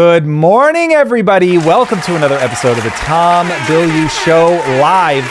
Good morning, everybody. Welcome to another episode of the Tom Bilyeu Show live.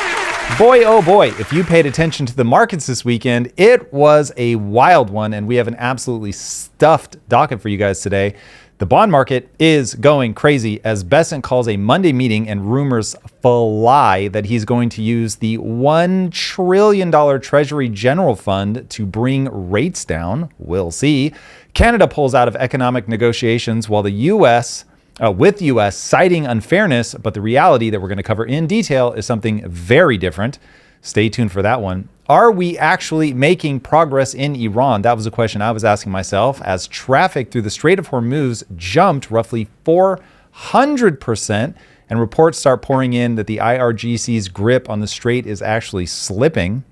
Boy, oh boy, if you paid attention to the markets this weekend, it was a wild one, and we have an absolutely stuffed docket for you guys today. The bond market is going crazy as Bessent calls a Monday meeting and rumors fly that he's going to use the $1 trillion Treasury General Fund to bring rates down. We'll see. Canada pulls out of economic negotiations while the U.S. Citing unfairness, but the reality that we're going to cover in detail is something very different. Stay tuned for that one. Are we actually making progress in Iran? That was a question I was asking myself as traffic through the Strait of Hormuz jumped roughly 400%, and reports start pouring in that the IRGC's grip on the strait is actually slipping.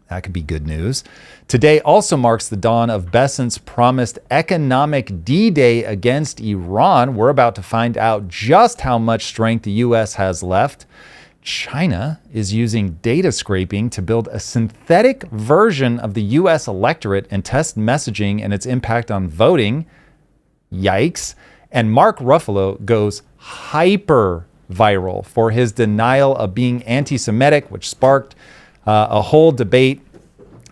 That could be good news. Today also marks the dawn of Bessent's promised economic D-Day against Iran. We're about to find out just how much strength the U.S. has left. China is using data scraping to build a synthetic version of the U.S. electorate and test messaging and its impact on voting. Yikes. And Mark Ruffalo goes hyper viral for his denial of being anti-Semitic, which sparked a whole debate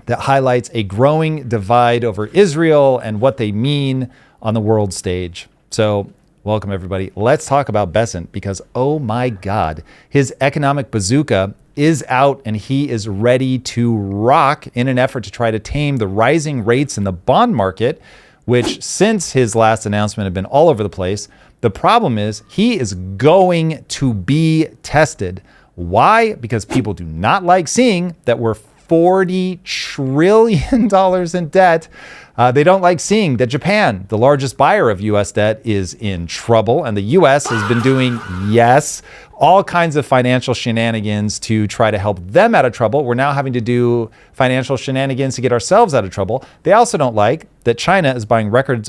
that highlights a growing divide over Israel and what they mean on the world stage. So welcome, everybody. Let's talk about Bessent because, oh my God, his economic bazooka is out and he is ready to rock in an effort to try to tame the rising rates in the bond market, which since his last announcement have been all over the place. The problem is he is going to be tested. Why? Because people do not like seeing that we're $40 trillion in debt. They don't like seeing that Japan, the largest buyer of U.S. debt, is in trouble. And the U.S. has been doing, all kinds of financial shenanigans to try to help them out of trouble. We're now having to do financial shenanigans to get ourselves out of trouble. They also don't like that China is buying record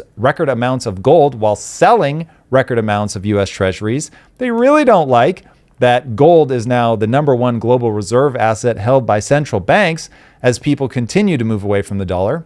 amounts of gold while selling record amounts of U.S. Treasuries. They really don't like that gold is now the number one global reserve asset held by central banks as people continue to move away from the dollar.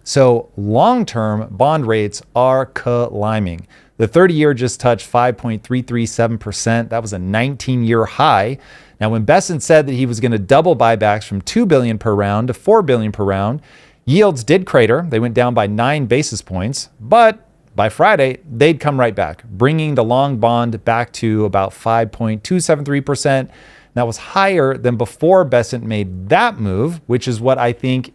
So long-term bond rates are climbing. The 30-year just touched 5.337%. That was a 19-year high. Now, when Bessent said that he was going to double buybacks from $2 billion per round to $4 billion per round, yields did crater. They went down by 9 basis points, but by Friday, they'd come right back, bringing the long bond back to about 5.273%. That was higher than before Bessent made that move, which is what I think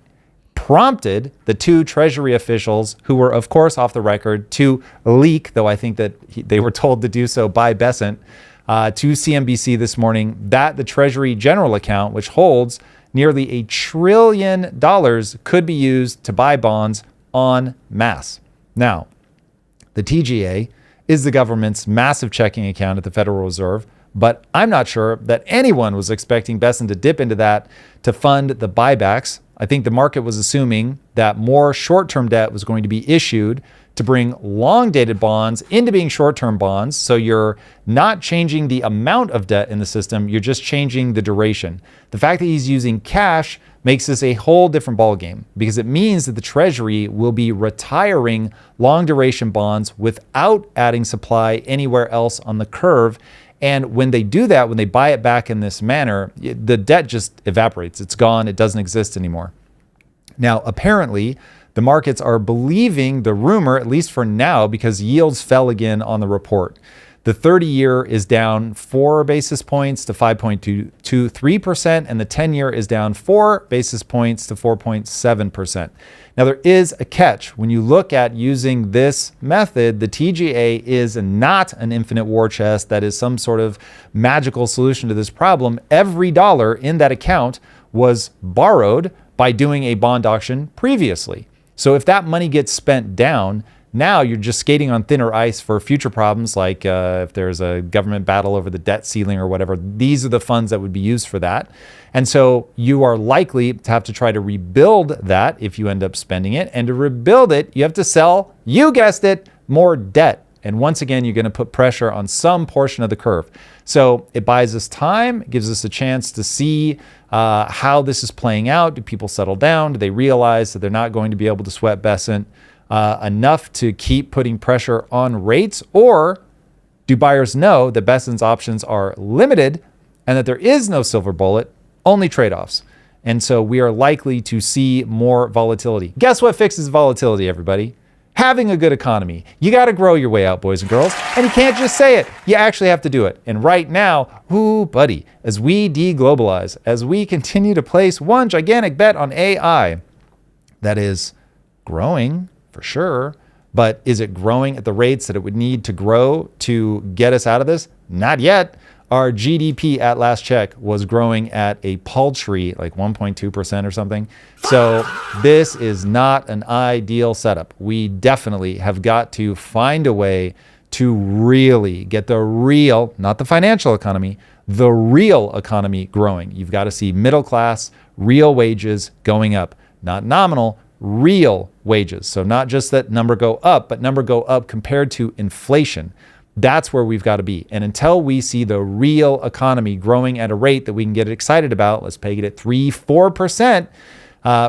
prompted the two Treasury officials, who were, of course, off the record, to leak, though I think that they were told to do so by Bessent, to CNBC this morning, that the Treasury General account, which holds nearly $1 trillion, could be used to buy bonds en masse. Now, the TGA is the government's massive checking account at the Federal Reserve, but I'm not sure that anyone was expecting Bessent to dip into that to fund the buybacks. I think the market was assuming that more short-term debt was going to be issued to bring long-dated bonds into being short-term bonds. So you're not changing the amount of debt in the system, you're just changing the duration. The fact that he's using cash makes this a whole different ballgame because it means that the Treasury will be retiring long-duration bonds without adding supply anywhere else on the curve. And when they do that, when they buy it back in this manner, the debt just evaporates. It's gone. It doesn't exist anymore. Now, apparently, the markets are believing the rumor, at least for now, because yields fell again on the report. The 30-year is down 4 basis points to 5.23%, and the 10-year is down 4 basis points to 4.7%. Now, there is a catch. When you look at using this method, the TGA is not an infinite war chest that is some sort of magical solution to this problem. Every dollar in that account was borrowed by doing a bond auction previously. So if that money gets spent down, now you're just skating on thinner ice for future problems, like if there's a government battle over the debt ceiling or whatever. These are the funds that would be used for that. And so you are likely to have to try to rebuild that if you end up spending it. And to rebuild it, you have to sell, you guessed it, more debt. And once again, you're going to put pressure on some portion of the curve. So it buys us time, it gives us a chance to see how this is playing out. Do people settle down? Do they realize that they're not going to be able to sweat Bessent? enough to keep putting pressure on rates, or do buyers know that Bessent's options are limited and that there is no silver bullet, only trade-offs? And so we are likely to see more volatility. Guess what fixes volatility, everybody? Having a good economy. You got to grow your way out, boys and girls. And you can't just say it. You actually have to do it. And right now, ooh, buddy, as we deglobalize, as we continue to place one gigantic bet on AI, that is growing for sure, but is it growing at the rates that it would need to grow to get us out of this? Not yet. Our GDP at last check was growing at a paltry like 1.2% or something. So this is not an ideal setup. We definitely have got to find a way to really get the real, not the financial economy, the real economy growing. You've got to see middle class, real wages going up, not nominal, real wages. So not just that number go up, but number go up compared to inflation. That's where we've got to be. And until we see the real economy growing at a rate that we can get excited about, let's peg it at 3-4%,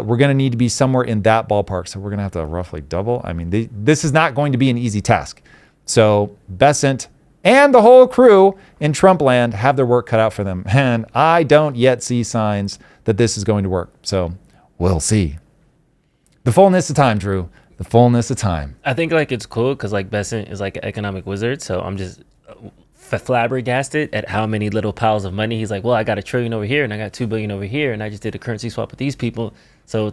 we're going to need to be somewhere in that ballpark. So we're going to have to roughly double. I mean, this is not going to be an easy task. So Bessent and the whole crew in Trump land have their work cut out for them. And I don't yet see signs that this is going to work. So we'll see. The fullness of time, Drew. The fullness of time. I think like it's cool because like Bessent is like an economic wizard. So I'm just flabbergasted at how many little piles of money. He's like, well, I got $1 trillion over here and I got $2 billion over here. And I just did a currency swap with these people. So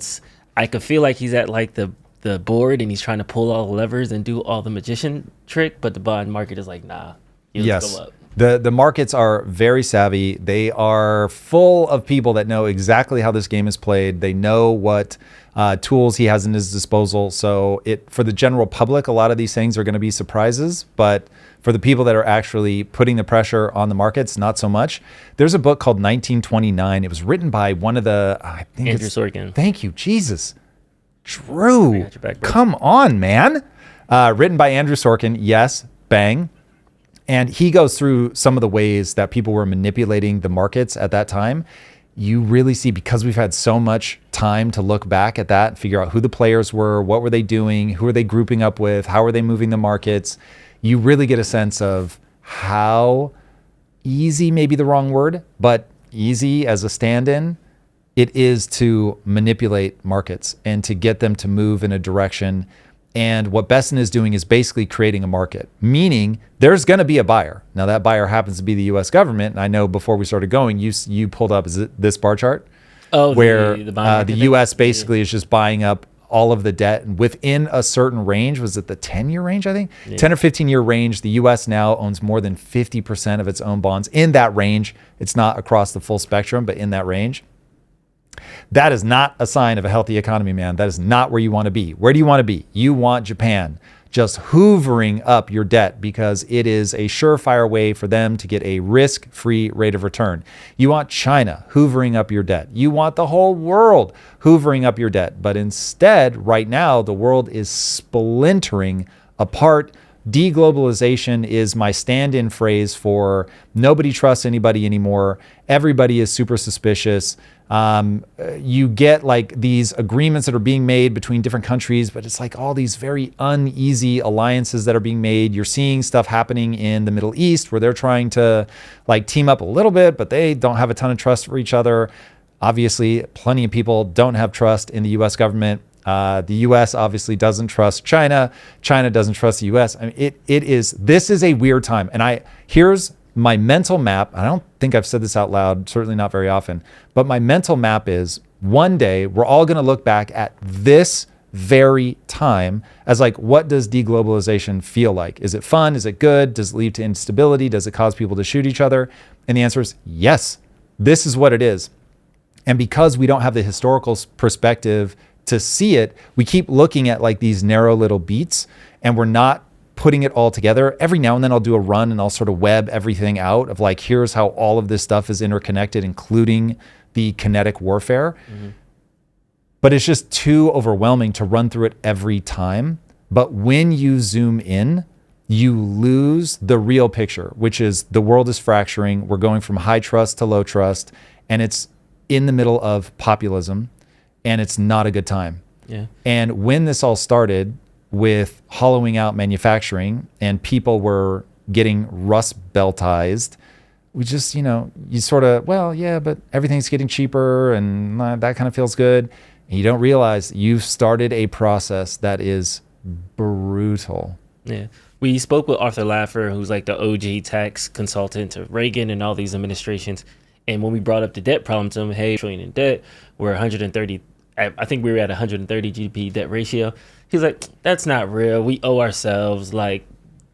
I could feel like he's at like the board and he's trying to pull all the levers and do all the magician trick. But the bond market is like, nah, yes. Go up. The markets are very savvy. They are full of people that know exactly how this game is played. They know what tools he has in his disposal. So for the general public, a lot of these things are going to be surprises. But for the people that are actually putting the pressure on the markets, not so much. There's a book called 1929. It was written by one of the, I think Andrew Sorkin. Thank you, Jesus. Drew, I got your back, bro. Come on, man. Written by Andrew Sorkin. Yes, bang. And he goes through some of the ways that people were manipulating the markets at that time. You really see, because we've had so much time to look back at that, figure out who the players were, what were they doing, who are they grouping up with, how are they moving the markets. You really get a sense of how easy, maybe the wrong word, but easy as a stand-in, it is to manipulate markets and to get them to move in a direction. And what Bessent is doing is basically creating a market, meaning there's going to be a buyer. Now, that buyer happens to be the U.S. government. And I know before we started going, you pulled up this bar chart where the U.S. basically is just buying up all of the debt within a certain range. Was it the 10-year range, I think? Yeah. 10 or 15-year range. The U.S. now owns more than 50% of its own bonds in that range. It's not across the full spectrum, but in that range. That is not a sign of a healthy economy, man. That is not where you want to be. Where do you want to be? You want Japan just hoovering up your debt because it is a surefire way for them to get a risk-free rate of return. You want China hoovering up your debt. You want the whole world hoovering up your debt. But instead, right now, the world is splintering apart. Deglobalization is my stand-in phrase for nobody trusts anybody anymore. Everybody is super suspicious. You get like these agreements that are being made between different countries, but it's like all these very uneasy alliances that are being made. You're seeing stuff happening in the Middle East where they're trying to like team up a little bit, but they don't have a ton of trust for each other. Obviously, plenty of people don't have trust in the U.S. government. The U.S. obviously doesn't trust China. China doesn't trust the U.S. I mean, this is a weird time. And here's my mental map. I don't think I've said this out loud, certainly not very often, but my mental map is one day we're all going to look back at this very time as like, what does deglobalization feel like? Is it fun? Is it good? Does it lead to instability? Does it cause people to shoot each other? And the answer is yes, this is what it is. And because we don't have the historical perspective to see it, we keep looking at like these narrow little beats and we're not putting it all together. Every now and then I'll do a run and I'll sort of web everything out of like, here's how all of this stuff is interconnected, including the kinetic warfare. Mm-hmm. But it's just too overwhelming to run through it every time. But when you zoom in, you lose the real picture, which is the world is fracturing. We're going from high trust to low trust, and it's in the middle of populism, and it's not a good time. Yeah. And when this all started, with hollowing out manufacturing and people were getting rust beltized, we just, you sort of, well, yeah, but everything's getting cheaper and that kind of feels good. And you don't realize you've started a process that is brutal. Yeah. We spoke with Arthur Laffer, who's like the OG tax consultant to Reagan and all these administrations. And when we brought up the debt problem to him, hey, trillion in debt, we're 130, I think we were at 130 GDP debt ratio. He's like, that's not real. We owe ourselves. Like,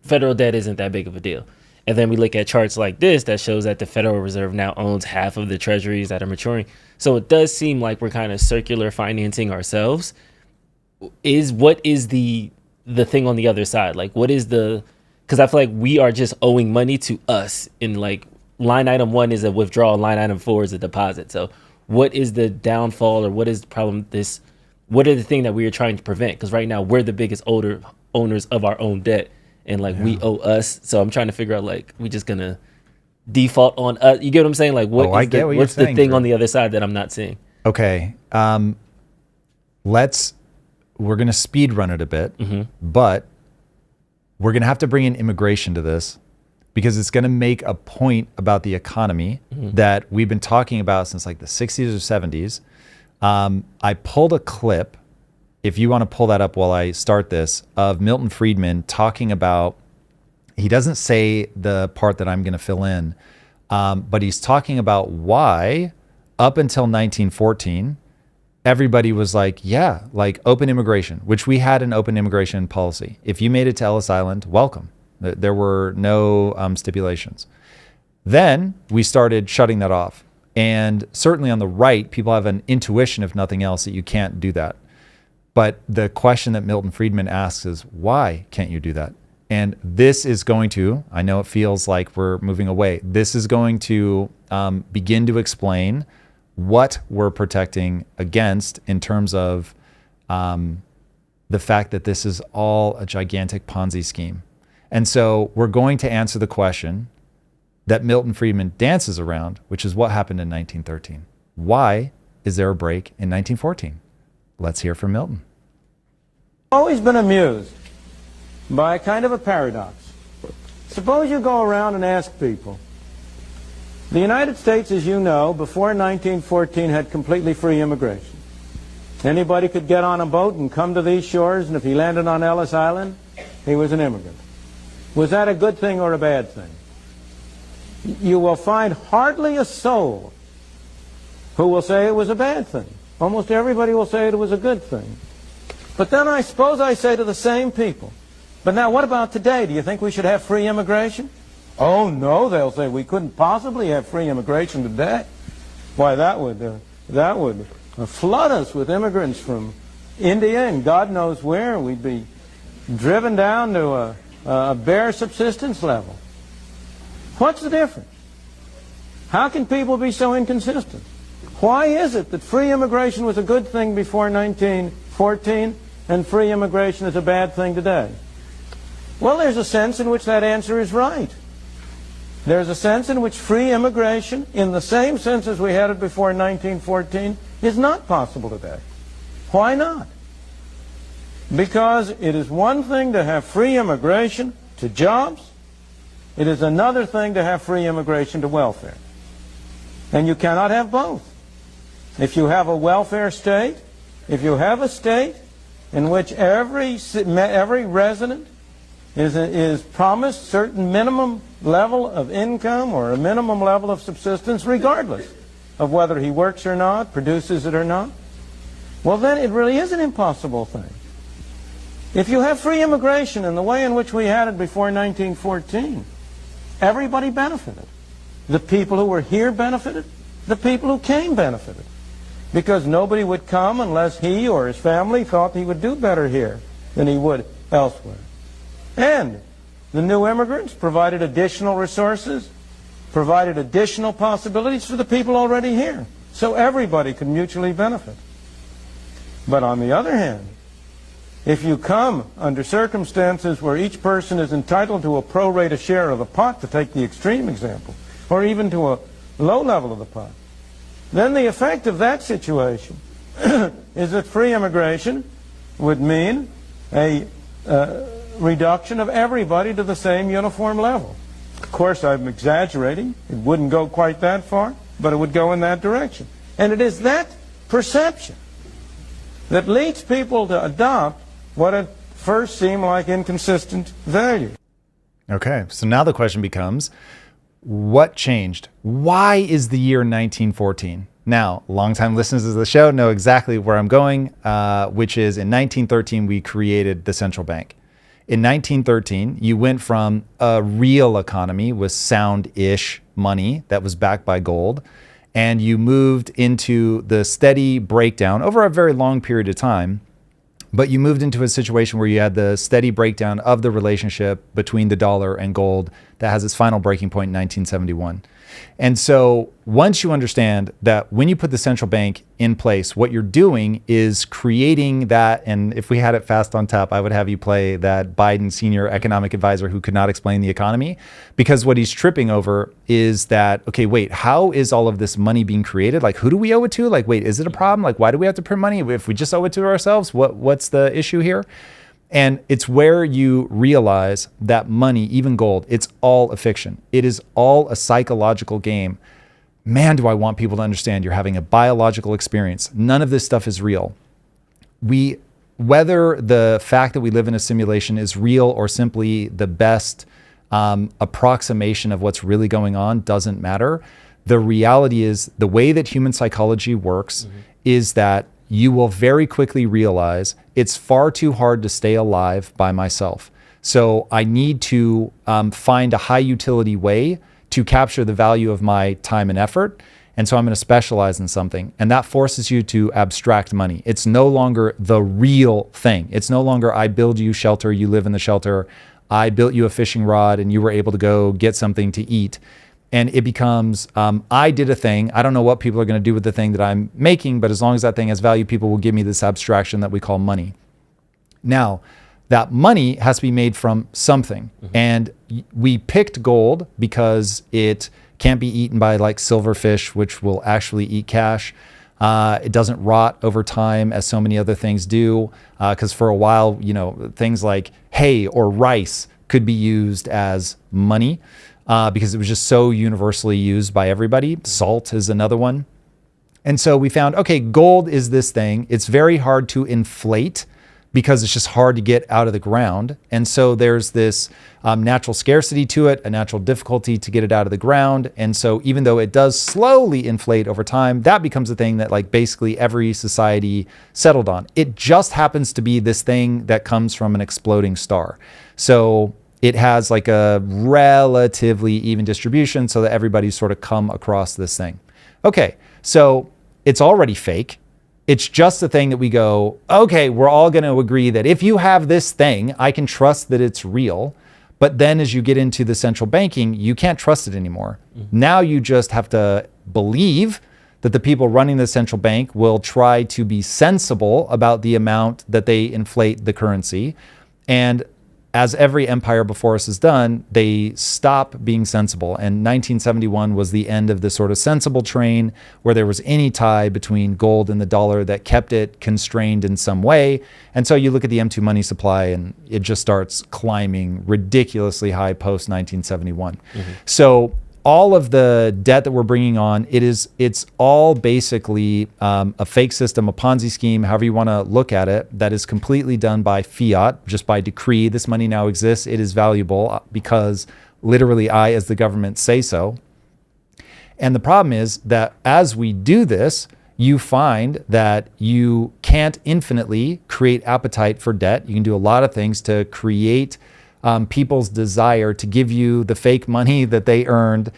federal debt isn't that big of a deal. And then we look at charts like this that shows that the Federal Reserve now owns half of the treasuries that are maturing. So it does seem like we're kind of circular financing ourselves. What is the thing on the other side? Like, what is because I feel like we are just owing money to us in like line item 1 is a withdrawal, line item 4 is a deposit. So what is the downfall or what is the problem? What are the thing that we are trying to prevent? Because right now we're the biggest owners of our own debt. And like we owe us, so I'm trying to figure out like we just gonna default on us. You get what I'm saying? Like what's the thing on the other side that I'm not seeing? Okay, we're gonna speed run it a bit, but we're gonna have to bring in immigration to this because it's gonna make a point about the economy that we've been talking about since like the 60s or 70s. I pulled a clip. If you want to pull that up while I start this, of Milton Friedman talking about, he doesn't say the part that I'm going to fill in, but he's talking about why up until 1914, everybody was like, yeah, like open immigration, which we had an open immigration policy. If you made it to Ellis Island, welcome. There were no stipulations. Then we started shutting that off. And certainly on the right, people have an intuition, if nothing else, that you can't do that. But the question that Milton Friedman asks is, why can't you do that? And this is going to, I know it feels like we're moving away, this is going to begin to explain what we're protecting against in terms of the fact that this is all a gigantic Ponzi scheme. And so we're going to answer the question that Milton Friedman dances around, which is what happened in 1913. Why is there a break in 1914? Let's hear from Milton. Always been amused by a kind of a paradox. Suppose you go around and ask people. The United States, as you know, before 1914 had completely free immigration. Anybody could get on a boat and come to these shores, and if he landed on Ellis Island, he was an immigrant. Was that a good thing or a bad thing? You will find hardly a soul who will say it was a bad thing. Almost everybody will say it was a good thing. But then I suppose I say to the same people, but now what about today? Do you think we should have free immigration? Oh no, they'll say, we couldn't possibly have free immigration today. Why, that would flood us with immigrants from India and God knows where. We'd be driven down to a bare subsistence level. What's the difference? How can people be so inconsistent? Why is it that free immigration was a good thing before 1914 and free immigration is a bad thing today? Well, there's a sense in which that answer is right. There's a sense in which free immigration, in the same sense as we had it before 1914, is not possible today. Why not? Because it is one thing to have free immigration to jobs. It is another thing to have free immigration to welfare. And you cannot have both. If you have a welfare state, if you have a state in which every resident is promised certain minimum level of income or a minimum level of subsistence, regardless of whether he works or not, produces it or not, well then it really is an impossible thing. If you have free immigration in the way in which we had it before 1914, everybody benefited. The people who were here benefited. The people who came benefited. Because nobody would come unless he or his family thought he would do better here than he would elsewhere. And the new immigrants provided additional resources, provided additional possibilities for the people already here. So everybody could mutually benefit. But on the other hand, if you come under circumstances where each person is entitled to a pro rata share of the pot, to take the extreme example, or even to a low level of the pot, then the effect of that situation is that free immigration would mean a reduction of everybody to the same uniform level. Of course, I'm exaggerating. It wouldn't go quite that far, but it would go in that direction. And it is that perception that leads people to adopt what at first seem like inconsistent values. Okay, so now the question becomes, what changed? Why is the year 1914? Now, longtime listeners of the show know exactly where I'm going, which is in 1913, we created the central bank. In 1913, you went from a real economy with sound-ish money that was backed by gold, and you moved into the steady breakdown over a very long period of time. But you moved into a situation where you had the steady breakdown of the relationship between the dollar and gold that has its final breaking point in 1971. And so once you understand that when you put the central bank in place, what you're doing is creating that. And if we had it fast on tap, I would have you play that Biden senior economic advisor who could not explain the economy, because what he's tripping over is that, okay, wait, how is all of this money being created? Like, who do we owe it to? Like, wait, is it a problem? Like, why do we have to print money? If we just owe it to ourselves, what's the issue here? And it's where you realize that money, even gold, it's all a fiction. It is all a psychological game. Man, do I want people to understand you're having a biological experience. None of this stuff is real. Whether the fact that we live in a simulation is real or simply the best approximation of what's really going on doesn't matter. The reality is the way that human psychology works is that you will very quickly realize it's far too hard to stay alive by myself. So I need to find a high utility way to capture the value of my time and effort. And so I'm going to specialize in something. And that forces you to abstract money. It's no longer the real thing. It's no longer I build you shelter, you live in the shelter. I built you a fishing rod and you were able to go get something to eat. And it becomes, I did a thing. I don't know what people are going to do with the thing that I'm making, but as long as that thing has value, people will give me this abstraction that we call money. Now, that money has to be made from something. And we picked gold because it can't be eaten by like silverfish, which will actually eat cash. It doesn't rot over time as so many other things do. Because for a while, things like hay or rice could be used as money. Because it was just so universally used by everybody. Salt is another one. And so we found, okay, gold is this thing. It's very hard to inflate because it's just hard to get out of the ground. And so there's this natural scarcity to it, a natural difficulty to get it out of the ground. And so even though it does slowly inflate over time, that becomes a thing that like basically every society settled on. It just happens to be this thing that comes from an exploding star. So it has like a relatively even distribution so that everybody's sort of come across this thing. Okay, so it's already fake. It's just a thing that we go, okay, we're all going to agree that if you have this thing, I can trust that it's real. But then as you get into the central banking, you can't trust it anymore. Now you just have to believe that the people running the central bank will try to be sensible about the amount that they inflate the currency. And as every empire before us has done, they stop being sensible. And 1971 was the end of the sort of sensible train where there was any tie between gold and the dollar that kept it constrained in some way. And so you look at the M2 money supply and it just starts climbing ridiculously high post 1971. So all of the debt that we're bringing on, it's all basically a fake system, a Ponzi scheme, however you want to look at it, that is completely done by fiat, just by decree. This money now exists. It is valuable because literally I, as the government, say so. And the problem is that as we do this, you find that you can't infinitely create appetite for debt. You can do a lot of things to create people's desire to give you the fake money that they earned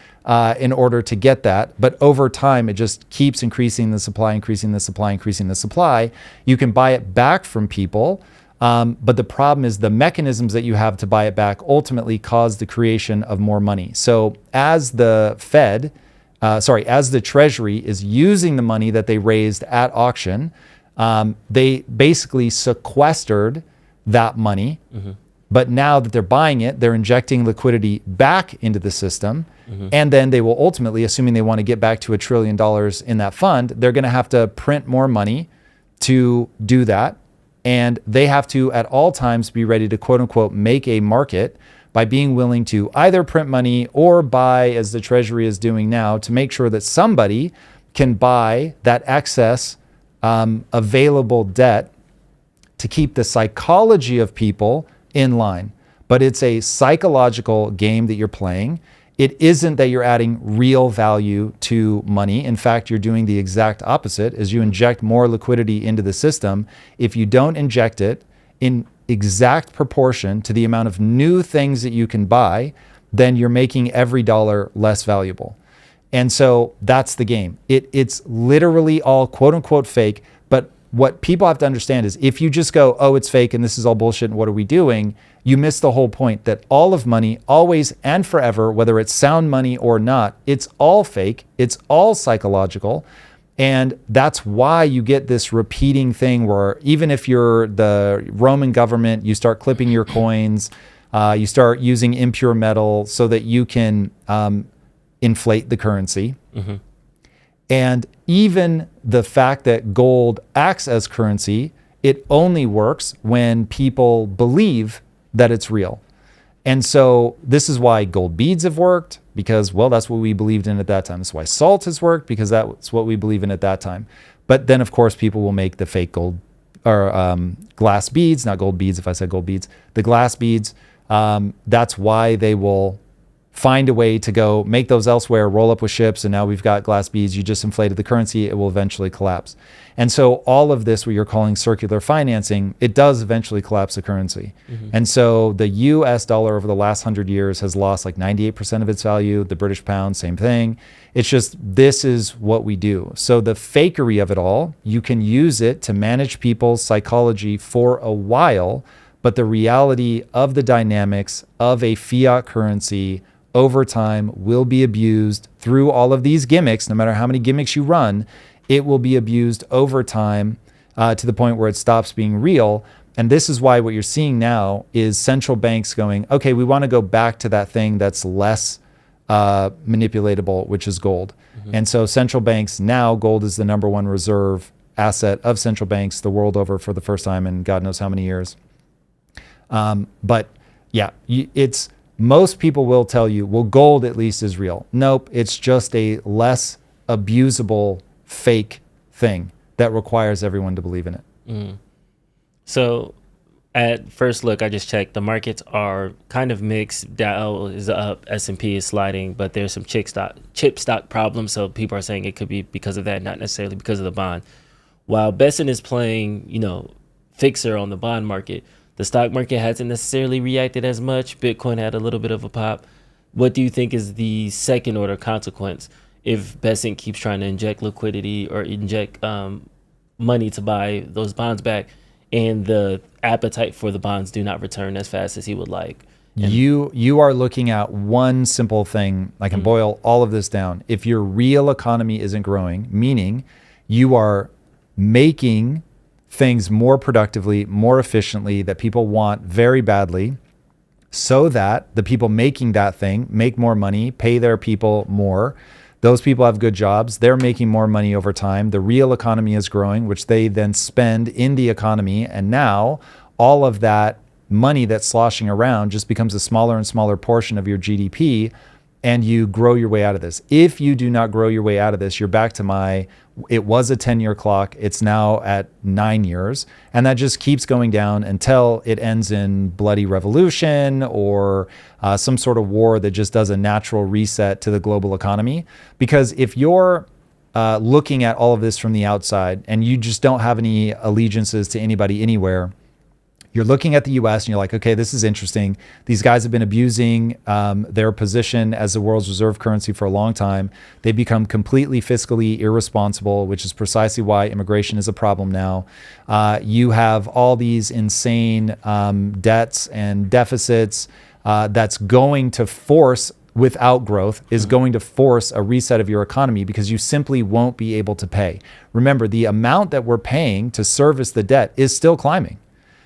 in order to get that. But over time, it just keeps increasing the supply, increasing the supply, increasing the supply. You can buy it back from people. But the problem is the mechanisms that you have to buy it back ultimately cause the creation of more money. So as the as the Treasury is using the money that they raised at auction, they basically sequestered that money. But now that they're buying it, they're injecting liquidity back into the system. And then they will ultimately, assuming they want to get back to $1 trillion in that fund, they're going to have to print more money to do that. And they have to at all times be ready to quote unquote make a market by being willing to either print money or buy, as the Treasury is doing now, to make sure that somebody can buy that excess available debt to keep the psychology of people in line. But it's a psychological game that you're playing. It isn't that you're adding real value to money. In fact, you're doing the exact opposite. As you inject more liquidity into the system, if you don't inject it in exact proportion to the amount of new things that you can buy, then you're making every dollar less valuable. And so that's the game. It's literally all quote unquote fake. But what people have to understand is if you just go, oh, it's fake and this is all bullshit and what are we doing? You miss the whole point that all of money, always and forever, whether it's sound money or not, it's all fake. It's all psychological. And that's why you get this repeating thing where even if you're the Roman government, you start clipping your coins, you start using impure metal so that you can inflate the currency. Mm-hmm. And even the fact that gold acts as currency, it only works when people believe that it's real. And so this is why gold beads have worked, because, well, that's what we believed in at that time. That's why salt has worked, because that's what we believe in at that time. But then, of course, people will make the fake gold or glass beads, not gold beads if I said gold beads, the glass beads. That's why they will find a way to go make those elsewhere, roll up with ships, and now we've got glass beads. You just inflated the currency, it will eventually collapse. And so all of this, what you're calling circular financing, it does eventually collapse the currency. Mm-hmm. And so the US dollar over the last 100 years has lost like 98% of its value. The British pound, same thing. It's just, this is what we do. So the fakery of it all, you can use it to manage people's psychology for a while, but the reality of the dynamics of a fiat currency over time will be abused through all of these gimmicks. No matter how many gimmicks you run, it will be abused over time to the point where it stops being real. And this is why what you're seeing now is central banks going, okay, we want to go back to that thing that's less manipulatable, which is gold. Mm-hmm. And so central banks now, gold is the number one reserve asset of central banks the world over for the first time in God knows how many years. But yeah, it's, most people will tell you, well, gold at least is real. Nope, it's just a less abusable fake thing that requires everyone to believe in it. Mm. So at first look, I just checked. The markets are kind of mixed. Dow is up, S&P is sliding, but there's some chip stock problems. So people are saying it could be because of that, not necessarily because of the bond. While Bessent is playing, fixer on the bond market, the stock market hasn't necessarily reacted as much. Bitcoin had a little bit of a pop. What do you think is the second order consequence if Bessent keeps trying to inject liquidity or inject money to buy those bonds back, and the appetite for the bonds do not return as fast as he would like? And you are looking at one simple thing. I can boil all of this down. If your real economy isn't growing, meaning you are making things more productively, more efficiently that people want very badly, so that the people making that thing make more money, pay their people more. Those people have good jobs. They're making more money over time. The real economy is growing, which they then spend in the economy. And now all of that money that's sloshing around just becomes a smaller and smaller portion of your GDP, and you grow your way out of this. If you do not grow your way out of this, you're back to it was a 10-year clock. It's now at 9 years. And that just keeps going down until it ends in bloody revolution or some sort of war that just does a natural reset to the global economy. Because if you're looking at all of this from the outside and you just don't have any allegiances to anybody anywhere, you're looking at the US and you're like, okay, this is interesting. These guys have been abusing their position as the world's reserve currency for a long time. They become completely fiscally irresponsible, which is precisely why immigration is a problem now. You have all these insane debts and deficits that's going to force, without growth, is going to force a reset of your economy because you simply won't be able to pay. Remember, the amount that we're paying to service the debt is still climbing.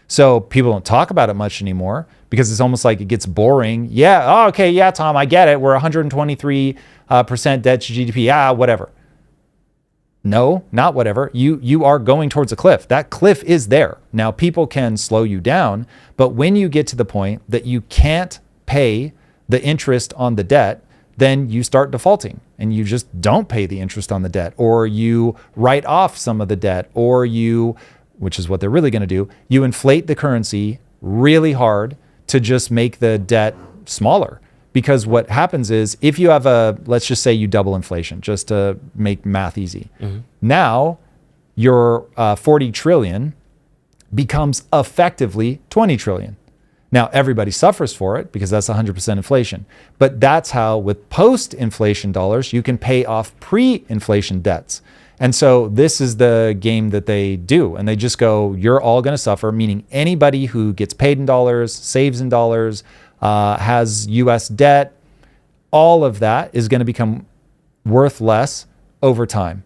So people don't talk about it much anymore because it's almost like it gets boring. Yeah, oh, okay, yeah, Tom, I get it. We're 123% debt to GDP. Yeah, whatever. No, not whatever. You are going towards a cliff. That cliff is there. Now, people can slow you down, but when you get to the point that you can't pay the interest on the debt, then you start defaulting and you just don't pay the interest on the debt, or you write off some of the debt, or you, which is what they're really going to do, you inflate the currency really hard to just make the debt smaller. Because what happens is, if you have let's just say you double inflation, just to make math easy. Now your 40 trillion becomes effectively 20 trillion. Now, everybody suffers for it because that's 100% inflation. But that's how, with post-inflation dollars, you can pay off pre-inflation debts. And so this is the game that they do. And they just go, you're all going to suffer, meaning anybody who gets paid in dollars, saves in dollars, has US debt, all of that is going to become worth less over time.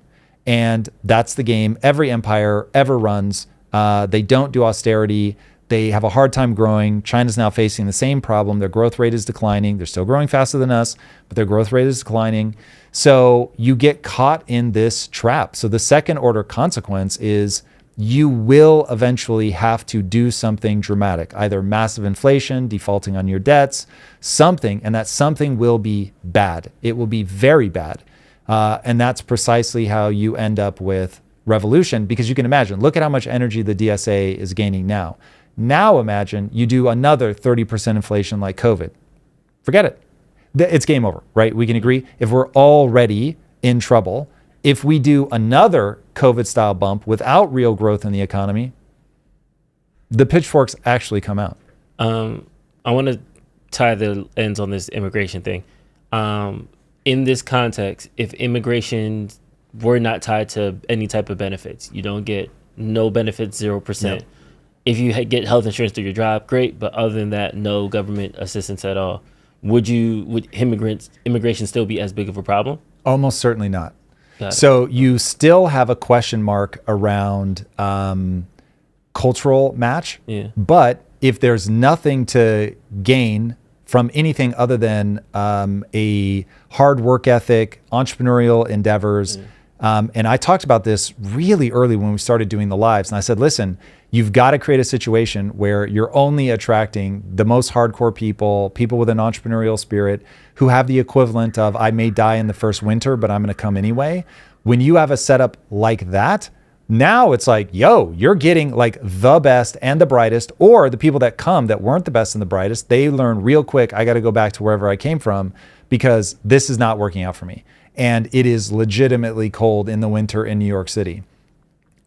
And that's the game every empire ever runs. They don't do austerity. They have a hard time growing. China's now facing the same problem. Their growth rate is declining. They're still growing faster than us, but their growth rate is declining. So you get caught in this trap. So the second order consequence is you will eventually have to do something dramatic, either massive inflation, defaulting on your debts, something, and that something will be bad. It will be very bad. And that's precisely how you end up with revolution, because you can imagine, look at how much energy the DSA is gaining now. Now imagine you do another 30% inflation like COVID. Forget it. It's game over, right? We can agree. If we're already in trouble, if we do another COVID-style bump without real growth in the economy, the pitchforks actually come out. I want to tie the ends on this immigration thing. In this context, if immigration were not tied to any type of benefits, you don't get no benefits, 0%. Yep. If you get health insurance through your job, great. But other than that, no government assistance at all. Would immigration still be as big of a problem? Almost certainly not. So you still have a question mark around cultural match. Yeah. But if there's nothing to gain from anything other than a hard work ethic, entrepreneurial endeavors, and I talked about this really early when we started doing the lives. And I said, listen, you've got to create a situation where you're only attracting the most hardcore people with an entrepreneurial spirit who have the equivalent of, I may die in the first winter, but I'm going to come anyway. When you have a setup like that, now it's like, yo, you're getting like the best and the brightest, or the people that come that weren't the best and the brightest, they learn real quick, I got to go back to wherever I came from because this is not working out for me. And it is legitimately cold in the winter in New York City.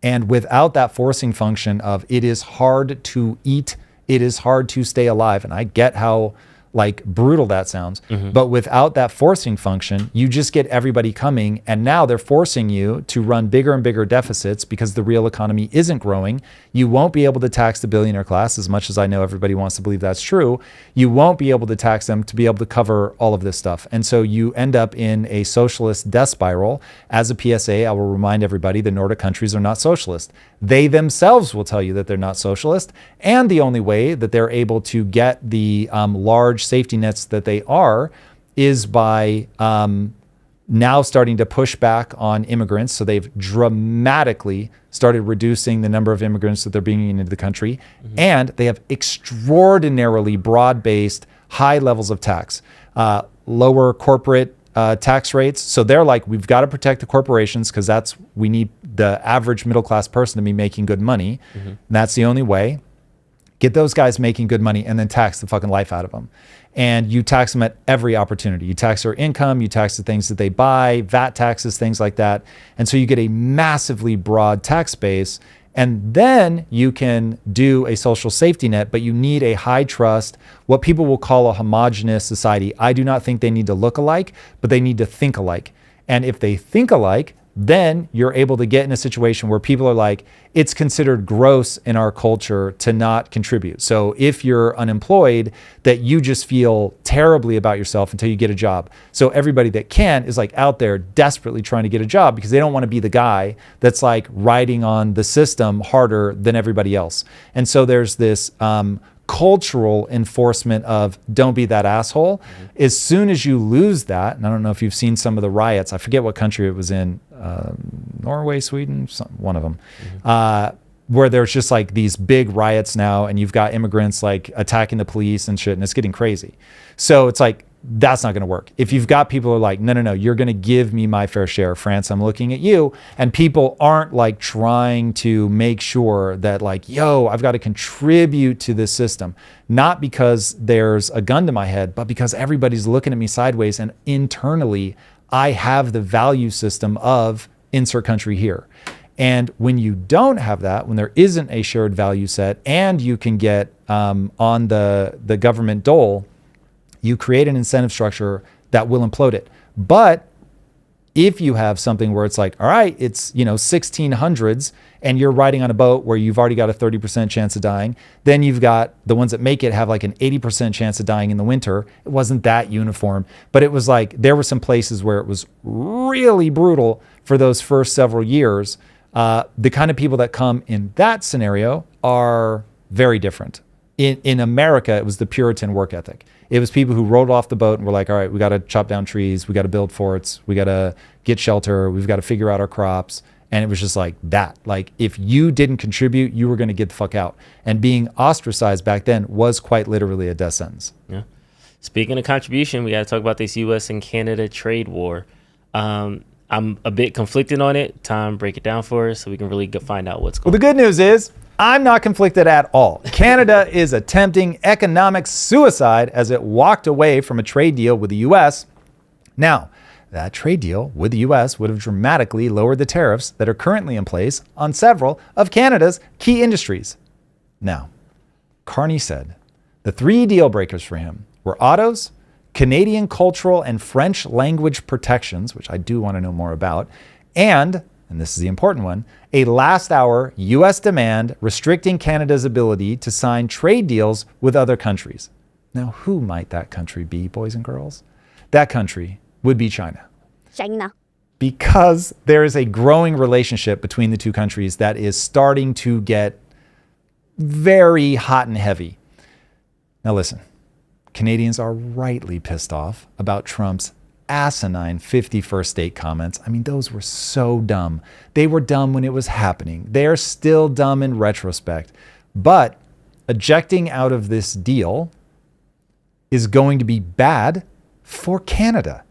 And without that forcing function of, it is hard to eat, it is hard to stay alive. And I get how like brutal that sounds, but without that forcing function, you just get everybody coming. And now they're forcing you to run bigger and bigger deficits because the real economy isn't growing. You won't be able to tax the billionaire class, as much as I know everybody wants to believe that's true. You won't be able to tax them to be able to cover all of this stuff. And so you end up in a socialist death spiral. As a PSA, I will remind everybody the Nordic countries are not socialist. They themselves will tell you that they're not socialist. And the only way that they're able to get the large safety nets that they are is by now starting to push back on immigrants. So they've dramatically started reducing the number of immigrants that they're bringing into the country. And they have extraordinarily broad-based high levels of tax, lower corporate tax rates. So they're like, we've got to protect the corporations because we need the average middle-class person to be making good money. And that's the only way. Get those guys making good money and then tax the fucking life out of them. And you tax them at every opportunity. You tax their income, you tax the things that they buy, VAT taxes, things like that. And so you get a massively broad tax base. And then you can do a social safety net, but you need a high trust, what people will call a homogenous society. I do not think they need to look alike, but they need to think alike. And if they think alike, then you're able to get in a situation where people are like, it's considered gross in our culture to not contribute. So if you're unemployed, that you just feel terribly about yourself until you get a job. So everybody that can is like out there desperately trying to get a job because they don't want to be the guy that's like riding on the system harder than everybody else. And so there's this cultural enforcement of don't be that asshole. As soon as you lose that, and I don't know if you've seen some of the riots, I forget what country it was in, Norway, Sweden, one of them, where there's just like these big riots now, and you've got immigrants like attacking the police and shit, and it's getting crazy. So it's like, that's not going to work. If you've got people who are like, no, you're going to give me my fair share. France, I'm looking at you. And people aren't like trying to make sure that like, yo, I've got to contribute to this system. Not because there's a gun to my head, but because everybody's looking at me sideways. And internally, I have the value system of insert country here. And when you don't have that, when there isn't a shared value set, and you can get on the government dole, you create an incentive structure that will implode it. But if you have something where it's like, all right, it's 1600s, and you're riding on a boat where you've already got a 30% chance of dying, then you've got the ones that make it have like an 80% chance of dying in the winter. It wasn't that uniform, but it was like there were some places where it was really brutal for those first several years. The kind of people that come in that scenario are very different. In America, it was the Puritan work ethic. It was people who rolled off the boat and were like, all right, we got to chop down trees. We got to build forts. We got to get shelter. We've got to figure out our crops. And it was just like that. Like if you didn't contribute, you were going to get the fuck out. And being ostracized back then was quite literally a death sentence. Yeah. Speaking of contribution, we got to talk about this U.S. and Canada trade war. I'm a bit conflicted on it. Tom, break it down for us so we can really find out what's going on. Well, the good news is I'm not conflicted at all. Canada is attempting economic suicide as it walked away from a trade deal with the U.S. Now, that trade deal with the U.S. would have dramatically lowered the tariffs that are currently in place on several of Canada's key industries. Now, Carney said the three deal breakers for him were autos, Canadian cultural and French language protections, which I do want to know more about, and this is the important one, a last hour U.S. demand restricting Canada's ability to sign trade deals with other countries. Now, who might that country be, boys and girls? That country would be China. China. Because there is a growing relationship between the two countries that is starting to get very hot and heavy. Now listen, Canadians are rightly pissed off about Trump's asinine 51st state comments. I mean, those were so dumb. They were dumb when it was happening. They're still dumb in retrospect. But ejecting out of this deal is going to be bad for Canada,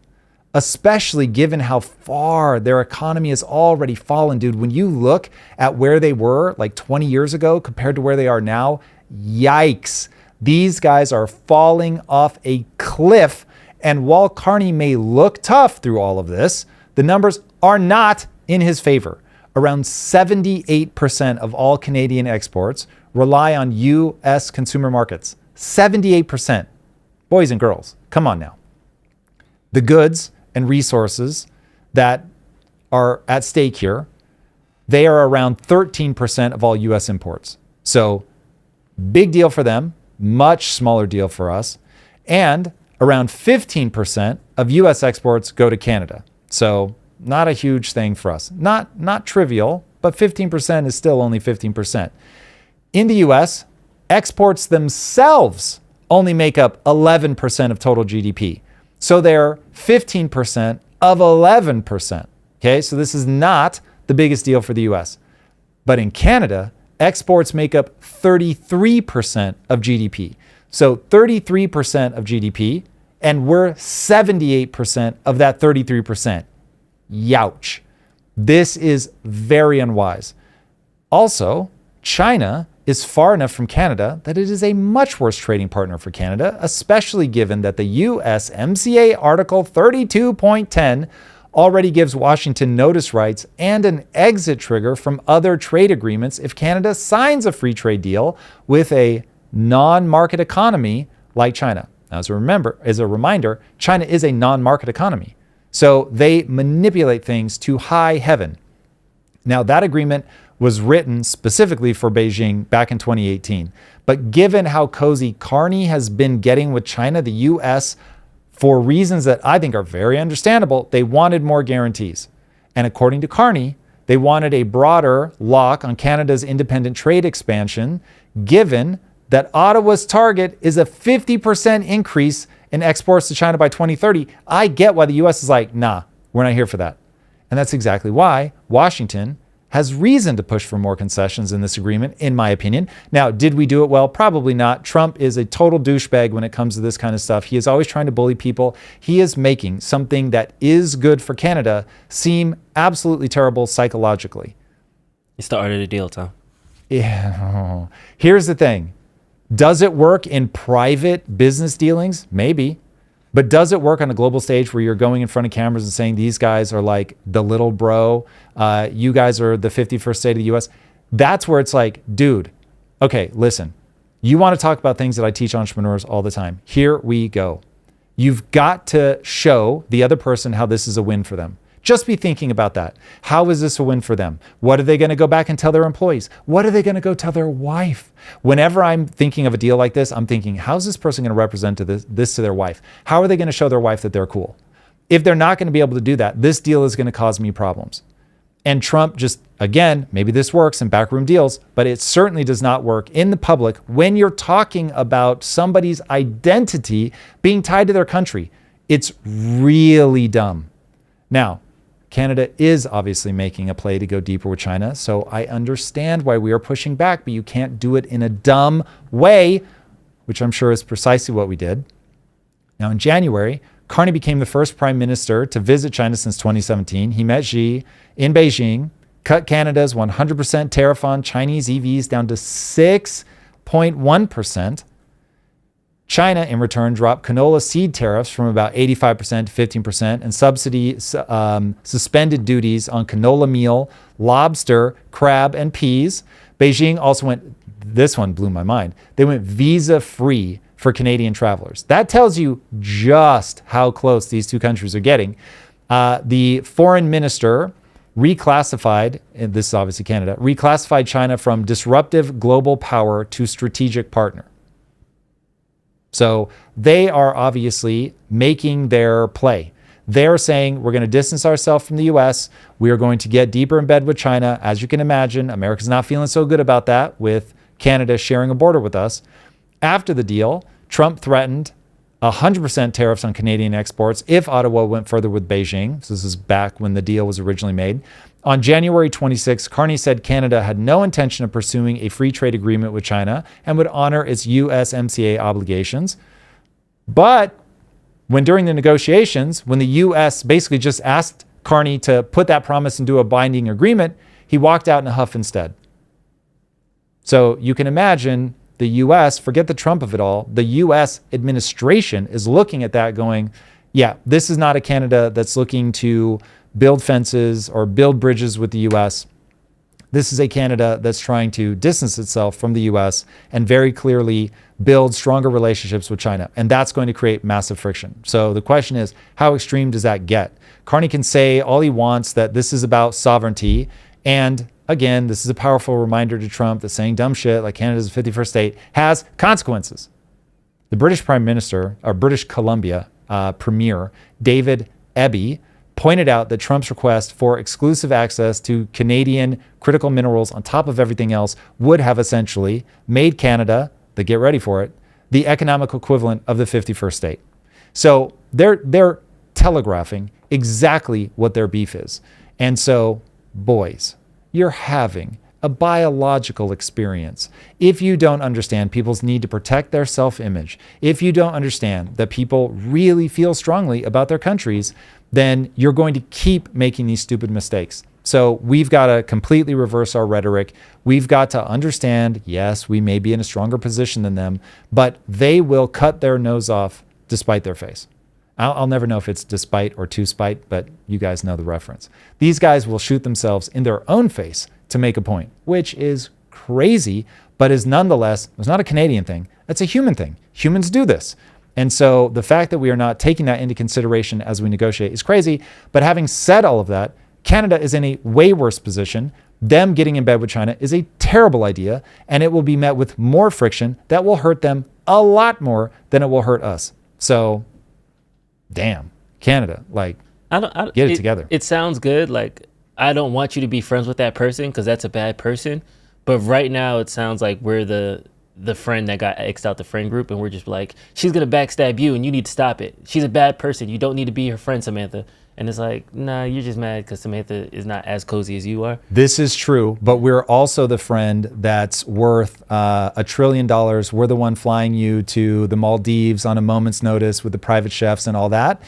especially given how far their economy has already fallen, dude. When you look at where they were like 20 years ago compared to where they are now, yikes. These guys are falling off a cliff. And while Carney may look tough through all of this, the numbers are not in his favor. Around 78% of all Canadian exports rely on U.S. consumer markets. 78%. Boys and girls, come on now. The goods and resources that are at stake here, they are around 13% of all U.S. imports. So big deal for them, much smaller deal for us. And around 15% of U.S. exports go to Canada. So not a huge thing for us. Not trivial, but 15% is still only 15%. In the U.S., exports themselves only make up 11% of total GDP. So they're 15% of 11%. Okay, so this is not the biggest deal for the U.S. But in Canada, exports make up 33% of GDP. So 33% of GDP, and we're 78% of that 33%. Youch. This is very unwise. Also, China is far enough from Canada that it is a much worse trading partner for Canada, especially given that the USMCA Article 32.10 already gives Washington notice rights and an exit trigger from other trade agreements if Canada signs a free trade deal with a non-market economy like China. Now, as a reminder, China is a non-market economy. So they manipulate things to high heaven. Now, that agreement was written specifically for Beijing back in 2018. But given how cozy Carney has been getting with China, the U.S., for reasons that I think are very understandable, they wanted more guarantees. And according to Carney, they wanted a broader lock on Canada's independent trade expansion, given that Ottawa's target is a 50% increase in exports to China by 2030. I get why the U.S. is like, nah, we're not here for that. And that's exactly why Washington has reason to push for more concessions in this agreement, in my opinion. Now, did we do it well? Probably not. Trump is a total douchebag when it comes to this kind of stuff. He is always trying to bully people. He is making something that is good for Canada seem absolutely terrible psychologically. It's the art of the deal, Tom. Yeah. Here's the thing. Does it work in private business dealings? Maybe. But does it work on a global stage where you're going in front of cameras and saying these guys are like the little bro, you guys are the 51st state of the US? That's where it's like, dude, okay, listen, you want to talk about things that I teach entrepreneurs all the time. Here we go. You've got to show the other person how this is a win for them. Just be thinking about that. How is this a win for them? What are they going to go back and tell their employees? What are they going to go tell their wife? Whenever I'm thinking of a deal like this, I'm thinking, how's this person going to represent this to their wife? How are they going to show their wife that they're cool? If they're not going to be able to do that, this deal is going to cause me problems. And Trump just, again, maybe this works in backroom deals, but it certainly does not work in the public when you're talking about somebody's identity being tied to their country. It's really dumb. Now, Canada is obviously making a play to go deeper with China, so I understand why we are pushing back, but you can't do it in a dumb way, which I'm sure is precisely what we did. Now, in January, Carney became the first prime minister to visit China since 2017. He met Xi in Beijing, cut Canada's 100% tariff on Chinese EVs down to 6.1%. China, in return, dropped canola seed tariffs from about 85% to 15% and suspended duties on canola meal, lobster, crab, and peas. Beijing also went, this one blew my mind, they went visa-free for Canadian travelers. That tells you just how close these two countries are getting. The foreign minister reclassified, and this is obviously Canada, reclassified China from disruptive global power to strategic partner. So they are obviously making their play. They're saying we're going to distance ourselves from the US. We are going to get deeper in bed with China. As you can imagine, America's not feeling so good about that with Canada sharing a border with us. After the deal, Trump threatened 100% tariffs on Canadian exports if Ottawa went further with Beijing. So this is back when the deal was originally made. On January 26, Carney said Canada had no intention of pursuing a free trade agreement with China and would honor its USMCA obligations. But when during the negotiations, when the U.S. basically just asked Carney to put that promise into a binding agreement, he walked out in a huff instead. So you can imagine the U.S., forget the Trump of it all, the U.S. administration is looking at that going, yeah, this is not a Canada that's looking to build fences or build bridges with the U.S. This is a Canada that's trying to distance itself from the U.S. and very clearly build stronger relationships with China. And that's going to create massive friction. So the question is, how extreme does that get? Carney can say all he wants that this is about sovereignty. And again, this is a powerful reminder to Trump that saying dumb shit like Canada's 51st state has consequences. The British Prime Minister, or British Columbia Premier, David Eby, pointed out that Trump's request for exclusive access to Canadian critical minerals on top of everything else would have essentially made Canada, get ready for it, the economic equivalent of the 51st state. So they're telegraphing exactly what their beef is. And so, boys, you're having a biological experience. If you don't understand people's need to protect their self-image, if you don't understand that people really feel strongly about their countries, then you're going to keep making these stupid mistakes. So we've got to completely reverse our rhetoric. We've got to understand, yes, we may be in a stronger position than them, but they will cut their nose off despite their face. I'll never know if it's despite or to spite, but you guys know the reference. These guys will shoot themselves in their own face to make a point, which is crazy, but is nonetheless, it's not a Canadian thing. It's a human thing. Humans do this. And so the fact that we are not taking that into consideration as we negotiate is crazy. But having said all of that, Canada is in a way worse position. Them getting in bed with China is a terrible idea, and it will be met with more friction that will hurt them a lot more than it will hurt us. So, damn, Canada, get it together. It sounds good. Like, I don't want you to be friends with that person because that's a bad person. But right now, it sounds like we're the the friend that got X'd out the friend group, and we're just like, she's gonna backstab you and you need to stop it. She's a bad person. You don't need to be her friend, Samantha. And it's like, nah, you're just mad because Samantha is not as cozy as you are. This is true, but we're also the friend that's worth $1 trillion. We're the one flying you to the Maldives on a moment's notice with the private chefs and all that.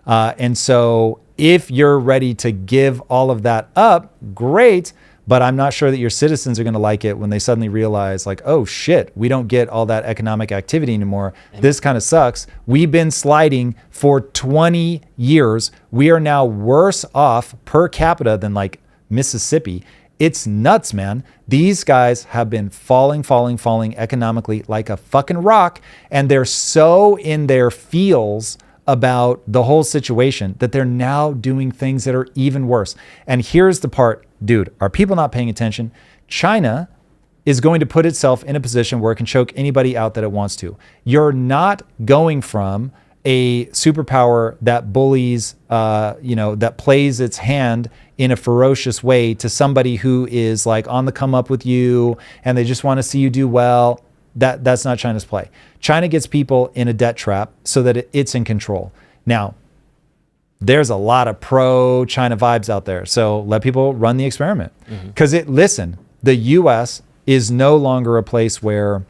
And so if you're ready to give all of that up, great. But I'm not sure that your citizens are going to like it when they suddenly realize, like, oh shit, we don't get all that economic activity anymore. This kind of sucks. We've been sliding for 20 years. We are now worse off per capita than like Mississippi. It's nuts, man. These guys have been falling economically like a fucking rock. And they're so in their feels about the whole situation that they're now doing things that are even worse. And here's the part, dude, are people not paying attention? China is going to put itself in a position where it can choke anybody out that it wants to. You're not going from a superpower that bullies, that plays its hand in a ferocious way to somebody who is like on the come up with you and they just want to see you do well. That's not China's play. China gets people in a debt trap so that it's in control. Now, there's a lot of pro-China vibes out there. So let people run the experiment. Because listen, the US is no longer a place where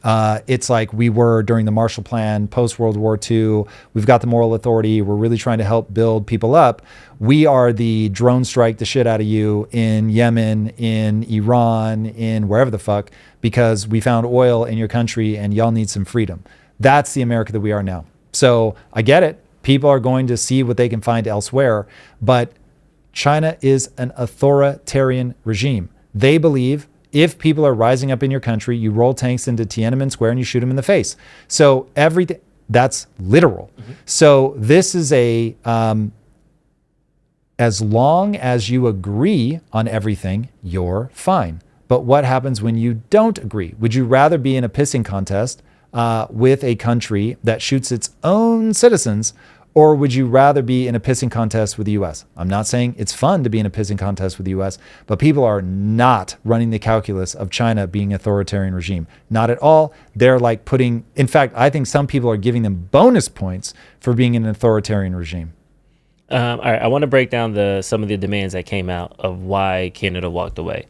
it's like we were during the Marshall Plan, post-World War II. We've got the moral authority. We're really trying to help build people up. We are the drone strike the shit out of you in Yemen, in Iran, in wherever the fuck, because we found oil in your country and y'all need some freedom. That's the America that we are now. So I get it. People are going to see what they can find elsewhere, but China is an authoritarian regime. They believe if people are rising up in your country, you roll tanks into Tiananmen Square and you shoot them in the face. So everything, that's literal. So this is as long as you agree on everything, you're fine. But what happens when you don't agree? Would you rather be in a pissing contest with a country that shoots its own citizens, or would you rather be in a pissing contest with the US? I'm not saying it's fun to be in a pissing contest with the US, but people are not running the calculus of China being an authoritarian regime. Not at all. They're like in fact, I think some people are giving them bonus points for being an authoritarian regime. All right, I want to break down some of the demands that came out of why Canada walked away.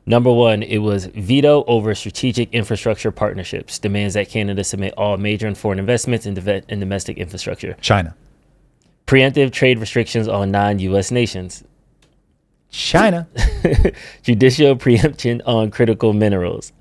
Number one, it was veto over strategic infrastructure partnerships, demands that Canada submit all major and foreign investments in domestic infrastructure. China. Preemptive trade restrictions on non-U.S. nations. China. Judicial preemption on critical minerals.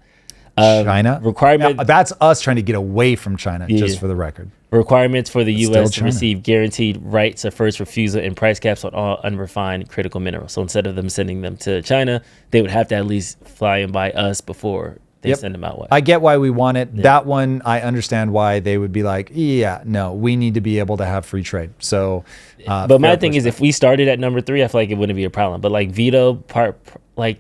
China. Requirement. Now, that's us trying to get away from China, just for the record. Requirements for the It's U.S. still to receive guaranteed rights of first refusal and price caps on all unrefined critical minerals. So instead of them sending them to China, they would have to at least fly in by us before they send them out west. I get why we want it. Yeah. That one, I understand why they would be like, yeah, no, we need to be able to have free trade. So, but my thing is, if we started at number 3, I feel like it wouldn't be a problem. But like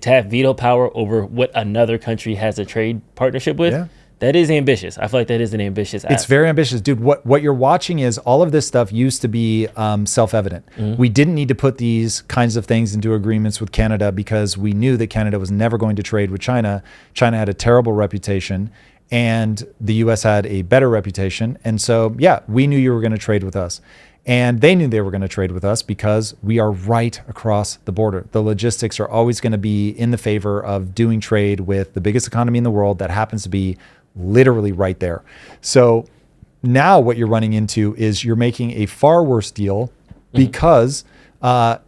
to have veto power over what another country has a trade partnership with, that is ambitious. I feel like that is an ambitious ask. It's very ambitious, dude. What you're watching is all of this stuff used to be self-evident. We didn't need to put these kinds of things into agreements with Canada because we knew that Canada was never going to trade with China. China had a terrible reputation and the US had a better reputation. And so, yeah, we knew you were going to trade with us. And they knew they were going to trade with us because we are right across the border. The logistics are always going to be in the favor of doing trade with the biggest economy in the world that happens to be literally right there. So now what you're running into is you're making a far worse deal because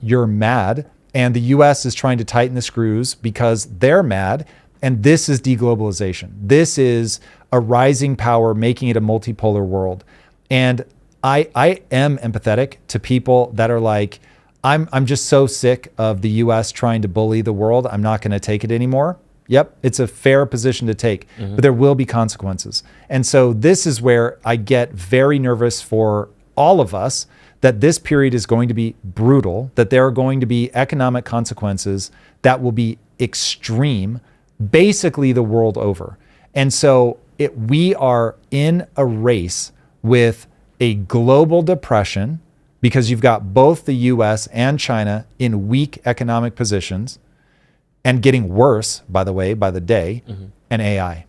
you're mad and the US is trying to tighten the screws because they're mad. And this is deglobalization. This is a rising power, making it a multipolar world. And I am empathetic to people that are like, I'm just so sick of the US trying to bully the world. I'm not going to take it anymore. Yep, it's a fair position to take, but there will be consequences. And so this is where I get very nervous for all of us that this period is going to be brutal, that there are going to be economic consequences that will be extreme, basically the world over. And so we are in a race with a global depression because you've got both the US and China in weak economic positions and getting worse, by the way, by the day, and AI.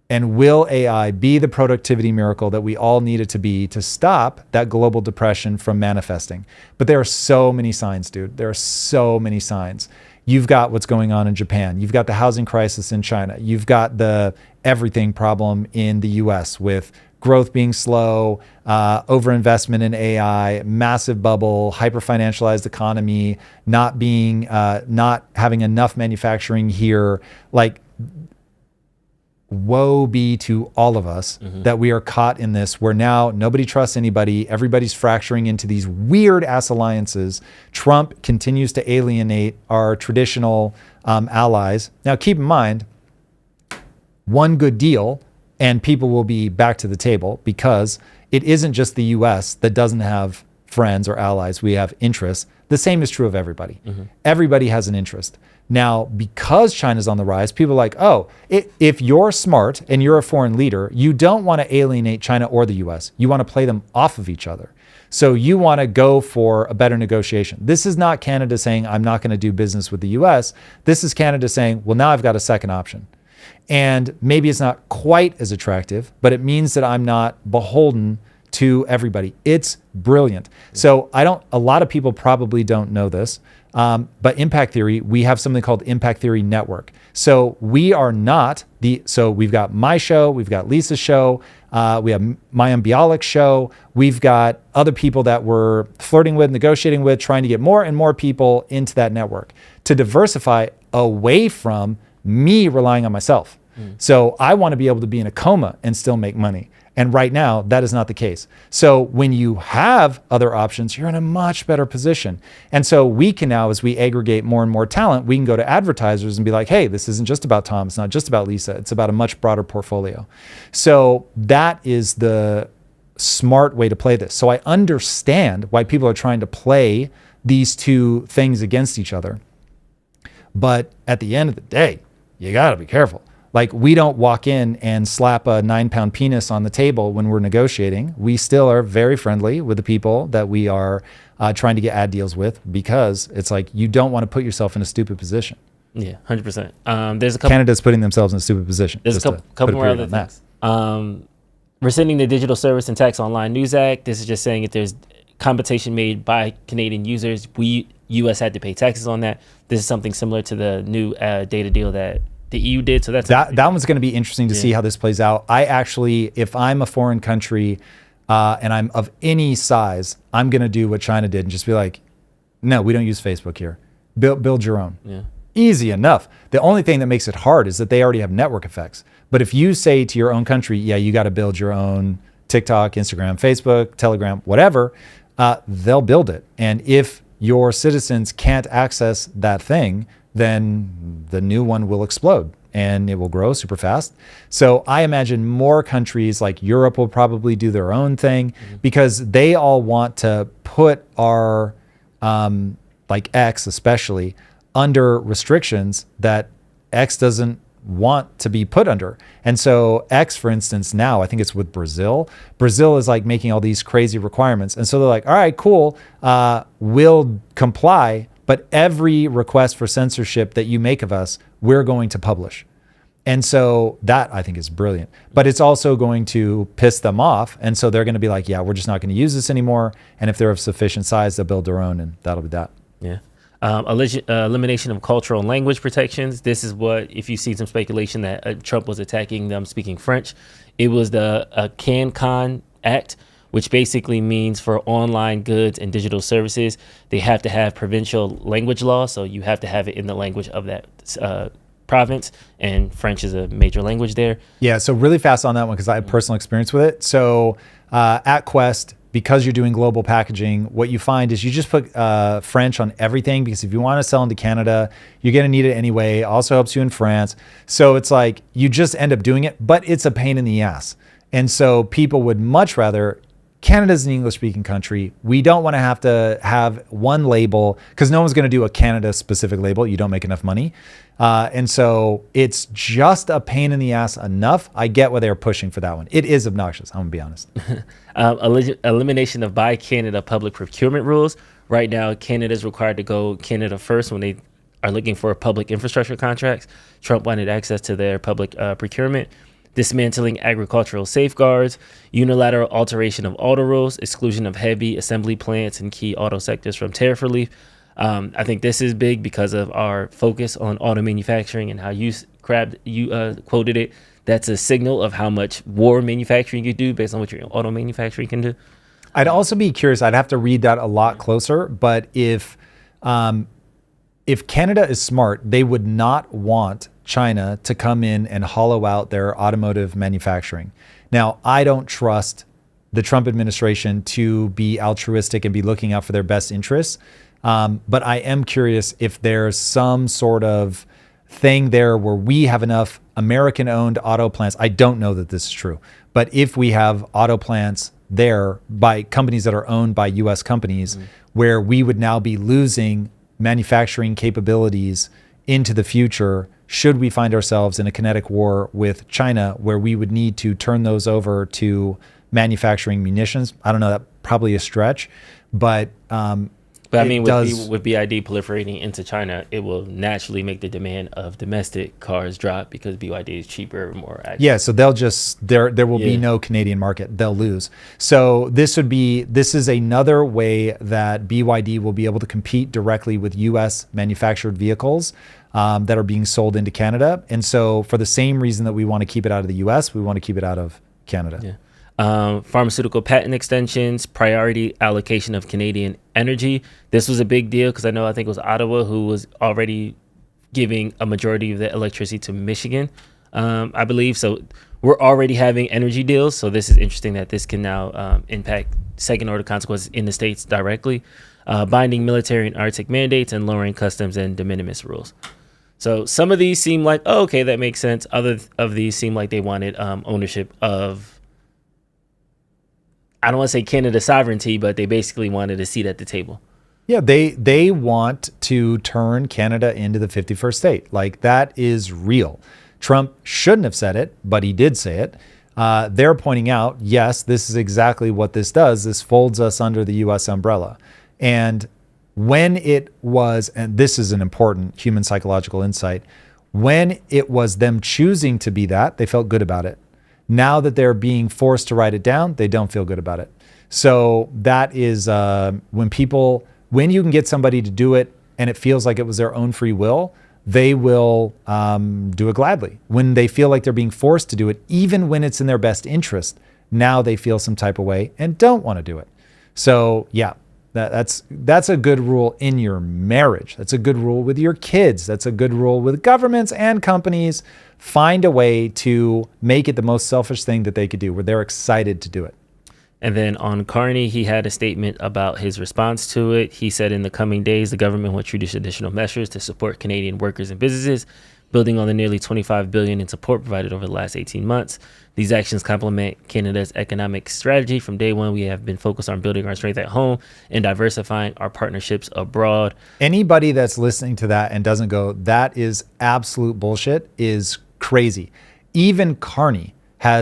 And will AI be the productivity miracle that we all need it to be to stop that global depression from manifesting? But there are so many signs, dude. There are so many signs. You've got what's going on in Japan. You've got the housing crisis in China. You've got the everything problem in the US with growth being slow, overinvestment in AI, massive bubble, hyper-financialized economy, not having enough manufacturing here. Like, woe be to all of us that we are caught in this where now nobody trusts anybody. Everybody's fracturing into these weird ass alliances. Trump continues to alienate our traditional allies. Now, keep in mind, one good deal and people will be back to the table, because it isn't just the US that doesn't have friends or allies. We have interests. The same is true of everybody. Everybody has an interest. Now, because China's on the rise, people are like, oh, if you're smart and you're a foreign leader, you don't want to alienate China or the US. You want to play them off of each other. So you want to go for a better negotiation. This is not Canada saying, I'm not going to do business with the US. This is Canada saying, well, now I've got a second option. And maybe it's not quite as attractive, but it means that I'm not beholden to everybody. It's brilliant. So a lot of people probably don't know this, but impact theory, we have something called Impact Theory Network. So we are not so we've got my show, we've got Lisa's show, we have Mayim Bialik's show, we've got other people that we're flirting with, negotiating with, trying to get more and more people into that network to diversify away from me relying on myself. So I want to be able to be in a coma and still make money. And right now, that is not the case. So when you have other options, you're in a much better position. And so we can now, as we aggregate more and more talent, we can go to advertisers and be like, hey, this isn't just about Tom. It's not just about Lisa. It's about a much broader portfolio. So that is the smart way to play this. So I understand why people are trying to play these two things against each other. But at the end of the day, you got to be careful. Like, we don't walk in and slap a 9-pound penis on the table when we're negotiating. We still are very friendly with the people that we are trying to get ad deals with, because it's like, you don't want to put yourself in a stupid position. Yeah, 100%. There's a couple. Canada's putting themselves in a stupid position. There's a couple more other things. Rescinding the Digital Service and Tax Online News Act. This is just saying if there's compensation made by Canadian users, U.S. had to pay taxes on that. This is something similar to the new data deal that the EU did. So that one's going to be interesting to see how this plays out. I actually, if I'm a foreign country and I'm of any size, I'm going to do what China did and just be like, no, we don't use Facebook here. Build your own. Yeah. Easy enough. The only thing that makes it hard is that they already have network effects. But if you say to your own country, yeah, you got to build your own TikTok, Instagram, Facebook, Telegram, whatever, they'll build it. And if your citizens can't access that thing, then the new one will explode and it will grow super fast. So I imagine more countries like Europe will probably do their own thing, because they all want to put our, like X especially, under restrictions that X doesn't want to be put under. And so X, for instance, now I think it's with Brazil. Brazil is like making all these crazy requirements. And so they're like, all right, cool, we'll comply, but every request for censorship that you make of us, we're going to publish. And so that, I think, is brilliant. But it's also going to piss them off. And so they're going to be like, yeah, we're just not going to use this anymore. And if they're of sufficient size, they'll build their own, and that'll be that. Yeah. Elimination of cultural and language protections. This is what, if you see some speculation that Trump was attacking them speaking French, it was the CanCon Act, which basically means for online goods and digital services, they have to have provincial language law. So you have to have it in the language of that province, and French is a major language there. Yeah, so really fast on that one, because I have personal experience with it. So at Quest, because you're doing global packaging, what you find is you just put French on everything, because if you want to sell into Canada, you're going to need it anyway. Also helps you in France. So it's like you just end up doing it, but it's a pain in the ass. And so people would much rather, Canada's an English-speaking country. We don't want to have one label, because no one's going to do a Canada-specific label. You don't make enough money. And so it's just a pain in the ass enough. I get why they're pushing for that one. It is obnoxious, I'm going to be honest. Elimination of Buy Canada public procurement rules. Right now, Canada is required to go Canada first when they are looking for public infrastructure contracts. Trump wanted access to their public procurement. dismantling agricultural safeguards, unilateral alteration of auto rules, exclusion of heavy assembly plants and key auto sectors from tariff relief. I think this is big because of our focus on auto manufacturing and how you quoted it. That's a signal of how much war manufacturing you do based on what your auto manufacturing can do. I'd also be curious. I'd have to read that a lot closer. But if Canada is smart, they would not want China to come in and hollow out their automotive manufacturing. Now, I don't trust the Trump administration to be altruistic and be looking out for their best interests. But I am curious if there's some sort of thing there where we have enough American-owned auto plants. I don't know that this is true, but if we have auto plants there by companies that are owned by U.S. companies, where we would now be losing manufacturing capabilities into the future, should we find ourselves in a kinetic war with China where we would need to turn those over to manufacturing munitions. I don't know, that probably a stretch, but I mean, with BYD proliferating into China, it will naturally make the demand of domestic cars drop because BYD is cheaper, more accurate. Yeah, so they'll just there will be no Canadian market. They'll lose. So this is another way that BYD will be able to compete directly with U.S. manufactured vehicles that are being sold into Canada. And so for the same reason that we want to keep it out of the U.S., we want to keep it out of Canada. Yeah. Pharmaceutical patent extensions, priority allocation of Canadian energy. This was a big deal because I think it was Ottawa who was already giving a majority of the electricity to Michigan, I believe. So we're already having energy deals. So this is interesting that this can now impact second order consequences in the States directly, binding military and Arctic mandates and lowering customs and de minimis rules. So some of these seem like, oh, okay, that makes sense. Other of these seem like they wanted ownership of, I don't want to say Canada sovereignty, but they basically wanted a seat at the table. Yeah, they want to turn Canada into the 51st state. Like, that is real. Trump shouldn't have said it, but he did say it. They're pointing out, yes, this is exactly what this does. This folds us under the U.S. umbrella. And when it was, and this is an important human psychological insight, when it was them choosing to be that, they felt good about it. Now that they're being forced to write it down, they don't feel good about it. So that is when you can get somebody to do it and it feels like it was their own free will, they will do it gladly. When they feel like they're being forced to do it, even when it's in their best interest, now they feel some type of way and don't want to do it. So yeah, that's a good rule in your marriage. That's a good rule with your kids. That's a good rule with governments and companies. Find a way to make it the most selfish thing that they could do, where they're excited to do it. And then on Carney, he had a statement about his response to it. He said, in the coming days, the government will introduce additional measures to support Canadian workers and businesses, building on the nearly $25 billion in support provided over the last 18 months. These actions complement Canada's economic strategy. From day one, we have been focused on building our strength at home and diversifying our partnerships abroad. Anybody that's listening to that and doesn't go, that is absolute bullshit, is crazy. Even Carney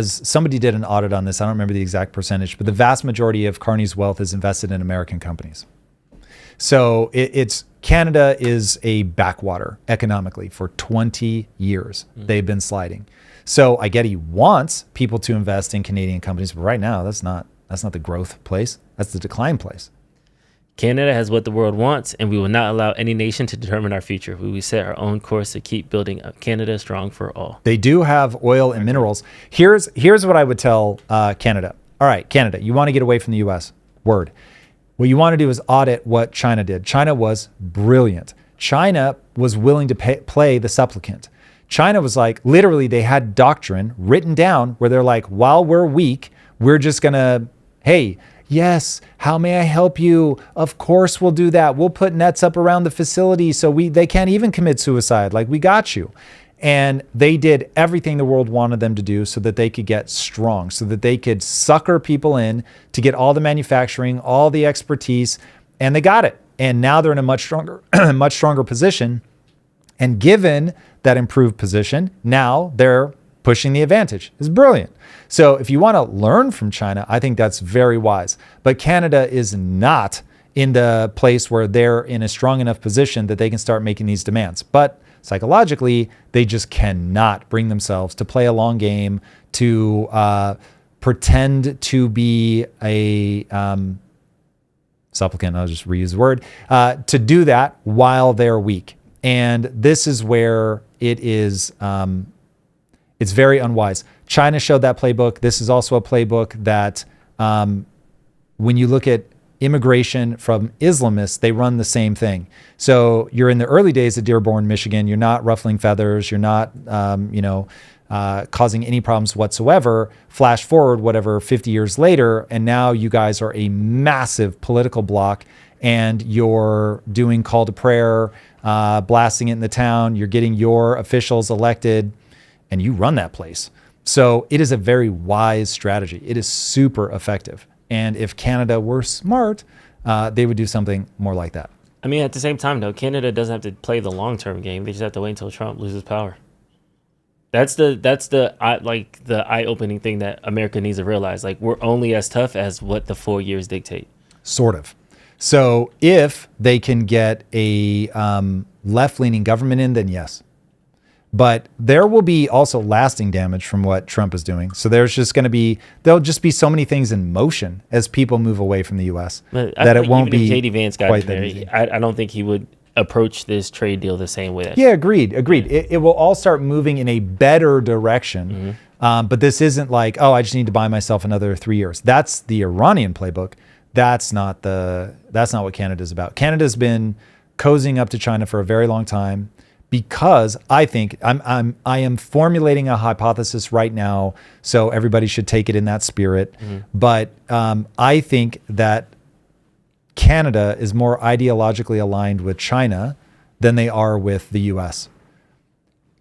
somebody did an audit on this. I don't remember the exact percentage, but the vast majority of Carney's wealth is invested in American companies. So Canada is a backwater economically for 20 years. They've been sliding. So I get he wants people to invest in Canadian companies, but right now that's not the growth place. That's the decline place. Canada has what the world wants, and we will not allow any nation to determine our future. We will set our own course to keep building Canada strong for all. They do have oil and minerals. Here's what I would tell Canada. All right, Canada, you want to get away from the U.S. Word. What you want to do is audit what China did. China was brilliant. China was willing to play the supplicant. China was like, literally, they had doctrine written down where they're like, while we're weak, we're just going to, hey, yes, how may I help you? Of course we'll do that. We'll put nets up around the facility so they can't even commit suicide. Like, we got you. And they did everything the world wanted them to do so that they could get strong, so that they could sucker people in to get all the manufacturing, all the expertise, and they got it. And now they're in a much stronger position. And given that improved position, now they're pushing the advantage. It's brilliant. So if you want to learn from China, I think that's very wise. But Canada is not in the place where they're in a strong enough position that they can start making these demands. But psychologically, they just cannot bring themselves to play a long game, to pretend to be a supplicant, I'll just reuse the word, to do that while they're weak. And this is where it is, it's very unwise. China showed that playbook. This is also a playbook that when you look at immigration from Islamists, they run the same thing. So you're in the early days of Dearborn, Michigan. You're not ruffling feathers. You're not, causing any problems whatsoever. Flash forward, 50 years later, and now you guys are a massive political bloc, and you're doing call to prayer, blasting it in the town. You're getting your officials elected, and you run that place. So it is a very wise strategy. It is super effective. And if Canada were smart, they would do something more like that. I mean, at the same time, though, Canada doesn't have to play the long-term game. They just have to wait until Trump loses power. That's the eye-opening thing that America needs to realize. Like, we're only as tough as what the 4 years dictate. Sort of. So if they can get a left-leaning government in, then yes. But there will be also lasting damage from what Trump is doing. So there'll just be so many things in motion as people move away from the U.S. that it won't be J.D. Vance got quite there. that easy. I don't think he would approach this trade deal the same way. Yeah, agreed. It will all start moving in a better direction. But this isn't like, I just need to buy myself another 3 years. That's the Iranian playbook. That's not what Canada's about. Canada's been cozying up to China for a very long time, because I think I am formulating a hypothesis right now, so everybody should take it in that spirit. But I think that Canada is more ideologically aligned with China than they are with the U.S.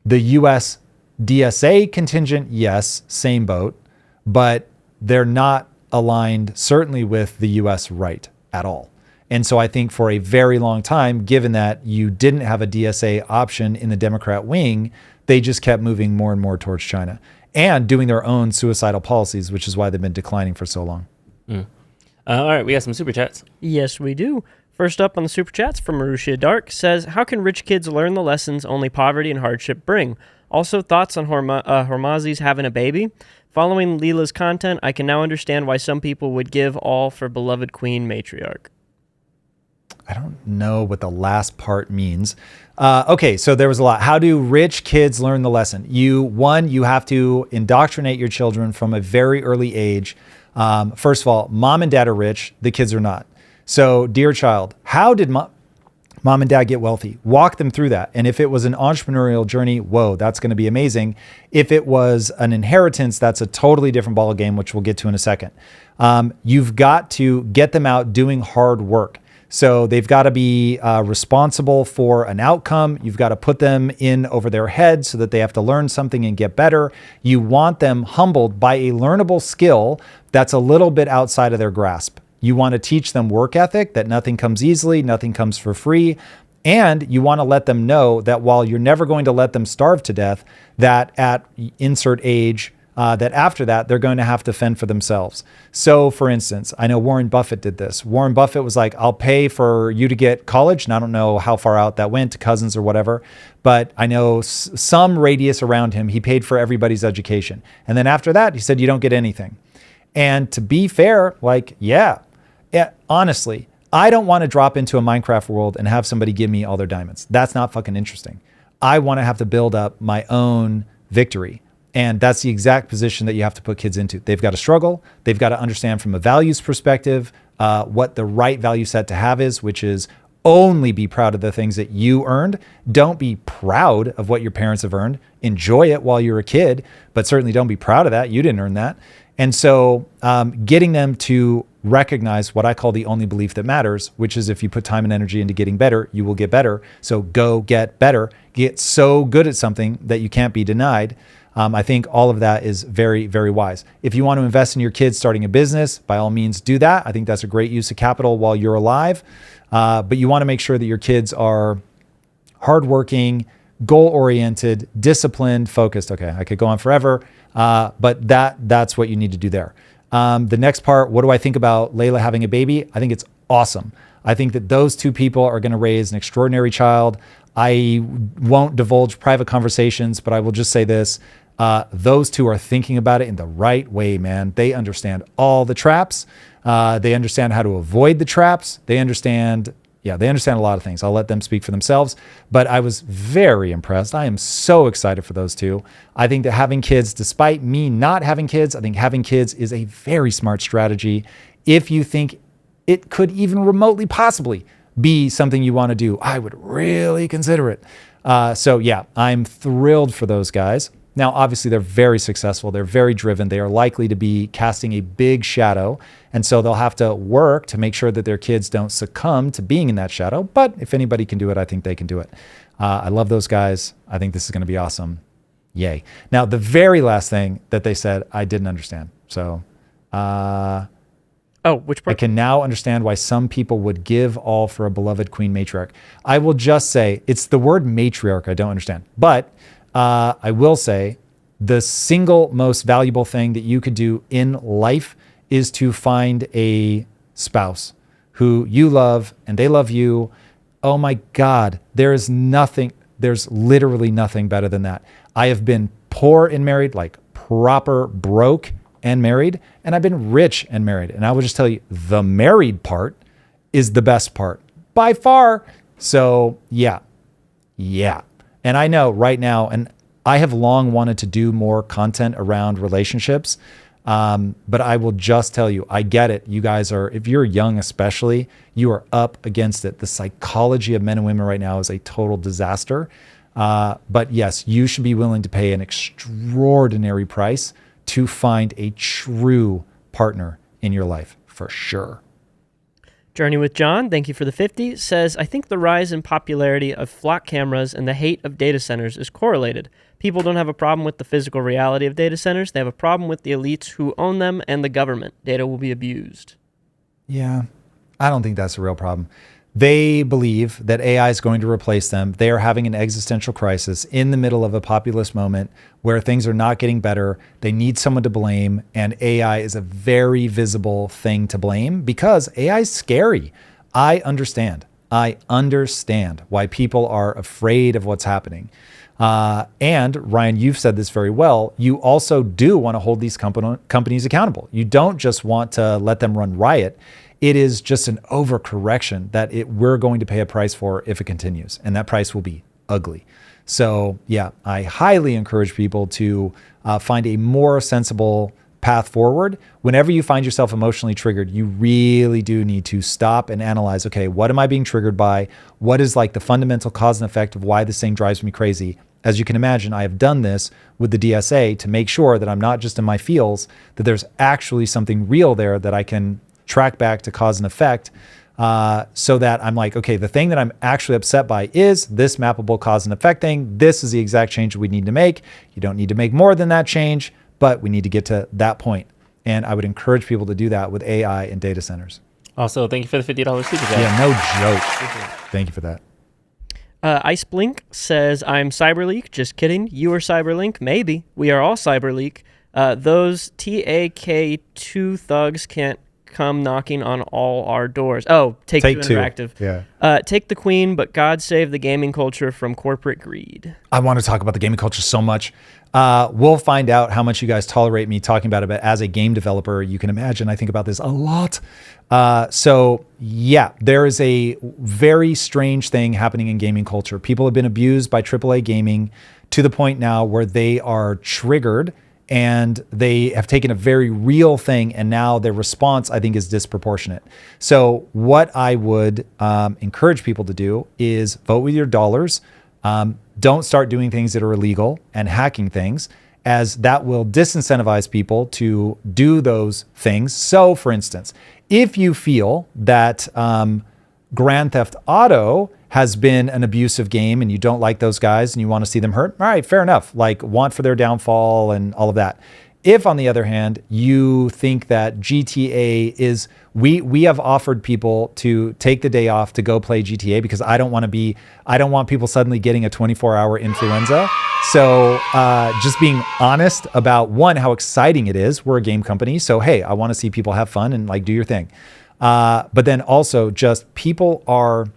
The U.S. DSA contingent, yes, same boat, but they're not aligned certainly with the U.S. right at all. And so I think for a very long time, given that you didn't have a DSA option in the Democrat wing, they just kept moving more and more towards China and doing their own suicidal policies, which is why they've been declining for so long. All right, we got some super chats. Yes, we do. First up on the super chats from Marussia Dark says, how can rich kids learn the lessons only poverty and hardship bring? Also, thoughts on Hormuz's having a baby? Following Leela's content, I can now understand why some people would give all for beloved queen matriarch. I don't know what the last part means. Okay, so there was a lot. How do rich kids learn the lesson? You have to indoctrinate your children from a very early age. First of all, mom and dad are rich. The kids are not. So, dear child, how did mom and dad get wealthy? Walk them through that. And if it was an entrepreneurial journey, whoa, that's going to be amazing. If it was an inheritance, that's a totally different ball game, which we'll get to in a second. You've got to get them out doing hard work. So they've got to be responsible for an outcome. You've got to put them in over their head so that they have to learn something and get better. You want them humbled by a learnable skill that's a little bit outside of their grasp. You want to teach them work ethic, that nothing comes easily, nothing comes for free. And you want to let them know that while you're never going to let them starve to death, that at insert age, that after that, they're going to have to fend for themselves. So, for instance, I know Warren Buffett did this. Warren Buffett was like, I'll pay for you to get college. And I don't know how far out that went to cousins or whatever, but I know some radius around him, he paid for everybody's education. And then after that, he said, you don't get anything. And to be fair, yeah, honestly, I don't want to drop into a Minecraft world and have somebody give me all their diamonds. That's not fucking interesting. I want to have to build up my own victory. And that's the exact position that you have to put kids into. They've got to struggle. They've got to understand from a values perspective what the right value set to have is, which is only be proud of the things that you earned. Don't be proud of what your parents have earned. Enjoy it while you're a kid, but certainly don't be proud of that. You didn't earn that. And so getting them to recognize what I call the only belief that matters, which is if you put time and energy into getting better, you will get better. So go get better. Get so good at something that you can't be denied. I think all of that is very, very wise. If you want to invest in your kids starting a business, by all means do that. I think that's a great use of capital while you're alive. But you want to make sure that your kids are hardworking, goal-oriented, disciplined, focused. Okay, I could go on forever, but that's what you need to do there. The next part, what do I think about Layla having a baby? I think it's awesome. I think that those two people are going to raise an extraordinary child. I won't divulge private conversations, but I will just say this. Those two are thinking about it in the right way, man. They understand all the traps. They understand how to avoid the traps. They understand a lot of things. I'll let them speak for themselves. But I was very impressed. I am so excited for those two. I think that having kids, despite me not having kids, I think having kids is a very smart strategy. If you think it could even remotely possibly be something you want to do, I would really consider it. So yeah, I'm thrilled for those guys. Now, obviously, they're very successful. They're very driven. They are likely to be casting a big shadow. And so they'll have to work to make sure that their kids don't succumb to being in that shadow. But if anybody can do it, I think they can do it. I love those guys. I think this is going to be awesome. Yay. Now, the very last thing that they said, I didn't understand. So, which part? I can now understand why some people would give all for a beloved queen matriarch. I will just say, it's the word matriarch I don't understand. But I will say the single most valuable thing that you could do in life is to find a spouse who you love and they love you. Oh my God, there's literally nothing better than that. I have been poor and married, like proper broke and married, and I've been rich and married. And I will just tell you, the married part is the best part by far. So yeah. And I know right now, and I have long wanted to do more content around relationships, but I will just tell you, I get it. You guys are, if you're young especially, you are up against it. The psychology of men and women right now is a total disaster. But yes, you should be willing to pay an extraordinary price to find a true partner in your life, for sure. Journey with John, thank you for the 50, says, I think the rise in popularity of flock cameras and the hate of data centers is correlated. People don't have a problem with the physical reality of data centers. They have a problem with the elites who own them and the government. Data will be abused. Yeah, I don't think that's a real problem. They believe that AI is going to replace them. They are having an existential crisis in the middle of a populist moment where things are not getting better. They need someone to blame, and AI is a very visible thing to blame because AI is scary. I understand why people are afraid of what's happening. And Ryan, you've said this very well. You also do want to hold these companies accountable. You don't just want to let them run riot. It is just an overcorrection that we're going to pay a price for if it continues, and that price will be ugly. So yeah, I highly encourage people to find a more sensible path forward. Whenever you find yourself emotionally triggered, you really do need to stop and analyze, okay, what am I being triggered by? What is like the fundamental cause and effect of why this thing drives me crazy? As you can imagine, I have done this with the DSA to make sure that I'm not just in my feels, that there's actually something real there that I can track back to cause and effect, so that I'm like, okay, the thing that I'm actually upset by is this mappable cause and effect thing. This is the exact change we need to make. You don't need to make more than that change, but we need to get to that point. And I would encourage people to do that with AI and data centers. Also, thank you for the $50 super chat. Yeah, no joke. Thank you for that. Ice Blink says, I'm CyberLeak. Just kidding. You are CyberLink. Maybe. We are all CyberLeak. Those TAK2 thugs can't come knocking on all our doors. Oh, Take Two Interactive. Yeah. Take the queen, but God save the gaming culture from corporate greed. I want to talk about the gaming culture so much. We'll find out how much you guys tolerate me talking about it, but as a game developer, you can imagine I think about this a lot. So yeah, there is a very strange thing happening in gaming culture. People have been abused by AAA gaming to the point now where they are triggered and they have taken a very real thing, and now their response, I think, is disproportionate. So what I would encourage people to do is vote with your dollars. Don't start doing things that are illegal and hacking things, as that will disincentivize people to do those things. So, for instance, if you feel that Grand Theft Auto has been an abusive game and you don't like those guys and you want to see them hurt, all right, fair enough. Like, want for their downfall and all of that. If, on the other hand, you think that GTA is, we have offered people to take the day off to go play GTA because I don't want people suddenly getting a 24-hour influenza. So just being honest about, one, how exciting it is. We're a game company. So, hey, I want to see people have fun and like do your thing. But then also just people are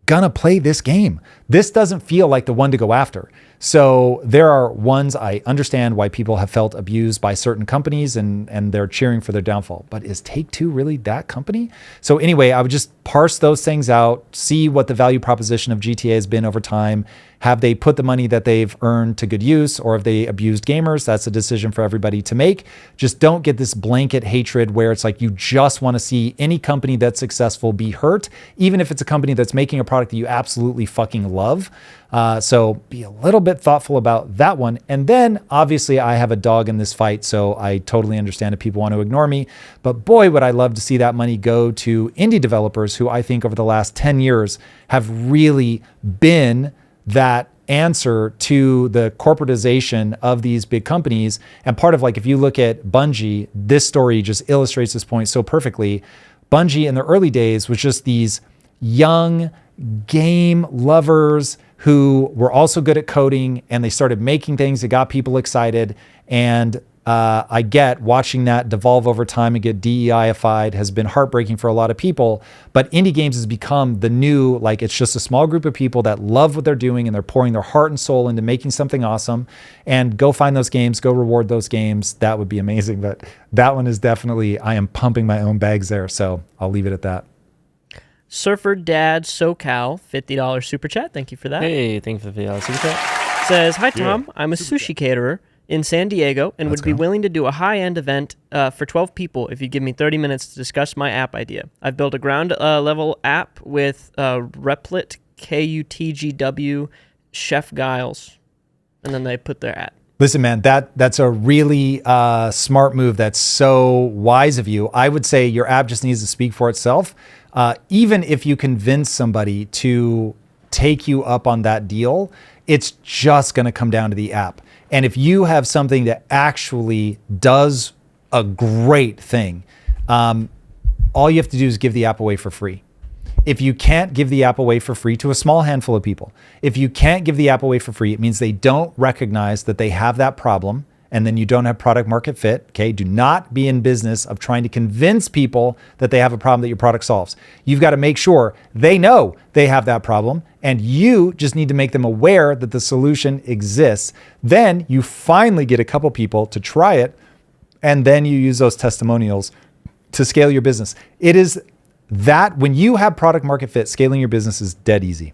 gonna play this game. This doesn't feel like the one to go after. So there are ones I understand why people have felt abused by certain companies and they're cheering for their downfall. But is Take-Two really that company? So anyway, I would just parse those things out, see what the value proposition of GTA has been over time. Have they put the money that they've earned to good use, or have they abused gamers? That's a decision for everybody to make. Just don't get this blanket hatred where it's like you just want to see any company that's successful be hurt, even if it's a company that's making a product that you absolutely fucking love. So be a little bit thoughtful about that one. And then obviously I have a dog in this fight, so I totally understand if people want to ignore me. But boy, would I love to see that money go to indie developers who I think over the last 10 years have really been that answer to the corporatization of these big companies. And part of, like, if you look at Bungie, this story just illustrates this point so perfectly. Bungie in the early days was just these young game lovers who were also good at coding, and they started making things that got people excited. And I get watching that devolve over time and get DEI-ified has been heartbreaking for a lot of people. But indie games has become the new, like, it's just a small group of people that love what they're doing and they're pouring their heart and soul into making something awesome. And go find those games, go reward those games. That would be amazing. But that one is definitely, I am pumping my own bags there. So I'll leave it at that. Surfer Dad SoCal, $50 super chat. Thank you for that. Hey, thank you for the super chat. Says, hi, Tom. I'm a sushi caterer in San Diego and would be willing to do a high-end event for 12 people if you give me 30 minutes to discuss my app idea. I've built a ground level app with Replit, KUTGW, Chef Giles, and then they put their at. Listen, man, that's a really smart move. That's so wise of you. I would say your app just needs to speak for itself. Even if you convince somebody to take you up on that deal, it's just going to come down to the app. And if you have something that actually does a great thing, all you have to do is give the app away for free. If you can't give the app away for free to a small handful of people, if you can't give the app away for free, it means they don't recognize that they have that problem, and then you don't have product market fit. Okay, do not be in business of trying to convince people that they have a problem that your product solves. You've got to make sure they know they have that problem, and you just need to make them aware that the solution exists. Then you finally get a couple people to try it, and then you use those testimonials to scale your business. It is that when you have product market fit, scaling your business is dead easy.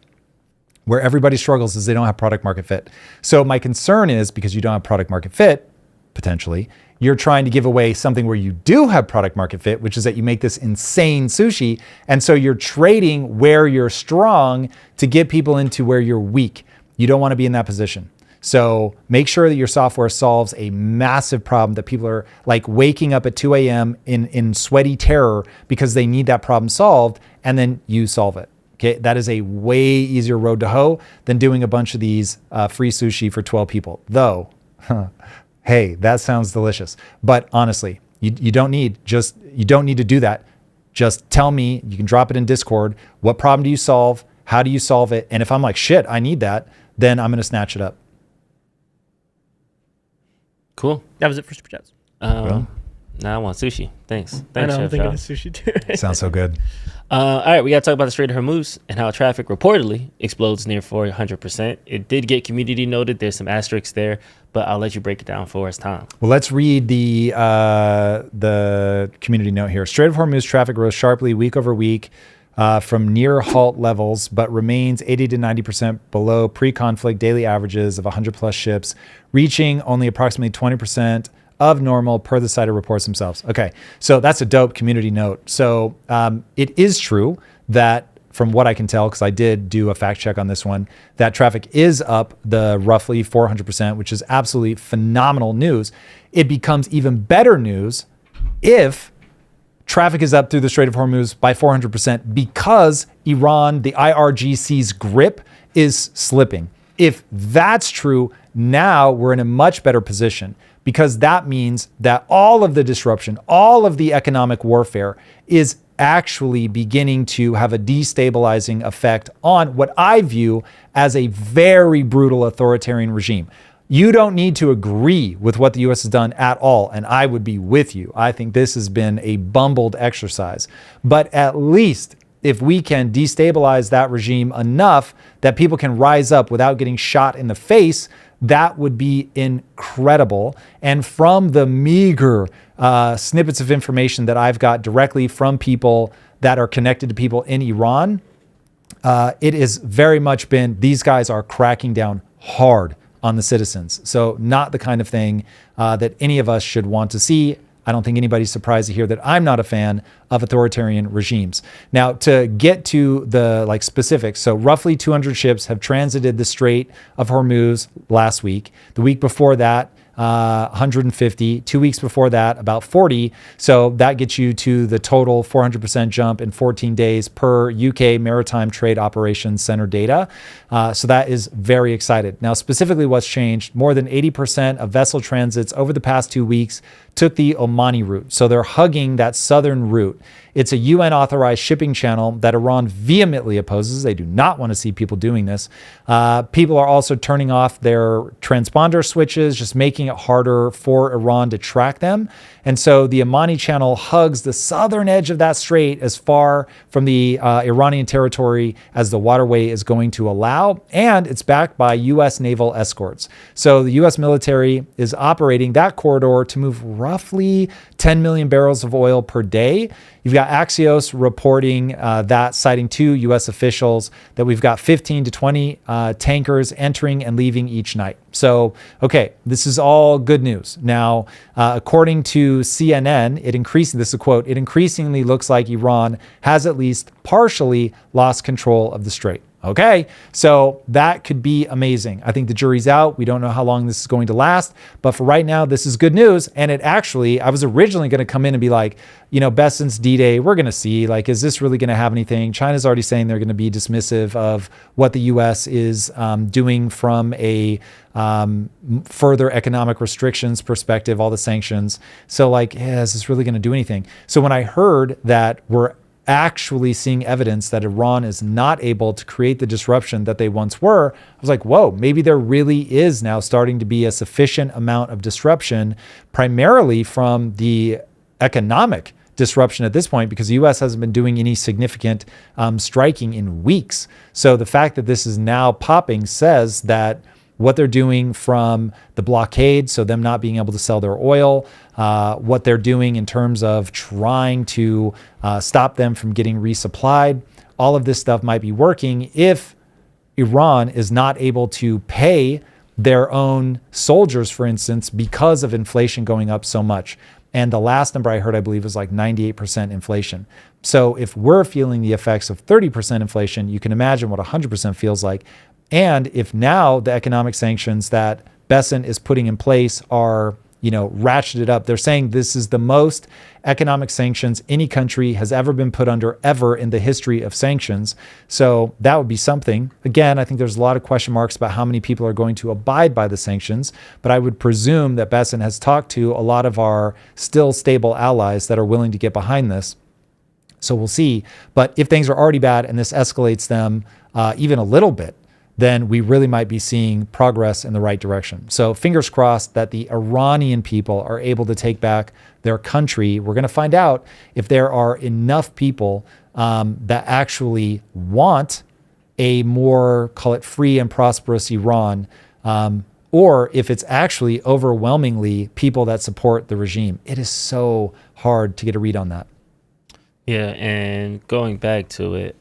Where everybody struggles is they don't have product market fit. So my concern is, because you don't have product market fit, potentially, you're trying to give away something where you do have product market fit, which is that you make this insane sushi. And so you're trading where you're strong to get people into where you're weak. You don't want to be in that position. So make sure that your software solves a massive problem that people are like waking up at 2 a.m. in sweaty terror because they need that problem solved, and then you solve it. Okay, that is a way easier road to hoe than doing a bunch of these free sushi for 12 people. Though, hey, that sounds delicious. But honestly, you don't need to do that. Just tell me, you can drop it in Discord. What problem do you solve? How do you solve it? And if I'm like, shit, I need that, then I'm going to snatch it up. Cool. That was it for super chats. Now I want sushi. Thanks. I know, Chef I'm thinking Shaw. of sushi too. Sounds so good. All right, we got to talk about the Strait of Hormuz and how traffic reportedly explodes near 400%. It did get community noted. There's some asterisks there, but I'll let you break it down for us, Tom. Well, let's read the community note here. Strait of Hormuz traffic rose sharply week over week from near halt levels, but remains 80 to 90% below pre-conflict daily averages of 100 plus ships, reaching only approximately 20% of normal per the cited reports themselves. Okay, so that's a dope community note. So it is true that, from what I can tell, because I did do a fact check on this one, that traffic is up the roughly 400%, which is absolutely phenomenal news. It becomes even better news if traffic is up through the Strait of Hormuz by 400% because Iran, the IRGC's grip, is slipping. If that's true, now we're in a much better position, because that means that all of the disruption, all of the economic warfare is actually beginning to have a destabilizing effect on what I view as a very brutal authoritarian regime. You don't need to agree with what the U.S. has done at all, and I would be with you. I think this has been a bumbled exercise. But at least if we can destabilize that regime enough that people can rise up without getting shot in the face, that would be incredible. And from the meager snippets of information that I've got directly from people that are connected to people in Iran, it has very much been, these guys are cracking down hard on the citizens. So not the kind of thing that any of us should want to see. I don't think anybody's surprised to hear that I'm not a fan of authoritarian regimes. Now, to get to the specifics, so roughly 200 ships have transited the Strait of Hormuz last week. The week before that, 150. 2 weeks before that, about 40. So that gets you to the total 400% jump in 14 days per UK Maritime Trade Operations Center data. So that is very excited. Now, specifically what's changed, more than 80% of vessel transits over the past 2 weeks took the Omani route. So they're hugging that southern route. It's a UN authorized shipping channel that Iran vehemently opposes. They do not want to see people doing this. People are also turning off their transponder switches, just making it harder for Iran to track them. And so the Omani channel hugs the southern edge of that strait as far from the Iranian territory as the waterway is going to allow. And it's backed by U.S. naval escorts. So the U.S. military is operating that corridor to move roughly 10 million barrels of oil per day. You've got Axios reporting that, citing 2 U.S. officials, that we've got 15 to 20 tankers entering and leaving each night. So, okay, this is all good news. Now, according to CNN, this is a quote, it increasingly looks like Iran has at least partially lost control of the strait. Okay, so that could be amazing. I think the jury's out. We don't know how long this is going to last, but for right now, this is good news. And it actually, I was originally going to come in and be like, Bessent's D-Day, we're going to see, is this really going to have anything? China's already saying they're going to be dismissive of what the U.S. is doing from a further economic restrictions perspective, all the sanctions. So is this really going to do anything? So when I heard that we're actually seeing evidence that Iran is not able to create the disruption that they once were, I was like, whoa, maybe there really is now starting to be a sufficient amount of disruption, primarily from the economic disruption at this point, because the U.S. hasn't been doing any significant striking in weeks. So the fact that this is now popping says that what they're doing from the blockade, so them not being able to sell their oil, what they're doing in terms of trying to stop them from getting resupplied, all of this stuff might be working if Iran is not able to pay their own soldiers, for instance, because of inflation going up so much. And the last number I heard, I believe, was 98% inflation. So if we're feeling the effects of 30% inflation, you can imagine what 100% feels like. And if now the economic sanctions that Bessent is putting in place are, ratcheted up, they're saying this is the most economic sanctions any country has ever been put under ever in the history of sanctions. So that would be something. Again, I think there's a lot of question marks about how many people are going to abide by the sanctions, but I would presume that Bessent has talked to a lot of our still stable allies that are willing to get behind this. So we'll see. But if things are already bad and this escalates them even a little bit, then we really might be seeing progress in the right direction. So fingers crossed that the Iranian people are able to take back their country. We're going to find out if there are enough people that actually want a more, call it free and prosperous Iran, or if it's actually overwhelmingly people that support the regime. It is so hard to get a read on that. Yeah, and going back to it,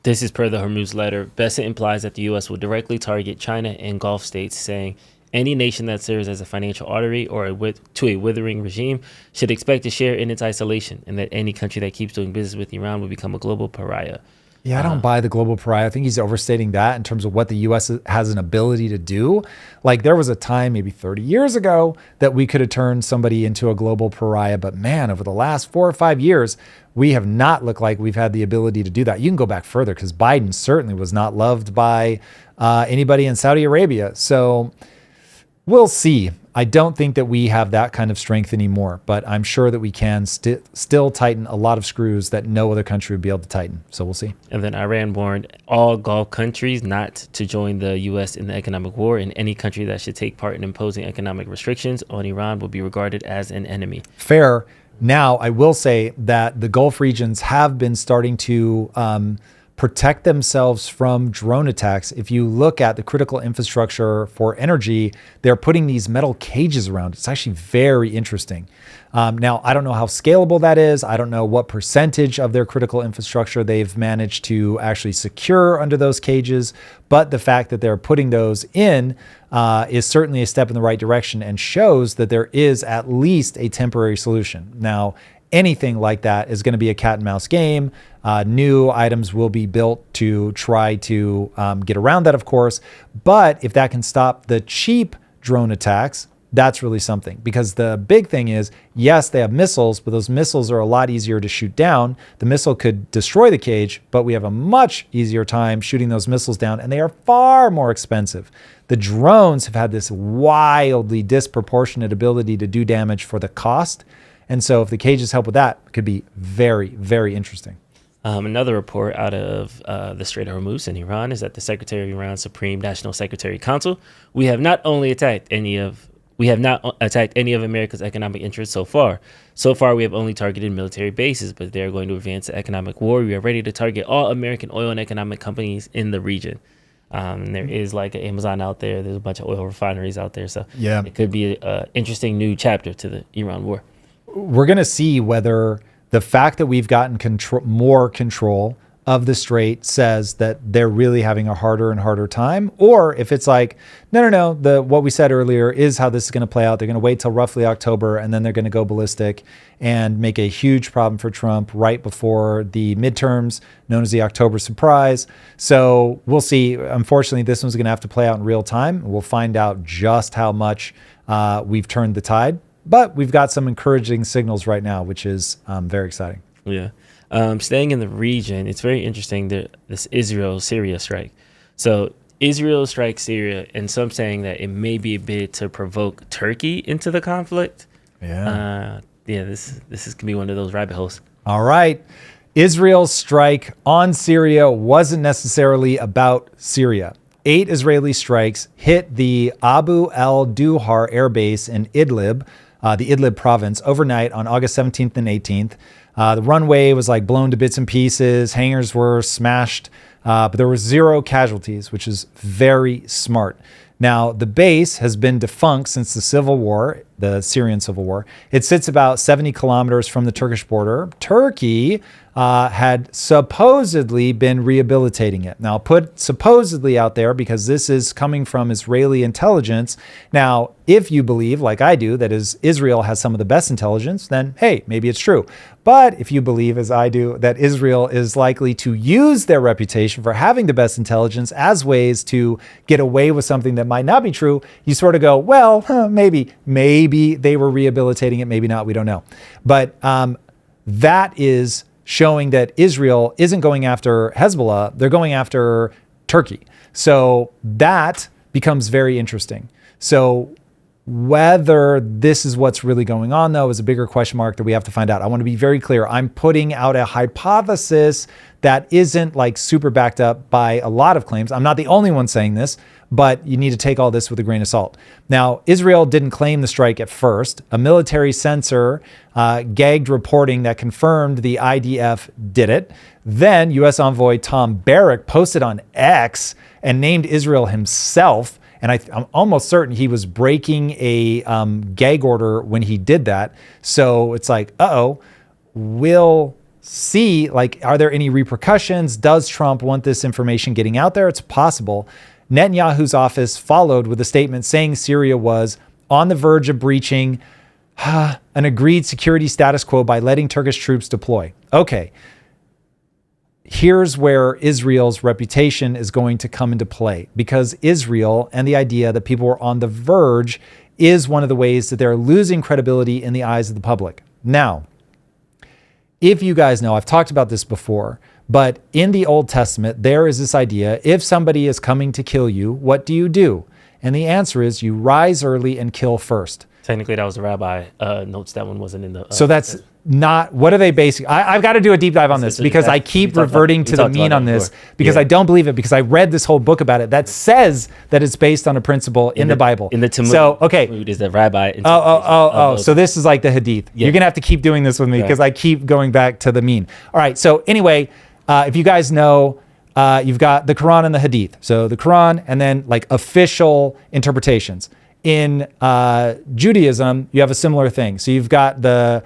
this is per the Hormuz letter. Bessent implies that the U.S. will directly target China and Gulf states, saying any nation that serves as a financial artery or to a withering regime should expect to share in its isolation, and that any country that keeps doing business with Iran will become a global pariah. Yeah, I don't buy the global pariah. I think he's overstating that in terms of what the U.S. has an ability to do. There was a time maybe 30 years ago that we could have turned somebody into a global pariah. But man, over the last 4 or 5 years, we have not looked like we've had the ability to do that. You can go back further because Biden certainly was not loved by anybody in Saudi Arabia. So we'll see. I don't think that we have that kind of strength anymore, but I'm sure that we can still tighten a lot of screws that no other country would be able to tighten. So we'll see. And then Iran warned all Gulf countries not to join the U.S. in the economic war, and any country that should take part in imposing economic restrictions on Iran will be regarded as an enemy. Fair. Now, I will say that the Gulf regions have been starting to protect themselves from drone attacks. If you look at the critical infrastructure for energy, they're putting these metal cages around. It's actually very interesting. Now, I don't know how scalable that is. I don't know what percentage of their critical infrastructure they've managed to actually secure under those cages, but the fact that they're putting those in is certainly a step in the right direction and shows that there is at least a temporary solution. Now, anything like that is going to be a cat and mouse game. New items will be built to try to get around that, of course. But if that can stop the cheap drone attacks, that's really something. Because the big thing is, yes, they have missiles, but those missiles are a lot easier to shoot down. The missile could destroy the cage, but we have a much easier time shooting those missiles down, and they are far more expensive. The drones have had this wildly disproportionate ability to do damage for the cost. And so if the cages help with that, it could be very, very interesting. Another report out of the Strait of Hormuz in Iran is that the Secretary of Iran's Supreme National Security Council, we have not attacked any of America's economic interests so far. So far, we have only targeted military bases, but they're going to advance the economic war. We are ready to target all American oil and economic companies in the region. There is like an Amazon out there. There's a bunch of oil refineries out there. So yeah, it could be an interesting new chapter to the Iran war. We're going to see whether the fact that we've gotten more control of the Strait says that they're really having a harder and harder time, or if it's like, no, what we said earlier is how this is going to play out. They're going to wait till roughly October, and then they're going to go ballistic and make a huge problem for Trump right before the midterms, known as the October surprise. So we'll see. Unfortunately, this one's going to have to play out in real time. We'll find out just how much we've turned the tide. But we've got some encouraging signals right now, which is very exciting. Yeah. Staying in the region, it's very interesting, this Israel-Syria strike. So Israel strikes Syria, and some saying that it may be a bid to provoke Turkey into the conflict. Yeah. This is going to be one of those rabbit holes. All right. Israel's strike on Syria wasn't necessarily about Syria. 8 Israeli strikes hit the Abu al-Duhar air base in Idlib, the Idlib province, overnight on August 17th and 18th. The runway was like blown to bits and pieces. Hangars were smashed, but there were 0 casualties, which is very smart. Now, the base has been defunct since the civil war, the Syrian civil war. It sits about 70 kilometers from the Turkish border. Turkey had supposedly been rehabilitating it. Now, I'll put supposedly out there because this is coming from Israeli intelligence. Now, if you believe, like I do, that Israel has some of the best intelligence, then hey, maybe it's true. But if you believe, as I do, that Israel is likely to use their reputation for having the best intelligence as ways to get away with something that might not be true, you sort of go, well, maybe they were rehabilitating it, maybe not, we don't know. But that is showing that Israel isn't going after Hezbollah, they're going after Turkey. So that becomes very interesting. So whether this is what's really going on, though, is a bigger question mark that we have to find out. I want to be very clear. I'm putting out a hypothesis that isn't like super backed up by a lot of claims. I'm not the only one saying this, but you need to take all this with a grain of salt. Now, Israel didn't claim the strike at first. A military censor gagged reporting that confirmed the IDF did it. Then U.S. envoy Tom Bilyeu posted on X and named Israel himself. And I'm almost certain he was breaking a gag order when he did that. So it's like, we'll see. Like, are there any repercussions? Does Trump want this information getting out there? It's possible. Netanyahu's office followed with a statement saying Syria was on the verge of breaching an agreed security status quo by letting Turkish troops deploy. Okay. Here's where Israel's reputation is going to come into play, because Israel and the idea that people were on the verge is one of the ways that they're losing credibility in the eyes of the public. Now, if you guys know, I've talked about this before, but in the Old Testament, there is this idea, if somebody is coming to kill you, what do you do? And the answer is you rise early and kill first. Technically, that was the rabbi notes. That one wasn't in the... So that's not, what are they basing? I've got to do a deep dive on this because I keep reverting to the mean on this because I don't believe it, because I read this whole book about it that says that it's based on a principle in the Bible. In the Talmud, so, okay. is the rabbi. So this is like the Hadith. You're going to have to keep doing this with me because I keep going back to the mean. All right. So anyway, if you guys know, you've got the Quran and the Hadith. So the Quran and then like official interpretations. In Judaism, you have a similar thing. So you've got the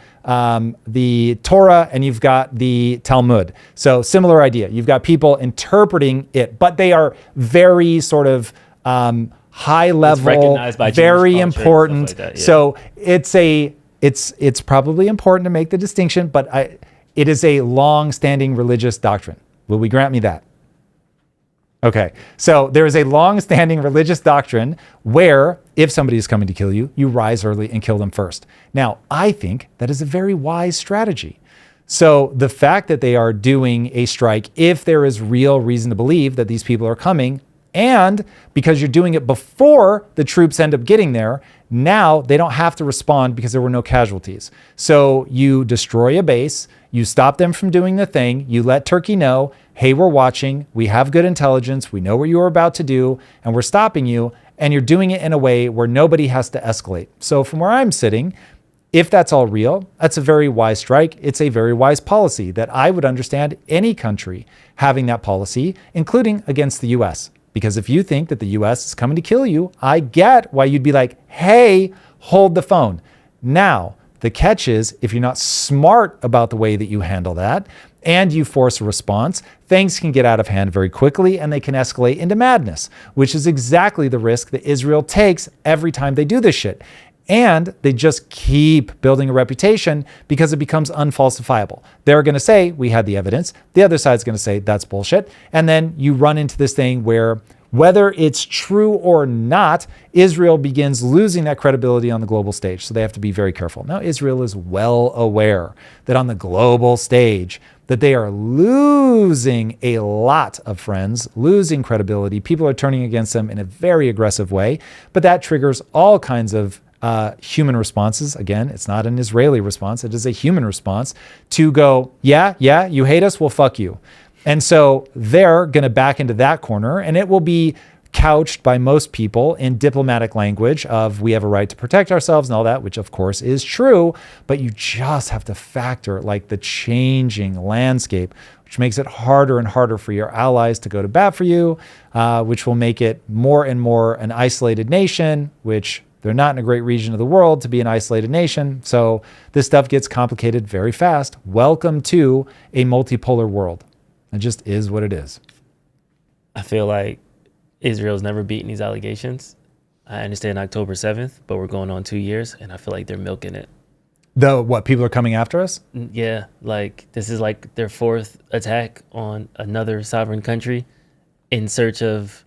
Torah and you've got the Talmud. So similar idea. You've got people interpreting it, but they are very sort of high level, very important. Like that, So it's probably important to make the distinction, but it is a long-standing religious doctrine. Will we grant me that? Okay, so there is a long-standing religious doctrine where if somebody is coming to kill you, you rise early and kill them first. Now, I think that is a very wise strategy. So the fact that they are doing a strike, if there is real reason to believe that these people are coming, and because you're doing it before the troops end up getting there, now they don't have to respond because there were no casualties. So you destroy a base, you stop them from doing the thing, you let Turkey know, hey, we're watching, we have good intelligence, we know what you're about to do, and we're stopping you, and you're doing it in a way where nobody has to escalate. So from where I'm sitting, if that's all real, that's a very wise strike. It's a very wise policy that I would understand any country having that policy, including against the US. Because if you think that the US is coming to kill you, I get why you'd be like, hey, hold the phone. Now, the catch is if you're not smart about the way that you handle that and you force a response, things can get out of hand very quickly and they can escalate into madness, which is exactly the risk that Israel takes every time they do this shit. And they just keep building a reputation because it becomes unfalsifiable. They're going to say, we had the evidence. The other side's going to say, that's bullshit. And then you run into this thing where whether it's true or not, Israel begins losing that credibility on the global stage. So they have to be very careful. Now, Israel is well aware that on the global stage, that they are losing a lot of friends, losing credibility. People are turning against them in a very aggressive way. But that triggers all kinds of human responses. Again, it's not an Israeli response. It is a human response to go, yeah, you hate us, well, fuck you. And so they're going to back into that corner, and it will be couched by most people in diplomatic language of we have a right to protect ourselves and all that, which of course is true, but you just have to factor like the changing landscape, which makes it harder and harder for your allies to go to bat for you, which will make it more and more an isolated nation, which they're not in a great region of the world to be an isolated nation. So this stuff gets complicated very fast. Welcome to a multipolar world. It just is what it is. I feel like Israel's never beaten these allegations. I understand October 7th, but we're going on 2 years, and I feel like they're milking it. What, people are coming after us? Yeah, like this is like their fourth attack on another sovereign country in search of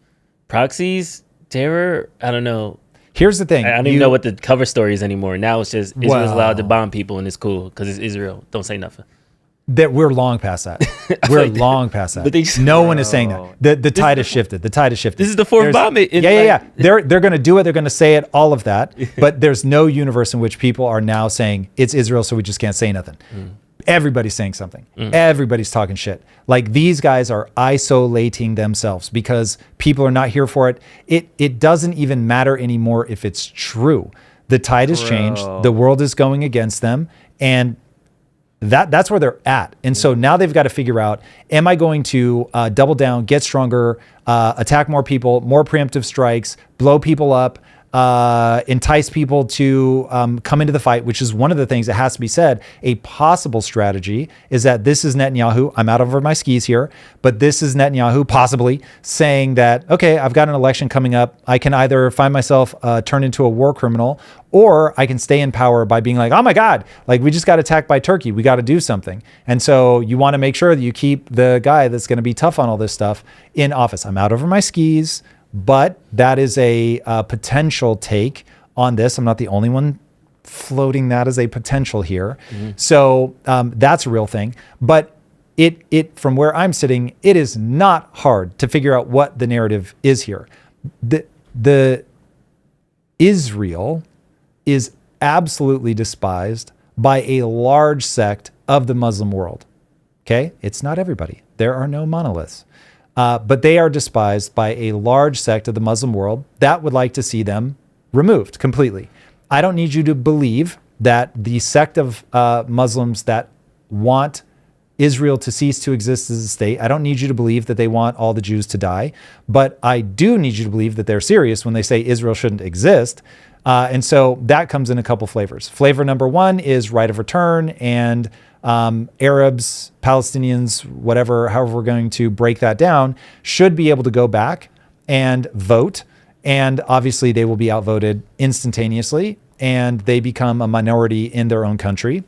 proxies, terror. I don't know. Here's the thing. I don't even know what the cover story is anymore. Now it's just Israel's allowed to bomb people, and it's cool because it's Israel. Don't say nothing. That we're long past that. We're long past that. But no one is saying that. The tide has shifted. The tide has shifted. This is the fourth bombing. Yeah. They're going to do it. They're going to say it. All of that. But there's no universe in which people are now saying it's Israel, so we just can't say nothing. Everybody's saying something. Everybody's talking shit. Like these guys are isolating themselves because people are not here for it. It doesn't even matter anymore if it's true. The tide has changed. The world is going against them, and that's where they're at. And so now they've got to figure out, am I going to double down, get stronger, attack more people, more preemptive strikes, blow people up, entice people to come into the fight, which is one of the things that has to be said. A possible strategy is that this is Netanyahu. I'm out over my skis here, but this is Netanyahu possibly saying that, okay, I've got an election coming up. I can either find myself turned into a war criminal, or I can stay in power by being like, oh my God, like we just got attacked by Turkey. We got to do something. And so you want to make sure that you keep the guy that's going to be tough on all this stuff in office. I'm out over my skis. But that is a potential take on this. I'm not the only one floating that as a potential here. So that's a real thing. But it from where I'm sitting, it is not hard to figure out what the narrative is here. The Israel is absolutely despised by a large sect of the Muslim world. Okay? It's not everybody. There are no monoliths. But they are despised by a large sect of the Muslim world that would like to see them removed completely. I don't need you to believe that the sect of Muslims that want Israel to cease to exist as a state, I don't need you to believe that they want all the Jews to die, but I do need you to believe that they're serious when they say Israel shouldn't exist. And so that comes in a couple flavors. Flavor number one is right of return, and Arabs, Palestinians, whatever, however we're going to break that down, should be able to go back and vote. And obviously they will be outvoted instantaneously, and they become a minority in their own country.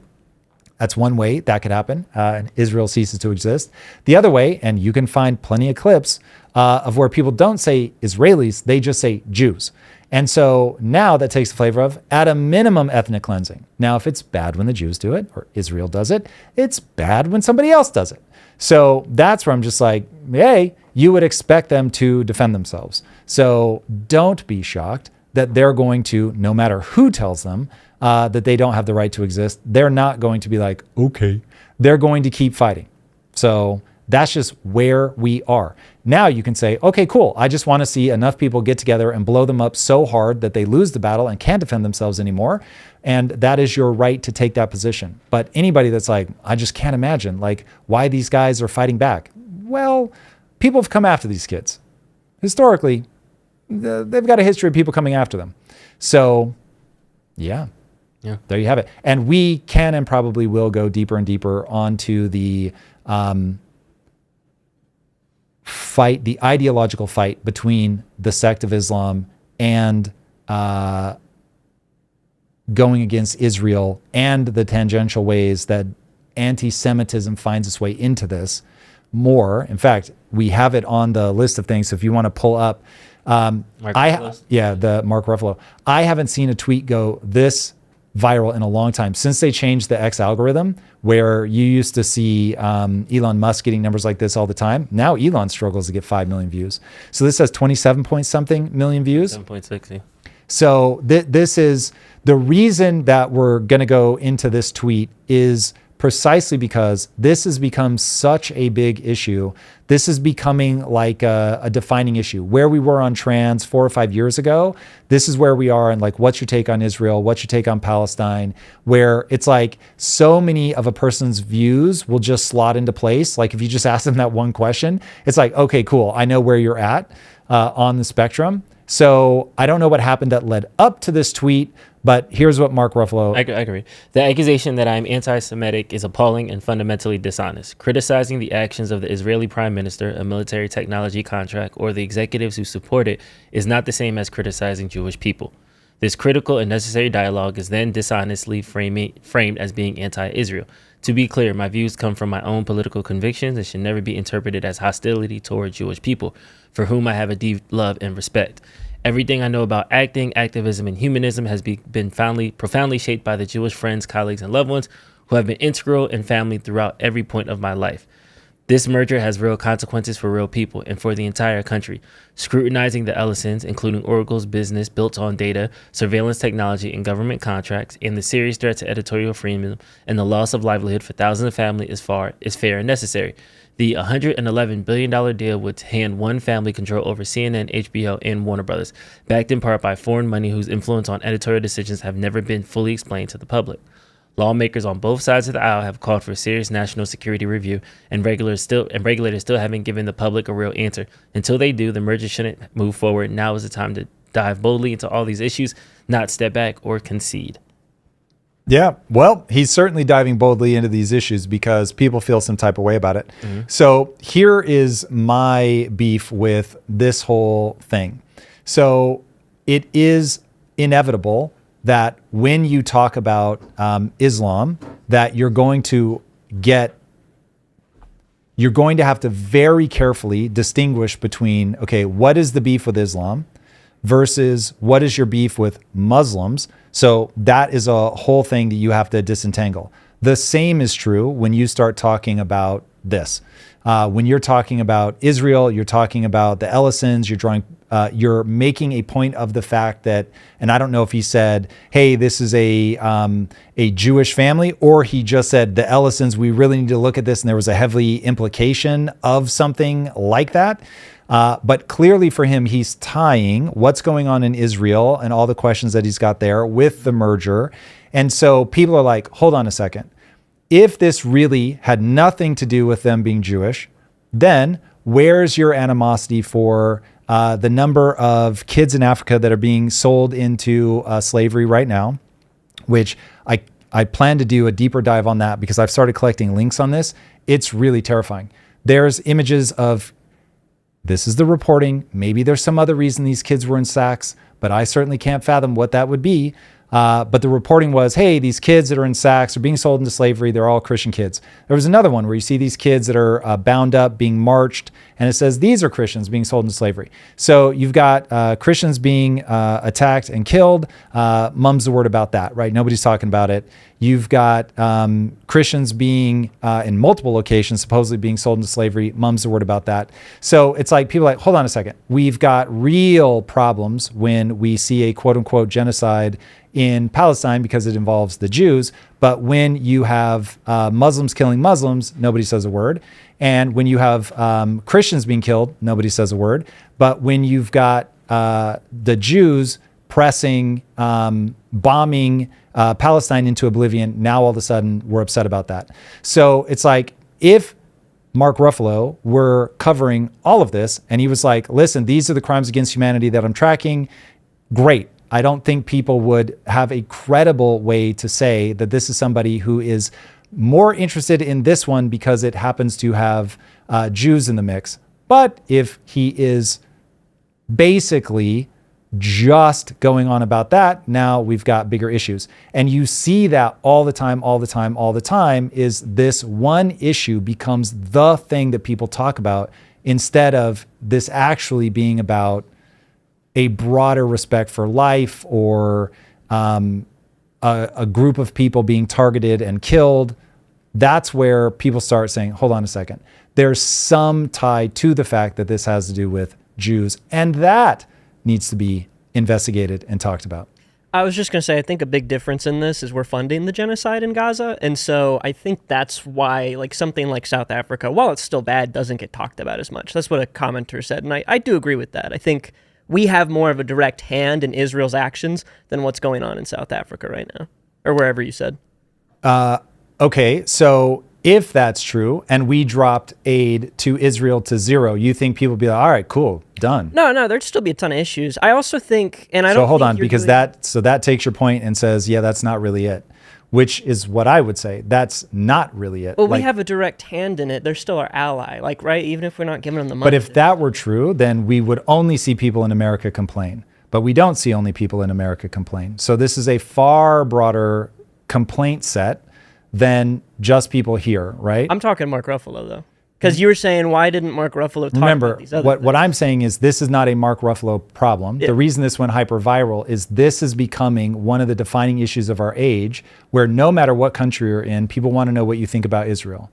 That's one way that could happen. And Israel ceases to exist. The other way, and you can find plenty of clips of where people don't say Israelis, they just say Jews. And so now that takes the flavor of, at a minimum, ethnic cleansing. Now, if it's bad when the Jews do it, or Israel does it, it's bad when somebody else does it. So that's where I'm just like, hey, you would expect them to defend themselves. So don't be shocked that they're going to, no matter who tells them that they don't have the right to exist, they're not going to be like, okay. They're going to keep fighting. So that's just where we are. Now you can say, okay, cool. I just want to see enough people get together and blow them up so hard that they lose the battle and can't defend themselves anymore. And that is your right to take that position. But anybody that's like, I just can't imagine like why these guys are fighting back. Well, people have come after these kids. Historically, they've got a history of people coming after them. So yeah, there you have it. And we can and probably will go deeper and deeper onto the fight, the ideological fight between the sect of Islam and going against Israel, and the tangential ways that anti-Semitism finds its way into this more. In fact, we have it on the list of things. So if you want to pull up, the Mark Ruffalo. I haven't seen a tweet go this viral in a long time, since they changed the X algorithm, where you used to see Elon Musk getting numbers like this all the time. Now Elon struggles to get 5 million views. So this has 27 point something million views. 7.6. So this is the reason that we're going to go into this tweet, is precisely because this has become such a big issue. This is becoming like a defining issue. Where we were on trans 4 or 5 years ago, this is where we are. And like, what's your take on Israel? What's your take on Palestine? Where it's like so many of a person's views will just slot into place. Like if you just ask them that one question, it's like, okay, cool. I know where you're at on the spectrum. So I don't know what happened that led up to this tweet, but here's what Mark Ruffalo... I agree. The accusation that I'm anti-Semitic is appalling and fundamentally dishonest. Criticizing the actions of the Israeli prime minister, a military technology contract, or the executives who support it is not the same as criticizing Jewish people. This critical and necessary dialogue is then dishonestly framed as being anti-Israel. To be clear, my views come from my own political convictions and should never be interpreted as hostility toward Jewish people, for whom I have a deep love and respect. Everything I know about acting, activism, and humanism has been profoundly shaped by the Jewish friends, colleagues, and loved ones who have been integral and family throughout every point of my life. This merger has real consequences for real people and for the entire country. Scrutinizing the Ellisons, including Oracle's business built on data, surveillance technology, and government contracts, and the serious threat to editorial freedom and the loss of livelihood for thousands of families is fair and necessary. The $111 billion deal would hand one family control over CNN, HBO, and Warner Brothers, backed in part by foreign money whose influence on editorial decisions have never been fully explained to the public. Lawmakers on both sides of the aisle have called for a serious national security review, and regulators still haven't given the public a real answer. Until they do, the merger shouldn't move forward. Now is the time to dive boldly into all these issues, not step back or concede. Yeah, well, he's certainly diving boldly into these issues because people feel some type of way about it. Mm-hmm. So here is my beef with this whole thing. So it is inevitable that when you talk about Islam, that you're going to have to very carefully distinguish between, okay, what is the beef with Islam versus what is your beef with Muslims? So that is a whole thing that you have to disentangle. The same is true when you start talking about this. When you're talking about Israel, you're talking about the Ellisons, you're drawing you're making a point of the fact that, and I don't know if he said, hey, this is a Jewish family, or he just said the Ellisons, we really need to look at this, and there was a heavy implication of something like that. But clearly for him, he's tying what's going on in Israel and all the questions that he's got there with the merger. And so people are like, hold on a second. If this really had nothing to do with them being Jewish, then where's your animosity for the number of kids in Africa that are being sold into slavery right now, which I plan to do a deeper dive on that because I've started collecting links on this. It's really terrifying. There's images of, this is the reporting. Maybe there's some other reason these kids were in sacks, but I certainly can't fathom what that would be. But the reporting was, hey, these kids that are in sacks are being sold into slavery. They're all Christian kids. There was another one where you see these kids that are bound up, being marched, and it says these are Christians being sold into slavery. So you've got Christians being attacked and killed. Mum's the word about that, right? Nobody's talking about it. You've got Christians being in multiple locations, supposedly being sold into slavery. Mum's the word about that. So it's like people are like, hold on a second. We've got real problems when we see a quote unquote genocide in Palestine because it involves the Jews. But when you have Muslims killing Muslims, nobody says a word. And when you have Christians being killed, nobody says a word. But when you've got the Jews pressing, bombing Palestine into oblivion, now all of a sudden we're upset about that. So it's like, if Mark Ruffalo were covering all of this and he was like, listen, these are the crimes against humanity that I'm tracking, great. I don't think people would have a credible way to say that this is somebody who is more interested in this one because it happens to have Jews in the mix. But if he is basically just going on about that, now we've got bigger issues. And you see that all the time, is this one issue becomes the thing that people talk about instead of this actually being about a broader respect for life or a group of people being targeted and killed. That's where people start saying, hold on a second. There's some tie to the fact that this has to do with Jews, and that needs to be investigated and talked about. I was just going to say, I think a big difference in this is we're funding the genocide in Gaza. And so I think that's why like something like South Africa, while it's still bad, doesn't get talked about as much. That's what a commenter said. And I do agree with that. I think we have more of a direct hand in Israel's actions than what's going on in South Africa right now, or wherever you said. Okay, so if that's true and we dropped aid to Israel to zero, you think people would be like, all right, cool, done. No, there'd still be a ton of issues. I also think, and I don't So hold think on, you're because doing- that takes your point and says, yeah, that's not really it, which is what I would say. That's not really it. Well, we have a direct hand in it. They're still our ally, like, right? Even if we're not giving them the money. But if that were true, then we would only see people in America complain. But we don't see only people in America complain. So this is a far broader complaint set than just people here, right? I'm talking Mark Ruffalo, though. Because you were saying, why didn't Mark Ruffalo talk about these other things? What I'm saying is this is not a Mark Ruffalo problem. Yeah. The reason this went hyper viral is this is becoming one of the defining issues of our age, where no matter what country you're in, people want to know what you think about Israel.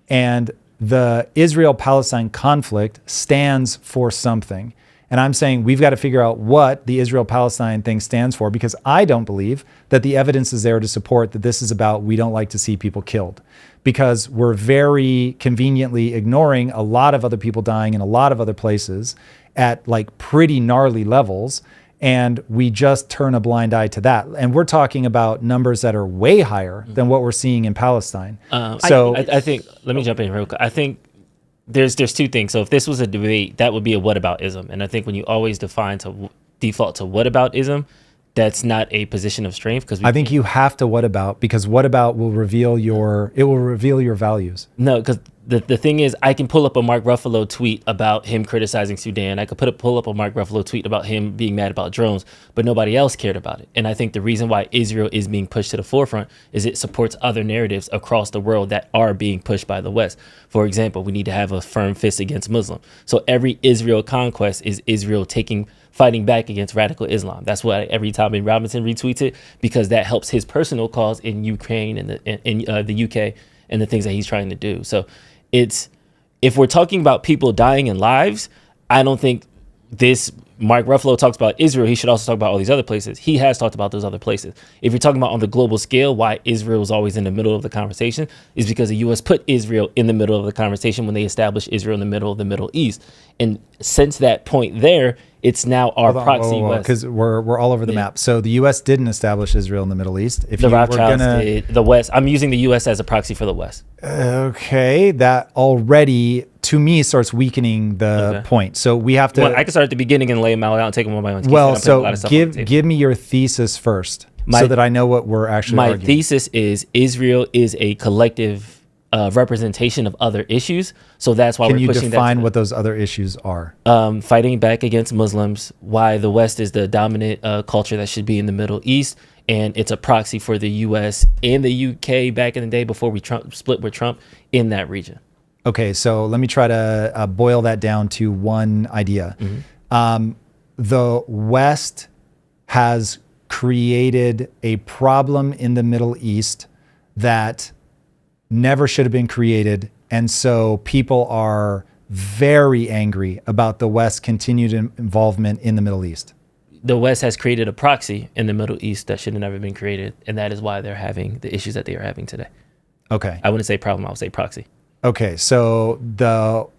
And the Israel-Palestine conflict stands for something. And I'm saying we've got to figure out what the Israel-Palestine thing stands for, because I don't believe that the evidence is there to support that this is about we don't like to see people killed, because we're very conveniently ignoring a lot of other people dying in a lot of other places at like pretty gnarly levels. And we just turn a blind eye to that. And we're talking about numbers that are way higher than what we're seeing in Palestine. I think, let me jump in real quick. I think there's two things. So if this was a debate, that would be a whataboutism. And I think when you always default to whataboutism, that's not a position of strength. Because I think you have to whatabout, because whatabout will reveal your values. No, because the thing is, I can pull up a Mark Ruffalo tweet about him criticizing Sudan. I could pull up a Mark Ruffalo tweet about him being mad about drones, but nobody else cared about it. And I think the reason why Israel is being pushed to the forefront is it supports other narratives across the world that are being pushed by the West. For example, we need to have a firm fist against Muslim. So every Israel conquest is Israel fighting back against radical Islam. That's why every time Robinson retweets it, because that helps his personal cause in Ukraine and the UK and the things that he's trying to do. So if we're talking about people dying in lives, I don't think this Mark Ruffalo talks about Israel, he should also talk about all these other places. He has talked about those other places. If you're talking about on the global scale, why Israel is always in the middle of the conversation is because the U.S. put Israel in the middle of the conversation when they established Israel in the middle of the Middle East. And since that point there, it's now our proxy west. Because we're all over the map. So the U.S. didn't establish Israel in the Middle East. If The you were Rothschilds gonna, did. The West. I'm using the U.S. as a proxy for the West. okay, that already to me starts weakening the point. So we have to. Well, I can start at the beginning and lay them all out and take them one by one. Well, so give me your thesis first, so that I know what we're actually arguing. My thesis is Israel is a collective representation of other issues. So that's why Can we're you pushing define that. what those other issues are? Fighting back against Muslims, why the West is the dominant culture that should be in the Middle East, and it's a proxy for the U.S. and the UK back in the day before we split with Trump in that region. Okay, so let me try to boil that down to one idea. The West has created a problem in the Middle East that never should have been created. And so people are very angry about the West's continued involvement in the Middle East. The West has created a proxy in the Middle East that should have never been created. And that is why they're having the issues that they are having today. Okay. I wouldn't say problem, I would say proxy. Okay, so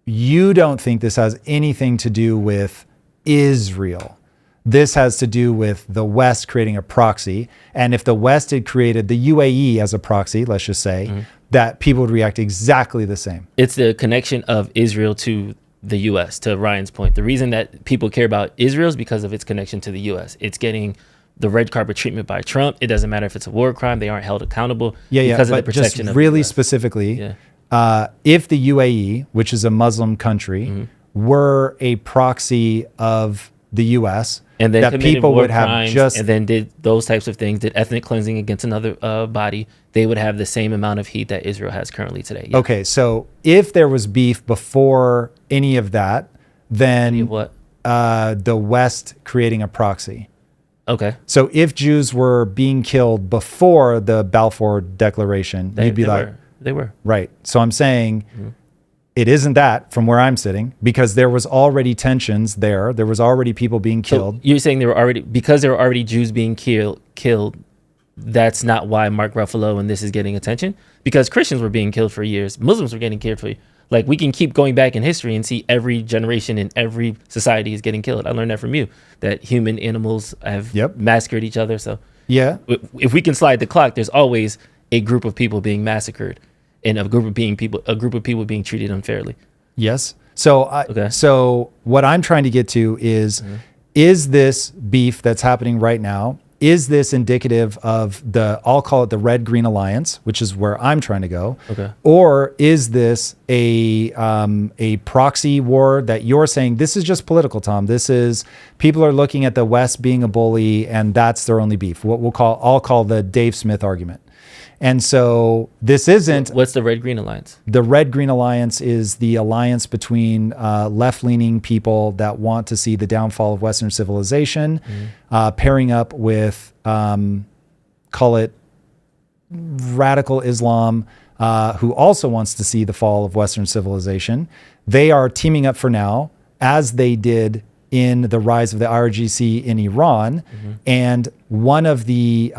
you don't think this has anything to do with Israel. This has to do with the West creating a proxy. And if the West had created the UAE as a proxy, let's just say, that people would react exactly the same. It's the connection of Israel to the U.S., to Ryan's point. The reason that people care about Israel is because of its connection to the U.S. It's getting the red carpet treatment by Trump. It doesn't matter if it's a war crime. They aren't held accountable because of the protection of really the US. Specifically, if the UAE, which is a Muslim country, were a proxy of the U.S., and then that people would have just and then did those types of things, did ethnic cleansing against another body, they would have the same amount of heat that Israel has currently today. Yeah. Okay, so if there was beef before any of that, then What? The West creating a proxy. Okay. So if Jews were being killed before the Balfour Declaration, you'd be like, they were. right. So I'm saying it isn't that from where I'm sitting, because there was already tensions there. There was already people being killed. So you're saying there were already Jews being killed. That's not why Mark Ruffalo and this is getting attention, because Christians were being killed for years. Muslims were getting killed for, like, we can keep going back in history and see every generation in every society is getting killed. I learned that from you, that human animals have massacred each other. So yeah, if we can slide the clock, there's always a group of people being massacred and a group of people being treated unfairly. Yes. So so what I'm trying to get to is this beef that's happening right now, is this indicative of I'll call it the Red-Green Alliance, which is where I'm trying to go? Okay. Or is this a proxy war that you're saying this is just political, Tom? This is people are looking at the West being a bully and that's their only beef. What I'll call the Dave Smith argument. And so this isn't... What's the Red-Green Alliance? The Red-Green Alliance is the alliance between left-leaning people that want to see the downfall of Western civilization, pairing up with, call it radical Islam, who also wants to see the fall of Western civilization. They are teaming up for now, as they did in the rise of the IRGC in Iran. And one of the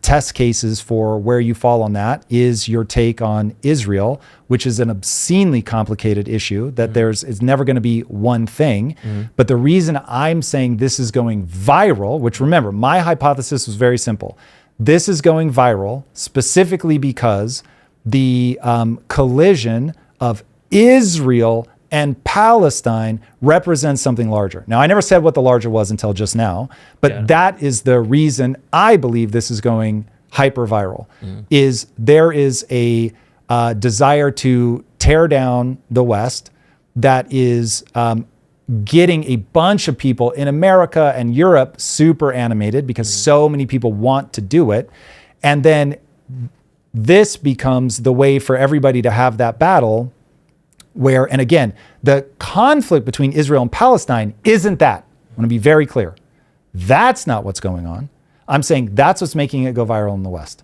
test cases for where you fall on that is your take on Israel, which is an obscenely complicated issue that it's never going to be one thing. But the reason I'm saying this is going viral, which remember, my hypothesis was very simple. This is going viral specifically because the collision of Israel and Palestine represents something larger. Now, I never said what the larger was until just now, but that is the reason I believe this is going hyper viral. Is there is a desire to tear down the West that is getting a bunch of people in America and Europe super animated because so many people want to do it. And then this becomes the way for everybody to have that battle where, and again, the conflict between Israel and Palestine isn't that. I want to be very clear. That's not what's going on. I'm saying that's what's making it go viral in the West.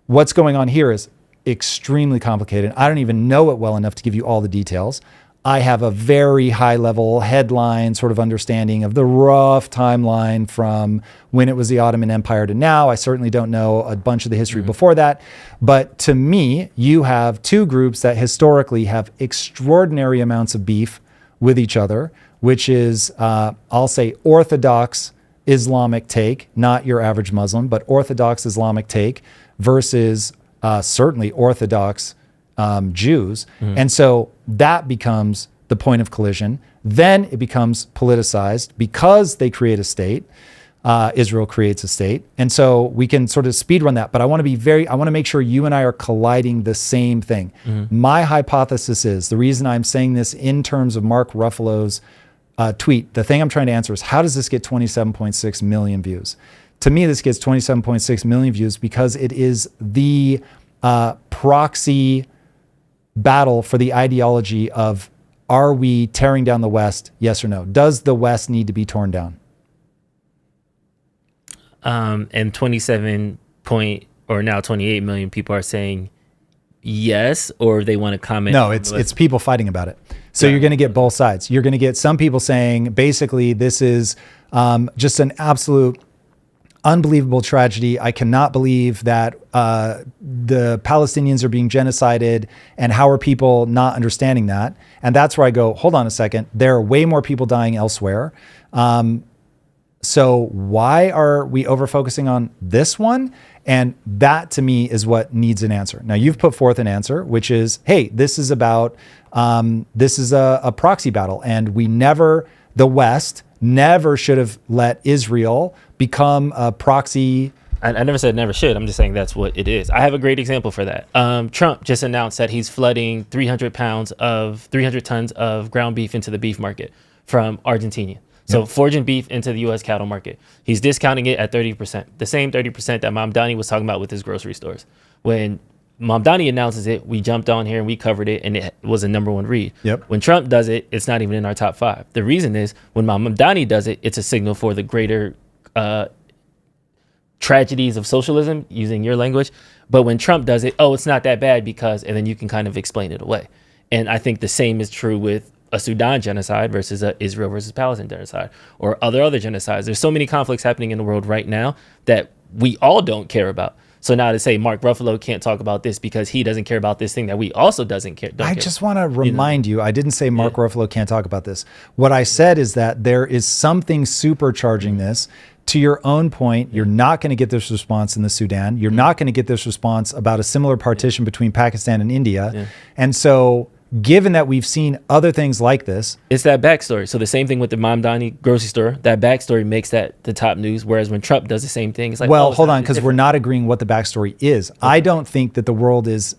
What's going on here is extremely complicated. I don't even know it well enough to give you all the details. I have a very high level headline sort of understanding of the rough timeline from when it was the Ottoman Empire to now. I certainly don't know a bunch of the history before that. But to me, you have two groups that historically have extraordinary amounts of beef with each other, which is, I'll say, Orthodox Islamic take, not your average Muslim, but Orthodox Islamic take versus certainly Orthodox Jews. And so that becomes the point of collision. Then it becomes politicized because they create a state. Israel creates a state. And so we can sort of speed run that. But I want to make sure you and I are colliding the same thing. My hypothesis is, the reason I'm saying this in terms of Mark Ruffalo's tweet, the thing I'm trying to answer is, how does this get 27.6 million views? To me, this gets 27.6 million views because it is the proxy battle for the ideology of, are we tearing down the West? Yes or no? Does the West need to be torn down? And 27 point, or now 28 million people are saying yes, or they want to comment. No, it's people fighting about it. So you're going to get both sides. You're going to get some people saying, basically, this is just an absolute unbelievable tragedy. I cannot believe that the Palestinians are being genocided, and how are people not understanding that? And that's where I go, hold on a second. There are way more people dying elsewhere. So why are we over-focusing on this one? And that, to me, is what needs an answer. Now, you've put forth an answer, which is, hey, this is about, this is a proxy battle. And the West never should have let Israel become a proxy. I never said never should. I'm just saying that's what it is. I have a great example for that. Trump just announced that he's flooding 300 tons of ground beef into the beef market from Argentina. So foraging beef into the U.S. cattle market. He's discounting it at 30%, the same 30% that Mamdani was talking about with his grocery stores. When Mamdani announces it, we jumped on here and we covered it, and it was a #1 read. When Trump does it, it's not even in our top 5. The reason is, when Mamdani does it, it's a signal for the greater tragedies of socialism, using your language. But when Trump does it, oh, it's not that bad because, and then you can kind of explain it away. And I think the same is true with a Sudan genocide versus a Israel versus Palestine genocide, or other genocides. There's so many conflicts happening in the world right now that we all don't care about. So now to say Mark Ruffalo can't talk about this because he doesn't care about this thing that we also don't care. I just want to remind you, I didn't say Mark Ruffalo can't talk about this. What I said is that there is something supercharging this. To your own point, you're not going to get this response in the Sudan. You're not going to get this response about a similar partition between Pakistan and India. And so, given that we've seen other things like this, it's that backstory. So the same thing with the Mamdani grocery store, that backstory makes that the top news. Whereas when Trump does the same thing, it's like, well, hold on, because we're not agreeing what the backstory is. Okay. I don't think that the world is.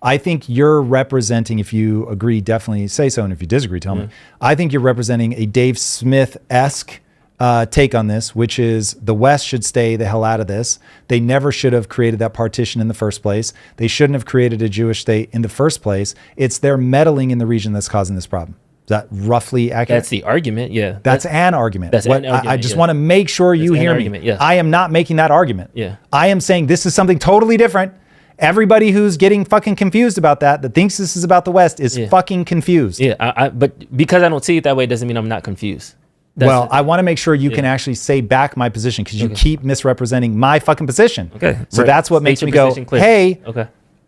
I think you're representing, if you agree, definitely say so. And if you disagree, tell me. I think you're representing a Dave Smith-esque take on this, which is the West should stay the hell out of this. They never should have created that partition in the first place. They shouldn't have created a Jewish state in the first place. It's their meddling in the region that's causing this problem. Is that roughly accurate? That's the argument, yeah. That's an argument. That's an argument, I just want to make sure you hear me. Yes. I am not making that argument. Yeah. I am saying this is something totally different. Everybody who's getting fucking confused about that thinks this is about the West is fucking confused. Yeah, but because I don't see it that way doesn't mean I'm not confused. I want to make sure you can actually say back my position, because you keep misrepresenting my fucking position. Okay. So that's what makes me go, hey,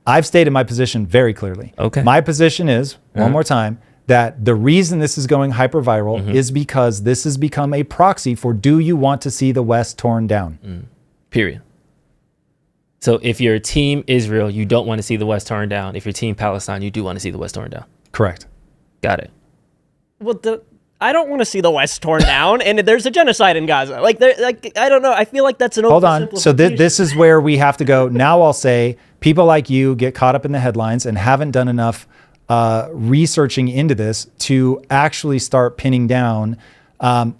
I've stated my position very clearly. Okay. My position is, one more time, that the reason this is going hyper viral is because this has become a proxy for, do you want to see the West torn down? Period. So if you're Team Israel, you don't want to see the West torn down. If you're Team Palestine, you do want to see the West torn down. Correct. Got it. Well, I don't want to see the West torn down, and there's a genocide in Gaza. I don't know. I feel like that's an Hold on. So this is where we have to go. Now I'll say, people like you get caught up in the headlines and haven't done enough researching into this to actually start pinning down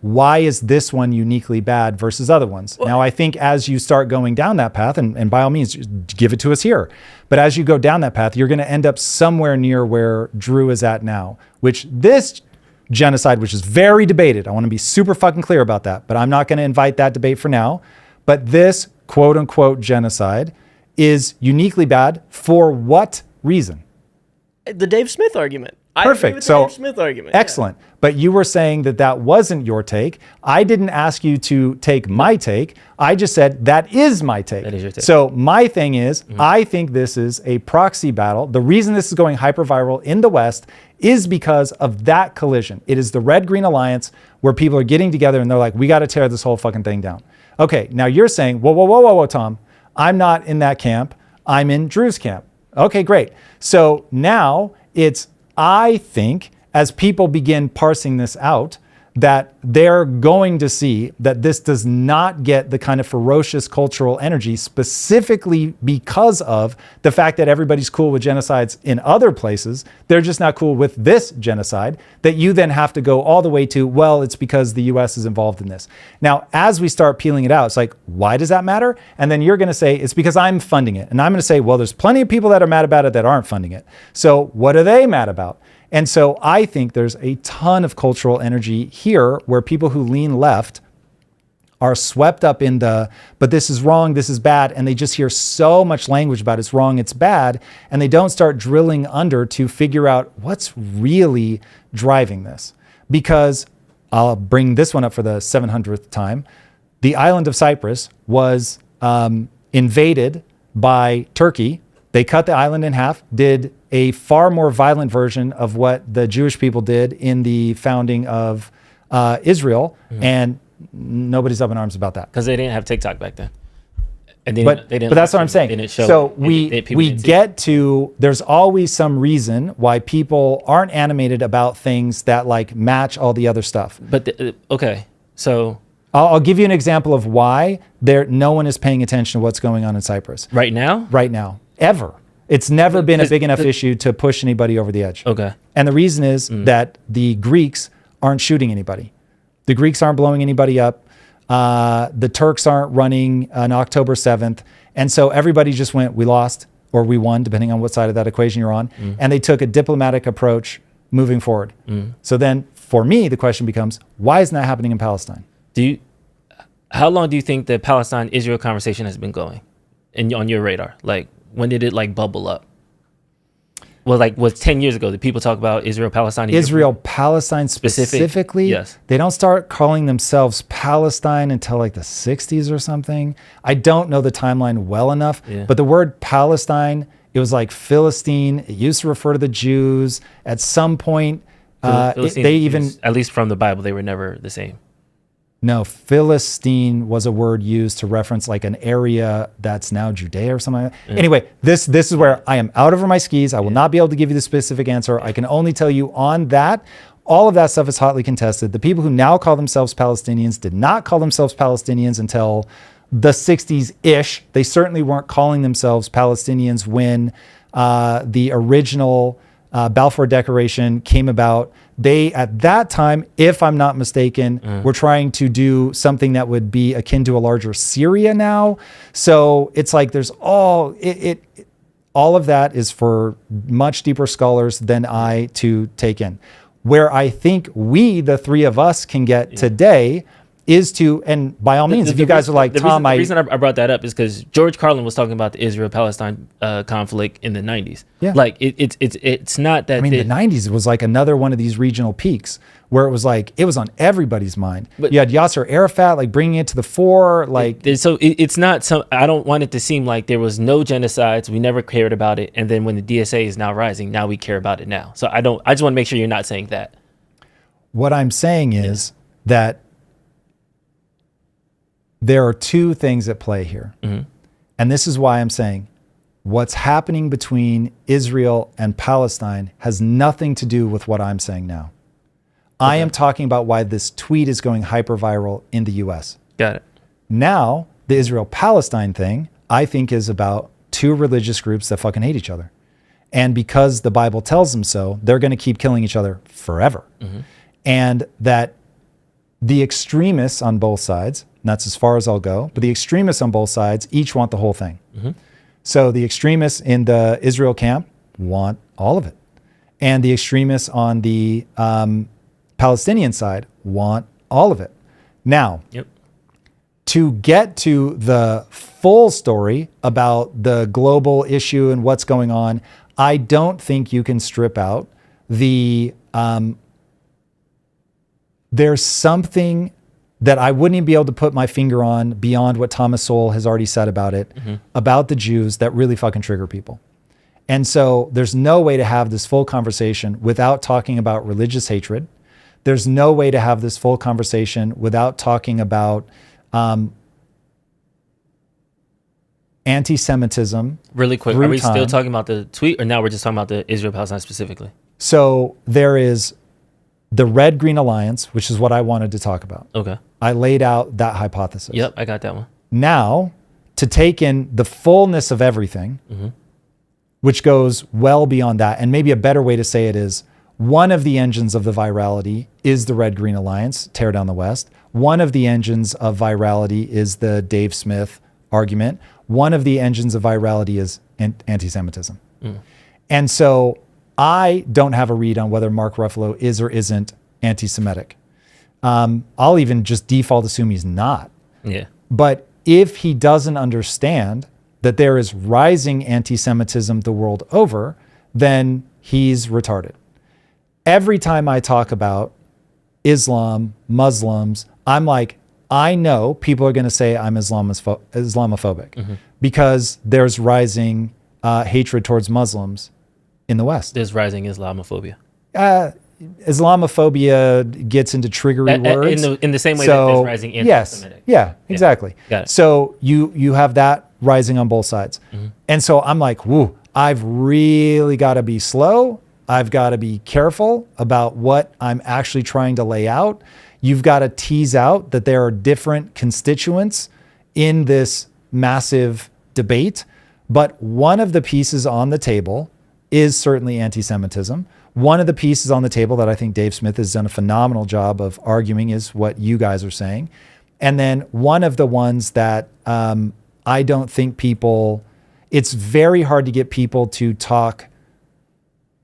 why is this one uniquely bad versus other ones. Now, I think as you start going down that path, and by all means, give it to us here. But as you go down that path, you're going to end up somewhere near where Drew is at now, which this genocide, which is very debated. I want to be super fucking clear about that, but I'm not going to invite that debate for now. But this quote unquote genocide is uniquely bad for what reason? The Dave Smith argument. I agree Perfect. with the So Dave Smith argument. Yeah. excellent. But you were saying that that wasn't your take. I didn't ask you to take my take. I just said that is my take. That is your take. So my thing is, I think this is a proxy battle. The reason this is going hyperviral in the West is because of that collision. It is the Red-Green Alliance where people are getting together and they're like, we got to tear this whole fucking thing down. Okay, now you're saying, whoa, Tom. I'm not in that camp. I'm in Drew's camp. Okay, great. So now it's, I think, as people begin parsing this out, that they're going to see that this does not get the kind of ferocious cultural energy specifically because of the fact that everybody's cool with genocides in other places. They're just not cool with this genocide that you then have to go all the way to, well, it's because the US is involved in this. Now, as we start peeling it out, it's like, why does that matter? And then you're going to say, it's because I'm funding it. And I'm going to say, well, there's plenty of people that are mad about it that aren't funding it. So what are they mad about? And so I think there's a ton of cultural energy here where people who lean left are swept up in the, but this is wrong, this is bad. And they just hear so much language about it's wrong, it's bad. And they don't start drilling under to figure out what's really driving this. Because I'll bring this one up for the 700th time. The island of Cyprus was invaded by Turkey. They cut the island in half, did a far more violent version of what the Jewish people did in the founding of Israel, and nobody's up in arms about that. Because they didn't have TikTok back then. And But that's what I'm saying. So we get to, there's always some reason why people aren't animated about things that like match all the other stuff. But okay, so I'll give you an example of why no one is paying attention to what's going on in Cyprus. right now? Right now, ever. It's never been a big enough issue to push anybody over the edge. Okay. And the reason is that the Greeks aren't shooting anybody. The Greeks aren't blowing anybody up. The Turks aren't running on October 7th. And so everybody just went, we lost or we won, depending on what side of that equation you're on. And they took a diplomatic approach moving forward. So then for me, the question becomes, why isn't that happening in Palestine? How long do you think the Palestine-Israel conversation has been going on your radar? Like, when did it like bubble up? Well, like, was 10 years ago, did people talk about Israel-Palestine? Israel-Palestine specifically? Yes. They don't start calling themselves Palestine until like the 60s or something. I don't know the timeline well enough, but the word Palestine, it was like Philistine. It used to refer to the Jews. At some point, they even... At least from the Bible, they were never the same. No, Philistine was a word used to reference like an area that's now Judea or something like that. Anyway, this is where I am out over my skis. I will not be able to give you the specific answer. I can only tell you on that. All of that stuff is hotly contested. The people who now call themselves Palestinians did not call themselves Palestinians until the 60s-ish. They certainly weren't calling themselves Palestinians when the original Balfour Declaration came about. They, at that time, if I'm not mistaken, were trying to do something that would be akin to a larger Syria now. So it's like there's all of that is for much deeper scholars than I to take in. Where I think we, the three of us, can get today is to, and by all means, if you guys are like, Tom, the reason I brought that up is because George Carlin was talking about the Israel-Palestine conflict in the 90s. Yeah. Like, it's not that... I mean, the 90s was like another one of these regional peaks where it was like, it was on everybody's mind. But you had Yasser Arafat, like, bringing it to the fore, like... So it's not some... I don't want it to seem like there was no genocides, we never cared about it, and then when the DSA is now rising, now we care about it now. So I just want to make sure you're not saying that. What I'm saying is that there are two things at play here. And this is why I'm saying what's happening between Israel and Palestine has nothing to do with what I'm saying now. I am talking about why this tweet is going hyperviral in the US. Got it. Now, the Israel-Palestine thing, I think, is about two religious groups that fucking hate each other. And because the Bible tells them so, they're going to keep killing each other forever. And that the extremists on both sides, and that's as far as I'll go, but the extremists on both sides each want the whole thing. So the extremists in the Israel camp want all of it. And the extremists on the Palestinian side want all of it. Now, to get to the full story about the global issue and what's going on, I don't think you can strip out there's something that I wouldn't even be able to put my finger on beyond what Thomas Sowell has already said about it, about the Jews, that really fucking trigger people. And so there's no way to have this full conversation without talking about religious hatred. There's no way to have this full conversation without talking about anti-Semitism. Really quick, are we still talking about the tweet, or now we're just talking about the Israel-Palestine specifically? So there is the Red-Green Alliance, which is what I wanted to talk about. Okay. I laid out that hypothesis. Yep, I got that one. Now, to take in the fullness of everything, which goes well beyond that, and maybe a better way to say it is, one of the engines of the virality is the Red-Green Alliance, tear down the West. One of the engines of virality is the Dave Smith argument. One of the engines of virality is anti-Semitism. And so I don't have a read on whether Mark Ruffalo is or isn't anti-Semitic. I'll even just default assume he's not. Yeah. But if he doesn't understand that there is rising anti-Semitism the world over, then he's retarded. Every time I talk about Islam, Muslims, I'm like, I know people are going to say I'm Islamophobic because there's rising hatred towards Muslims in the West. There's rising Islamophobia. Islamophobia gets into triggery words. In the same way that there's rising anti-Semitic. Yes, yeah, exactly. Got it. So you have that rising on both sides. And so I'm like, woo, I've really got to be slow. I've got to be careful about what I'm actually trying to lay out. You've got to tease out that there are different constituents in this massive debate. But one of the pieces on the table is certainly anti-Semitism. One of the pieces on the table that I think Dave Smith has done a phenomenal job of arguing is what you guys are saying. And then one of the ones that I don't think it's very hard to get people to talk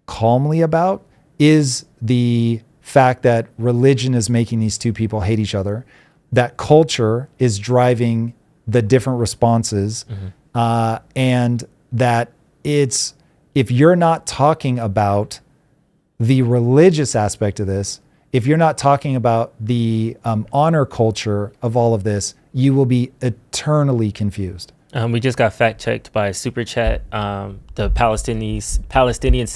calmly about is the fact that religion is making these two people hate each other, that culture is driving the different responses, and that if you're not talking about the religious aspect of this, if you're not talking about the honor culture of all of this, you will be eternally confused. We just got fact checked by Super Chat. The Palestinian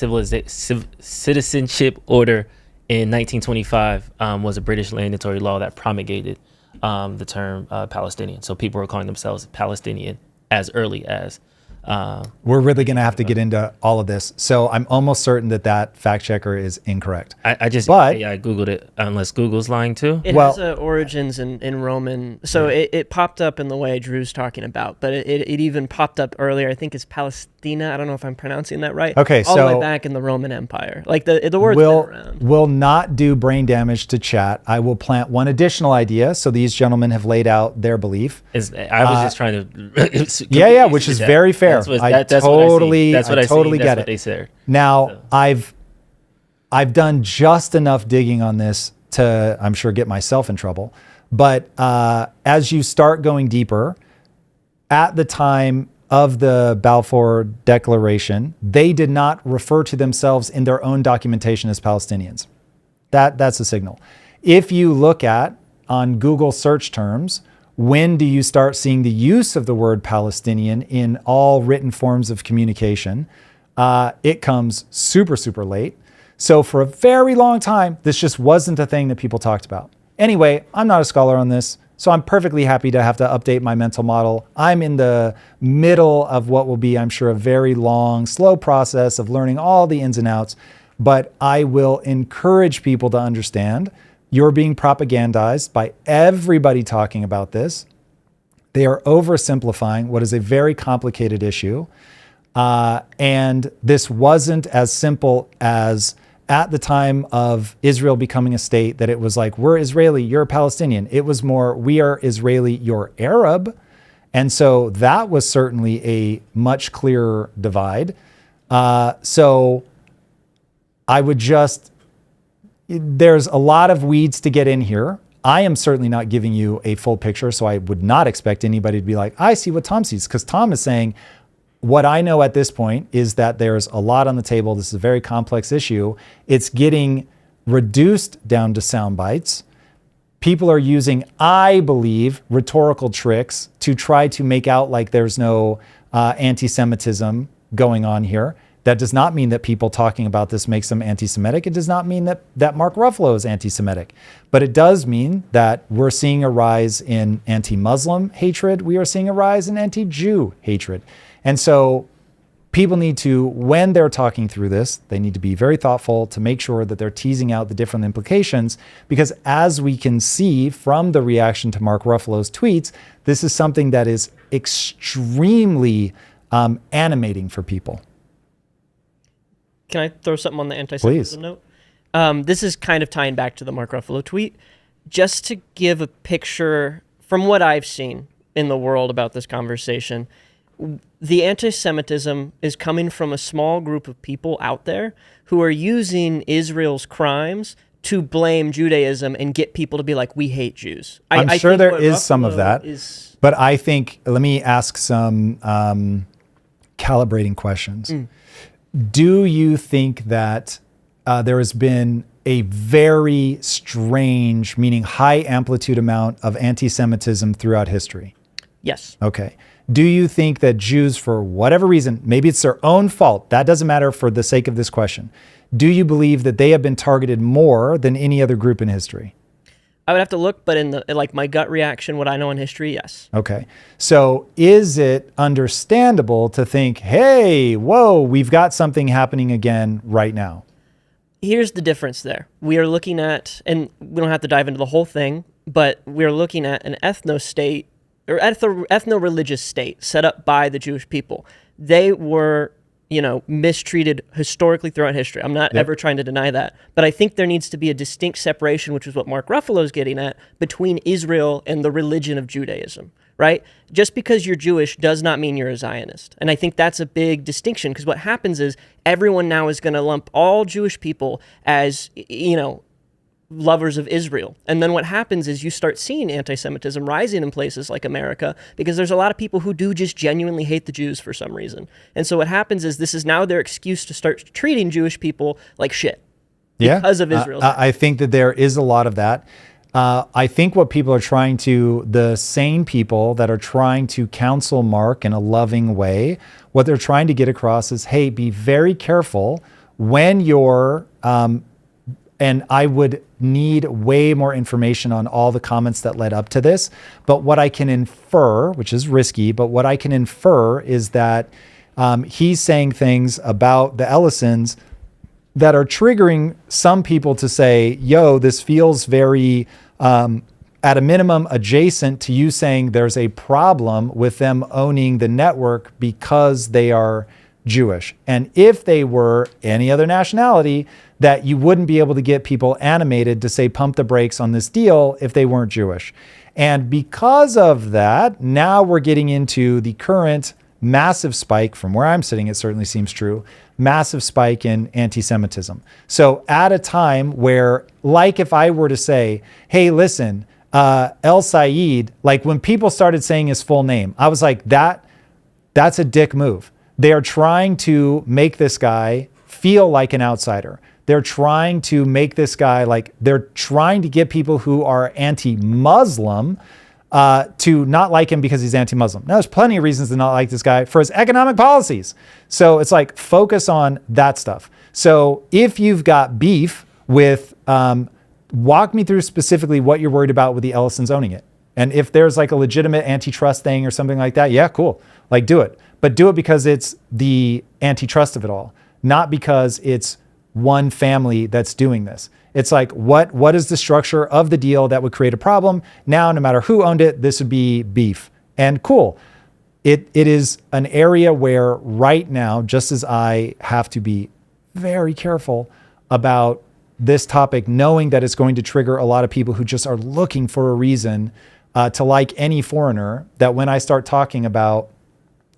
Citizenship Order in 1925 was a British mandatory law that promulgated the term Palestinian. So people were calling themselves Palestinian as early as. We're really going to have to get into all of this. So I'm almost certain that fact checker is incorrect. I Googled it, unless Google's lying too. It has origins in Roman. So it popped up in the way Drew's talking about, but it even popped up earlier. I think it's Palestina. I don't know if I'm pronouncing that right. Okay, all the way back in the Roman Empire. Like the word's been around. Will not do brain damage to chat. I will plant one additional idea. So these gentlemen have laid out their belief. I was just trying to... which is very fair. I totally get it. They said. Now, I've done just enough digging on this to, I'm sure, get myself in trouble. But as you start going deeper, at the time of the Balfour Declaration, they did not refer to themselves in their own documentation as Palestinians. That's a signal. If you look at, on Google search terms, when do you start seeing the use of the word Palestinian in all written forms of communication? It comes super, super late. So for a very long time, this just wasn't a thing that people talked about. Anyway, I'm not a scholar on this, so I'm perfectly happy to have to update my mental model. I'm in the middle of what will be, I'm sure, a very long, slow process of learning all the ins and outs, but I will encourage people to understand you're being propagandized by everybody talking about this. They are oversimplifying what is a very complicated issue. And this wasn't as simple as at the time of Israel becoming a state that it was like, we're Israeli, you're Palestinian. It was more, we are Israeli, you're Arab. And so that was certainly a much clearer divide. So I would there's a lot of weeds to get in here. I am certainly not giving you a full picture, so I would not expect anybody to be like, I see what Tom sees, because Tom is saying, what I know at this point is that there's a lot on the table. This is a very complex issue. It's getting reduced down to sound bites. People are using, I believe, rhetorical tricks to try to make out like there's no anti-Semitism going on here. That does not mean that people talking about this makes them anti-Semitic. It does not mean that Mark Ruffalo is anti-Semitic. But it does mean that we're seeing a rise in anti-Muslim hatred. We are seeing a rise in anti-Jew hatred. And so people need to, when they're talking through this, they need to be very thoughtful to make sure that they're teasing out the different implications, because as we can see from the reaction to Mark Ruffalo's tweets, this is something that is extremely animating for people. Can I throw something on the anti-Semitism note? This is kind of tying back to the Mark Ruffalo tweet. Just to give a picture from what I've seen in the world about this conversation, the anti-Semitism is coming from a small group of people out there who are using Israel's crimes to blame Judaism and get people to be like, we hate Jews. I'm sure there is some of that. But I think, let me ask some calibrating questions. Do you think that there has been a very strange, meaning high amplitude amount of anti-Semitism throughout history? Yes. Okay. Do you think that Jews, for whatever reason, maybe it's their own fault, that doesn't matter for the sake of this question, do you believe that they have been targeted more than any other group in history? I would have to look, but in my gut reaction, what I know in history, yes. Okay. So is it understandable to think, hey, whoa, we've got something happening again right now? Here's the difference there. We are looking at, and we don't have to dive into the whole thing, but we're looking at an ethno-state, or ethno-religious state set up by the Jewish people. They were, mistreated historically throughout history. I'm not ever trying to deny that. But I think there needs to be a distinct separation, which is what Mark Ruffalo is getting at, between Israel and the religion of Judaism, right? Just because you're Jewish does not mean you're a Zionist. And I think that's a big distinction, because what happens is everyone now is going to lump all Jewish people as, lovers of Israel. And then what happens is you start seeing anti-Semitism rising in places like America, because there's a lot of people who do just genuinely hate the Jews for some reason. And so what happens is this is now their excuse to start treating Jewish people like shit because of Israel. I think that there is a lot of that. I think what people are trying to, the sane people that are trying to counsel Mark in a loving way, what they're trying to get across is, hey, be very careful when you're, and I would need way more information on all the comments that led up to this. But what I can infer, which is risky, but what I can infer is that he's saying things about the Ellisons that are triggering some people to say, yo, this feels very, at a minimum, adjacent to you saying there's a problem with them owning the network because they are Jewish. And if they were any other nationality, that you wouldn't be able to get people animated to say pump the brakes on this deal if they weren't Jewish. And because of that, now we're getting into the current massive spike, from where I'm sitting, it certainly seems true, massive spike in anti-Semitism. So at a time where, like if I were to say, hey, listen, El Sayed, like when people started saying his full name, I was like, that's a dick move. They are trying to make this guy feel like an outsider. They're trying to make this guy they're trying to get people who are anti-Muslim to not like him because he's anti-Muslim. Now, there's plenty of reasons to not like this guy for his economic policies. So it's like, focus on that stuff. So if you've got beef with, walk me through specifically what you're worried about with the Ellisons owning it. And if there's like a legitimate antitrust thing or something like that, yeah, cool. Like, do it. But do it because it's the antitrust of it all, not because it's one family that's doing this. It's like, what is the structure of the deal that would create a problem? Now, no matter who owned it, this would be beef. And cool. It is an area where right now, just as I have to be very careful about this topic, knowing that it's going to trigger a lot of people who just are looking for a reason to like any foreigner, that when I start talking about,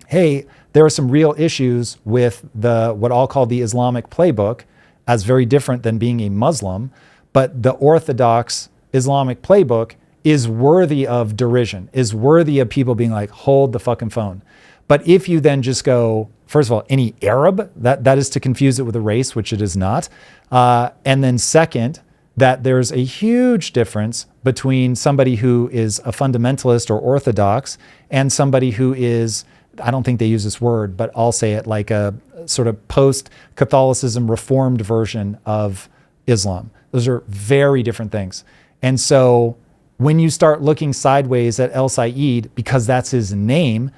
hey, there are some real issues with what I'll call the Islamic playbook, as very different than being a Muslim, but the Orthodox Islamic playbook is worthy of derision, is worthy of people being like, hold the fucking phone. But if you then just go, first of all, any Arab, that is to confuse it with a race, which it is not. And then second, that there's a huge difference between somebody who is a fundamentalist or orthodox and somebody who is, I don't think they use this word, but I'll say it, like a sort of post-Catholicism reformed version of Islam. Those are very different things. And so when you start looking sideways at El Said, because that's his name,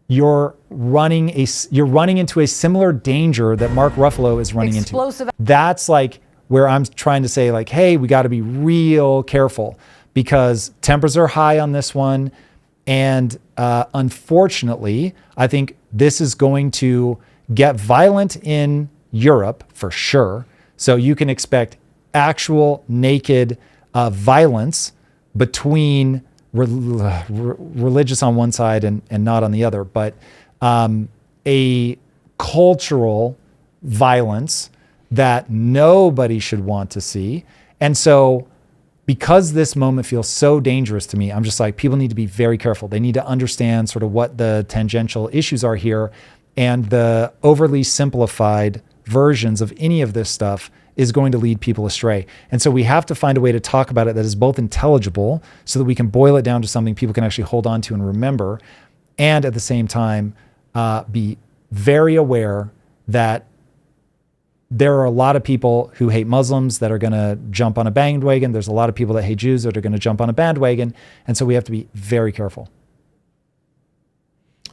you're running into a similar danger that Mark Ruffalo is running into. That's like where I'm trying to say, like, hey, we got to be real careful because tempers are high on this one. And unfortunately, I think this is going to get violent in Europe for sure. So you can expect actual naked violence between religious on one side and not on the other, but a cultural violence that nobody should want to see. And so because this moment feels so dangerous to me, I'm just like, people need to be very careful. They need to understand sort of what the tangential issues are here, and the overly simplified versions of any of this stuff is going to lead people astray. And so we have to find a way to talk about it that is both intelligible so that we can boil it down to something people can actually hold on to and remember, and at the same time be very aware that there are a lot of people who hate Muslims that are going to jump on a bandwagon. There's a lot of people that hate Jews that are going to jump on a bandwagon. And so we have to be very careful.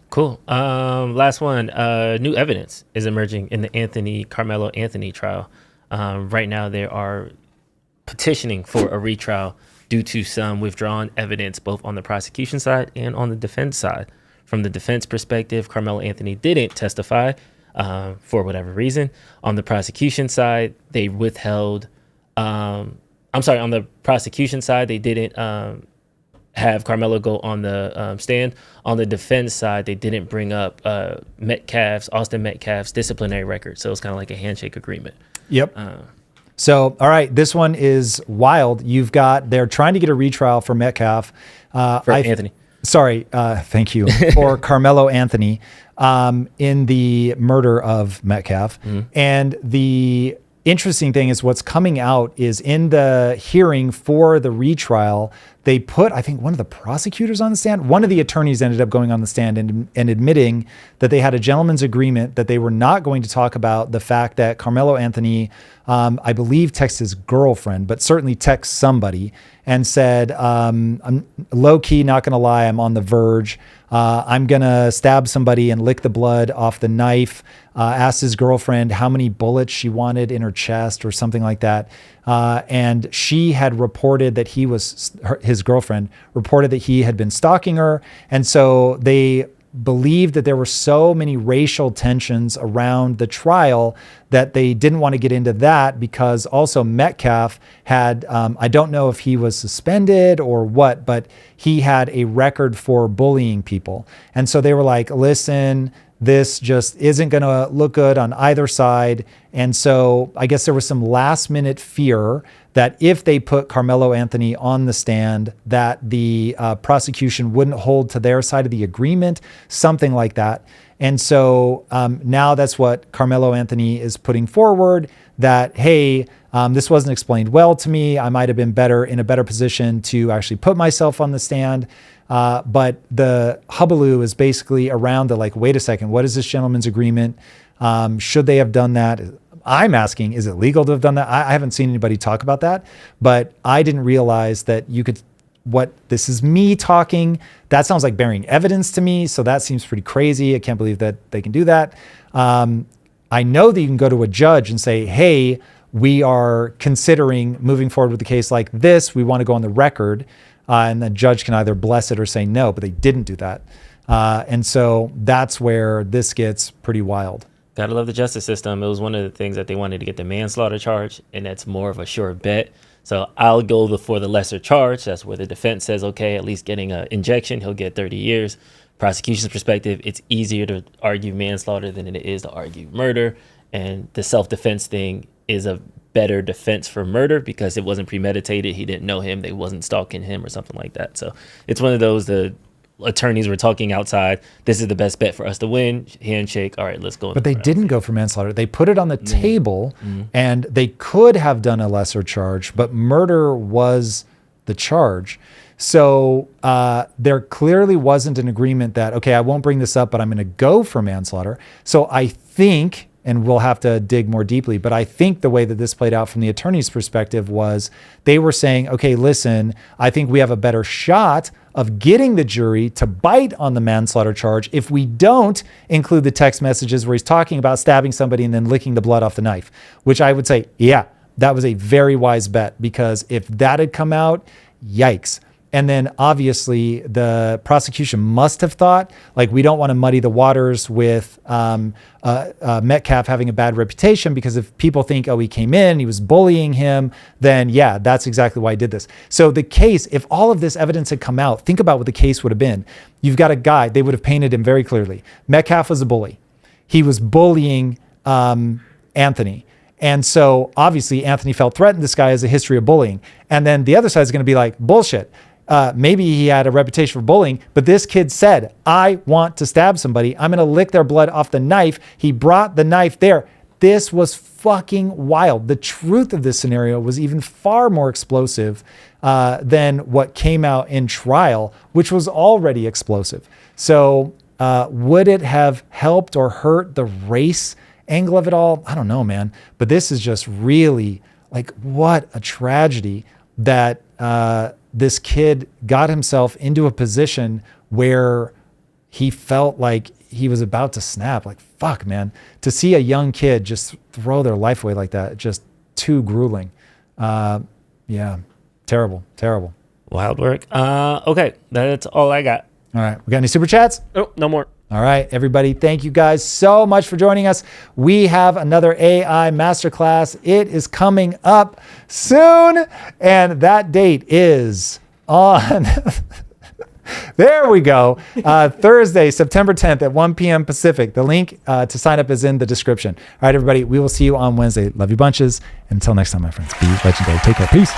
Cool. Last one. New evidence is emerging in the Karmelo Anthony trial. Right now, they are petitioning for a retrial due to some withdrawn evidence, both on the prosecution side and on the defense side. From the defense perspective, Karmelo Anthony didn't testify for whatever reason. On the prosecution side, they withheld. On the prosecution side, they didn't have Karmelo go on the stand. On the defense side, they didn't bring up Austin Metcalf's disciplinary record. So it's kind of like a handshake agreement. Yep. So, all right, this one is wild. They're trying to get a retrial for Metcalf. Anthony. Sorry, thank you. For Karmelo Anthony in the murder of Metcalf. Mm-hmm. And the interesting thing is what's coming out is in the hearing for the retrial, they put, I think, one of the prosecutors on the stand. One of the attorneys ended up going on the stand and admitting that they had a gentleman's agreement that they were not going to talk about the fact that Karmelo Anthony, I believe, texted his girlfriend, but certainly texted somebody and said, I'm low-key, not going to lie, I'm on the verge. I'm going to stab somebody and lick the blood off the knife. Asked his girlfriend how many bullets she wanted in her chest or something like that. And she had reported that his girlfriend reported that he had been stalking her. And so they believed that there were so many racial tensions around the trial that they didn't want to get into that, because also Metcalf had, I don't know if he was suspended or what, but he had a record for bullying people. And so they were like, listen, this just isn't going to look good on either side. And so I guess there was some last minute fear that if they put Karmelo Anthony on the stand, that the prosecution wouldn't hold to their side of the agreement, something like that. And so now that's what Karmelo Anthony is putting forward, that, hey, this wasn't explained well to me. I might have been in a better position to actually put myself on the stand. But the hullabaloo is basically around the, like, wait a second, what is this gentleman's agreement? Should they have done that? I'm asking, is it legal to have done that? I haven't seen anybody talk about that, but I didn't realize that you could, this is me talking. That sounds like bearing evidence to me. So that seems pretty crazy. I can't believe that they can do that. I know that you can go to a judge and say, hey, we are considering moving forward with the case like this. We want to go on the record. And the judge can either bless it or say no, but they didn't do that. And so that's where this gets pretty wild. Gotta love the justice system. It was one of the things that they wanted to get the manslaughter charge, and that's more of a sure bet. So I'll go for the lesser charge. That's where the defense says, okay, at least getting an injection, he'll get 30 years. Prosecution's perspective, it's easier to argue manslaughter than it is to argue murder. And the self-defense thing is a better defense for murder because it wasn't premeditated. He didn't know him. They wasn't stalking him or something like that. So it's one of those, attorneys were talking outside. This is the best bet for us to win. Handshake. All right, let's go. But they didn't go for manslaughter. They put it on the table, and they could have done a lesser charge, but murder was the charge. So there clearly wasn't an agreement that, okay, I won't bring this up, but I'm going to go for manslaughter. So I think, and we'll have to dig more deeply, but I think the way that this played out from the attorney's perspective was they were saying, okay, listen, I think we have a better shot of getting the jury to bite on the manslaughter charge if we don't include the text messages where he's talking about stabbing somebody and then licking the blood off the knife, which I would say, yeah, that was a very wise bet, because if that had come out, yikes. And then obviously the prosecution must have thought, like, we don't want to muddy the waters with Metcalf having a bad reputation, because if people think, oh, he came in, he was bullying him, then yeah, that's exactly why he did this. So the case, if all of this evidence had come out, think about what the case would have been. You've got a guy, they would have painted him very clearly. Metcalf was a bully. He was bullying Anthony. And so obviously Anthony felt threatened. This guy has a history of bullying. And then the other side is going to be like, bullshit. Maybe he had a reputation for bullying, but this kid said, I want to stab somebody. I'm going to lick their blood off the knife. He brought the knife there. This was fucking wild. The truth of this scenario was even far more explosive than what came out in trial, which was already explosive. So would it have helped or hurt the race angle of it all? I don't know, man. But this is just really, like, what a tragedy that this kid got himself into a position where he felt like he was about to snap. Like, fuck, man. To see a young kid just throw their life away like that, just too grueling. Yeah, terrible. Wild work. Okay, that's all I got. All right, we got any super chats? Oh, no more. All right, everybody, thank you guys so much for joining us. We have another AI masterclass. It is coming up soon, and that date is on, there we go, Thursday, September 10th at 1 p.m. Pacific. The link to sign up is in the description. All right, everybody, we will see you on Wednesday. Love you bunches. And until next time, my friends, be legendary. Take care. Peace.